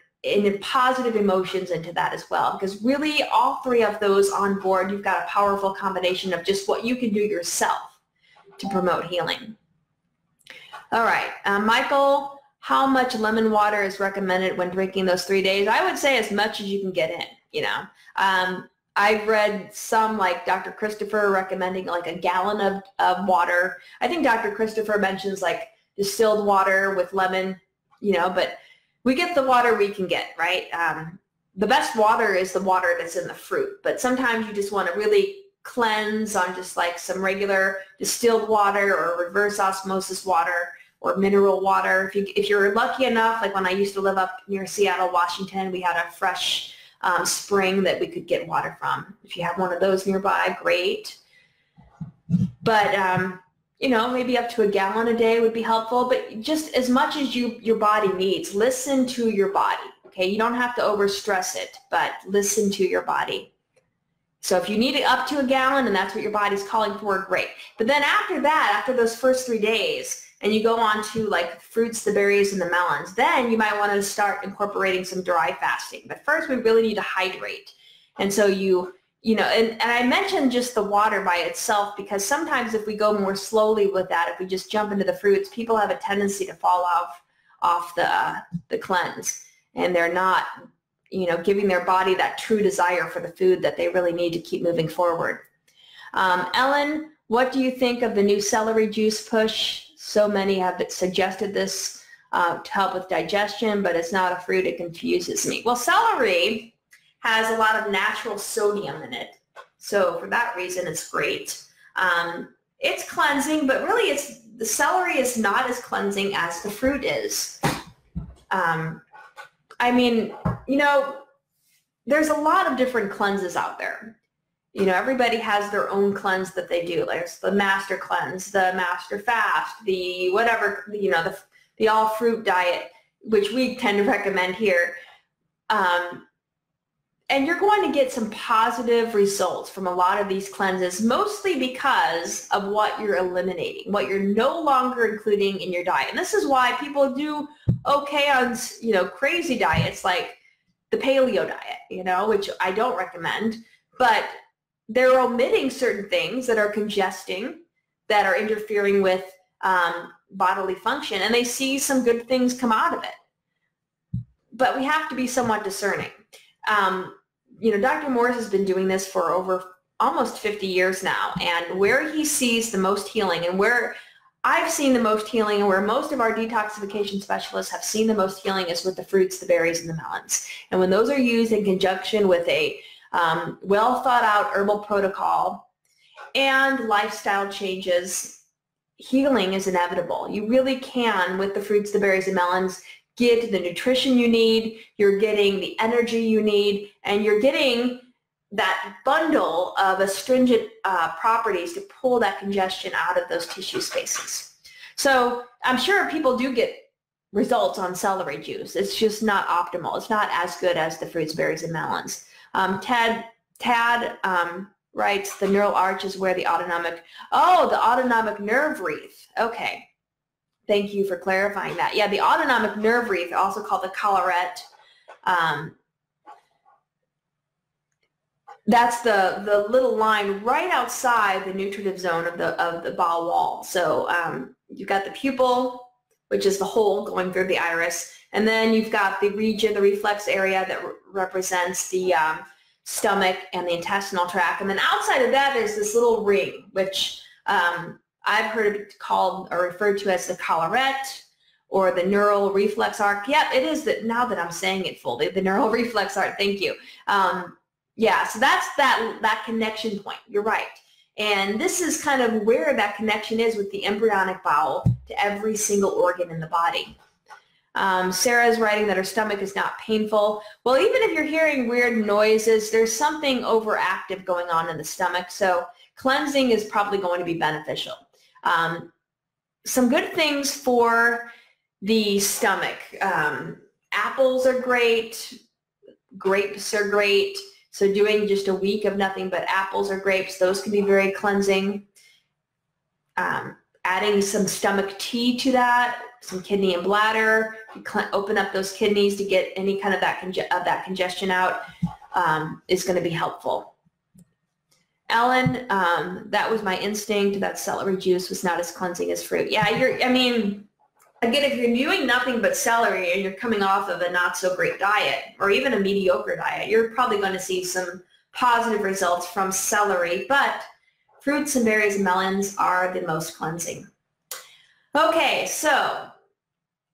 A: positive emotions into that as well, because really all 3 of those on board, you've got a powerful combination of just what you can do yourself to promote healing. All right, Michael, how much lemon water is recommended when drinking those 3 days? I would say as much as you can get in, I've read some, like Dr. Christopher recommending like a gallon of water. I think Dr. Christopher mentions like distilled water with lemon, but we get the water we can get, right? The best water is the water that's in the fruit, but sometimes you just want to really cleanse on just like some regular distilled water or reverse osmosis water or mineral water. If you're lucky enough, like when I used to live up near Seattle, Washington, we had a fresh spring that we could get water from. If you have one of those nearby, great. But maybe up to a gallon a day would be helpful, but just as much as your body needs. Listen to your body, okay? You don't have to overstress it, but listen to your body. So if you need it up to a gallon and that's what your body's calling for, great. But then after that, after those first 3 days, and you go on to like fruits, the berries, and the melons, then you might want to start incorporating some dry fasting. But first, we really need to hydrate. And so and I mentioned just the water by itself because sometimes if we go more slowly with that, if we just jump into the fruits, people have a tendency to fall off the cleanse, and they're not, giving their body that true desire for the food that they really need to keep moving forward. Ellen, what do you think of the new celery juice push? So many have suggested this to help with digestion, but it's not a fruit. It confuses me. Well, celery has a lot of natural sodium in it. So for that reason, it's great. It's cleansing, but really the celery is not as cleansing as the fruit is. I mean, there's a lot of different cleanses out there. Everybody has their own cleanse that they do. There's the master cleanse, the master fast, the whatever, the all fruit diet, which we tend to recommend here. And you're going to get some positive results from a lot of these cleanses, mostly because of what you're eliminating, what you're no longer including in your diet. And this is why people do okay on, crazy diets like the paleo diet, which I don't recommend, but they're omitting certain things that are congesting, that are interfering with bodily function, and they see some good things come out of it. But we have to be somewhat discerning. Dr. Morris has been doing this for over almost 50 years now, and where he sees the most healing and where I've seen the most healing and where most of our detoxification specialists have seen the most healing is with the fruits, the berries, and the melons. And when those are used in conjunction with a well thought out herbal protocol and lifestyle changes, healing is inevitable. You really can, with the fruits, the berries, and melons, get the nutrition you need, you're getting the energy you need, and you're getting that bundle of astringent properties to pull that congestion out of those tissue spaces. So I'm sure people do get results on celery juice. It's just not optimal. It's not as good as the fruits, berries, and melons. Tad writes, the neural arch is where the autonomic nerve wreath. Okay. Thank you for clarifying that. Yeah, the autonomic nerve wreath, also called the collarette. That's the little line right outside the nutritive zone of the bowel wall. So you've got the pupil, which is the hole going through the iris, and then you've got the region, the reflex area that represents the stomach and the intestinal tract. And then outside of that, there's this little ring, which I've heard it called or referred to as the collarette or the neural reflex arc. Yep, it is that now that I'm saying it fully, the neural reflex arc. Thank you. Yeah, so that's that connection point. You're right. And this is kind of where that connection is with the embryonic bowel to every single organ in the body. Sarah's writing that her stomach is not painful. Well, even if you're hearing weird noises, there's something overactive going on in the stomach. So cleansing is probably going to be beneficial. Some good things for the stomach. Apples are great. Grapes are great. So doing just a week of nothing but apples or grapes, those can be very cleansing. Adding some stomach tea to that, some kidney and bladder, you open up those kidneys to get any kind of that congestion out, is going to be helpful. Ellen, that was my instinct. That celery juice was not as cleansing as fruit. Yeah, again, if you're doing nothing but celery and you're coming off of a not so great diet or even a mediocre diet, you're probably going to see some positive results from celery, but fruits and berries and melons are the most cleansing. Okay, so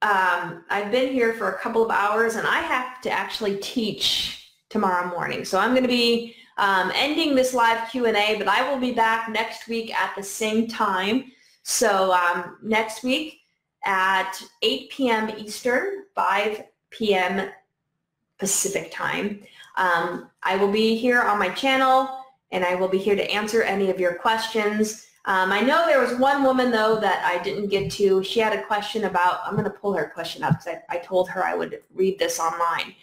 A: I've been here for a couple of hours and I have to actually teach tomorrow morning. So I'm going to be ending this live Q&A, but I will be back next week at the same time. So next week, at 8 p.m. Eastern, 5 p.m. Pacific time. I will be here on my channel, and I will be here to answer any of your questions. I know there was one woman, though, that I didn't get to. She had a question about, I'm going to pull her question up because I told her I would read this online.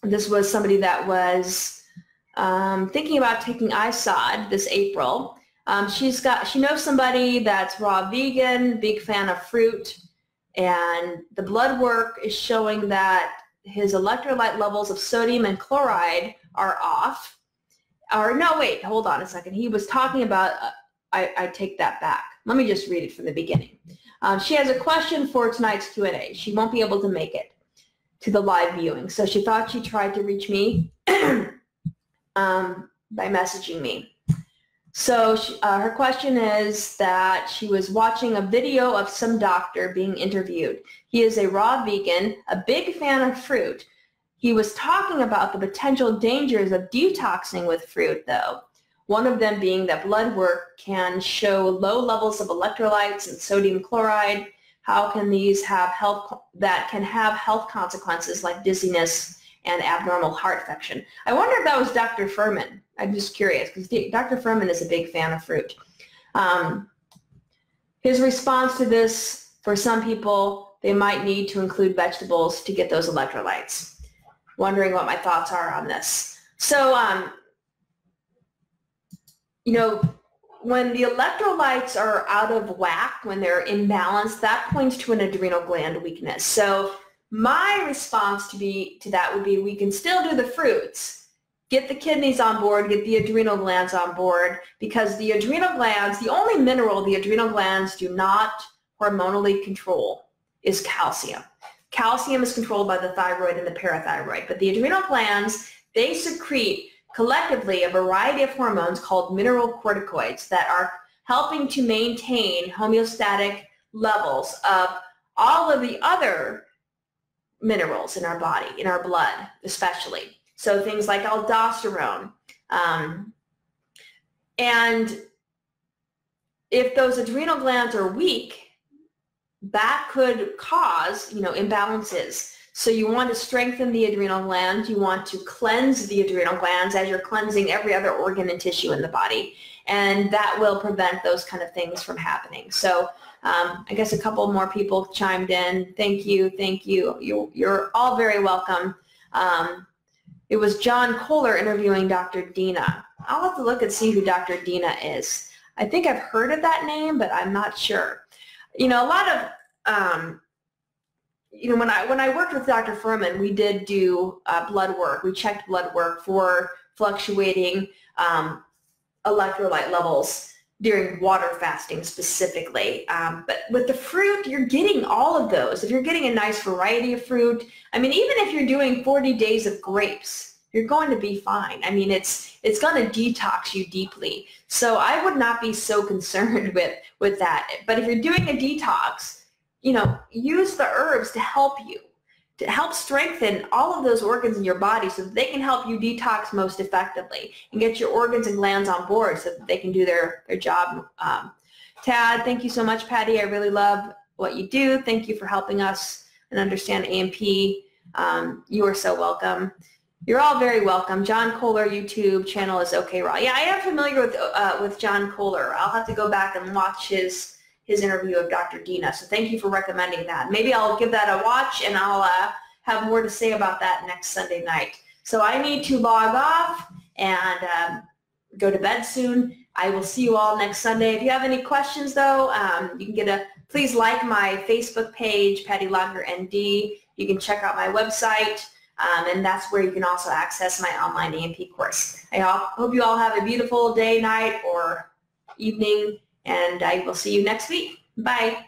A: This was somebody that was thinking about taking ISOD this April. She knows somebody that's raw vegan, big fan of fruit, and the blood work is showing that his electrolyte levels of sodium and chloride are off. Or no, wait, hold on a second. He was talking about, I take that back. Let me just read it from the beginning. She has a question for tonight's Q&A. She won't be able to make it to the live viewing, so she thought she tried to reach me by messaging me. So her question is that she was watching a video of some doctor being interviewed. He is a raw vegan, a big fan of fruit. He was talking about the potential dangers of detoxing with fruit, though. One of them being that blood work can show low levels of electrolytes and sodium chloride. How can these have health consequences like dizziness and abnormal heart function? I wonder if that was Dr. Furman. I'm just curious because Dr. Furman is a big fan of fruit. His response to this, for some people, they might need to include vegetables to get those electrolytes. Wondering what my thoughts are on this. So, when the electrolytes are out of whack, when they're imbalanced, that points to an adrenal gland weakness. So my response to that would be we can still do the fruits, get the kidneys on board, get the adrenal glands on board, because the adrenal glands, the only mineral the adrenal glands do not hormonally control is calcium. Calcium is controlled by the thyroid and the parathyroid, but the adrenal glands, they secrete collectively a variety of hormones called mineralocorticoids that are helping to maintain homeostatic levels of all of the other minerals in our body, in our blood especially. So things like aldosterone. And if those adrenal glands are weak, that could cause, imbalances. So you want to strengthen the adrenal glands. You want to cleanse the adrenal glands as you're cleansing every other organ and tissue in the body. And that will prevent those kind of things from happening. So I guess a couple more people chimed in. Thank you. Thank you. You're all very welcome. It was John Kohler interviewing Dr. Dina. I'll have to look and see who Dr. Dina is. I think I've heard of that name, but I'm not sure. A lot of, when I worked with Dr. Furman, we did do blood work. We checked blood work for fluctuating electrolyte levels during water fasting specifically. But with the fruit, you're getting all of those. If you're getting a nice variety of fruit, I mean, even if you're doing 40 days of grapes, you're going to be fine. I mean, it's going to detox you deeply. So I would not be so concerned with that. But if you're doing a detox, you know, use the herbs to help you, to help strengthen all of those organs in your body so that they can help you detox most effectively and get your organs and glands on board so that they can do their job. Tad, thank you so much, Patty. I really love what you do. Thank you for helping us and understand AMP. You are so welcome. You're all very welcome. John Kohler YouTube channel is OK Raw. Yeah, I am familiar with John Kohler. I'll have to go back and watch his interview of Dr. Dina. So thank you for recommending that. Maybe I'll give that a watch and I'll have more to say about that next Sunday night. So I need to log off and go to bed soon. I will see you all next Sunday. If you have any questions though, you can please like my Facebook page, Patty Lager ND. You can check out my website. And that's where you can also access my online AMP course. I hope you all have a beautiful day, night, or evening, and I will see you next week. Bye.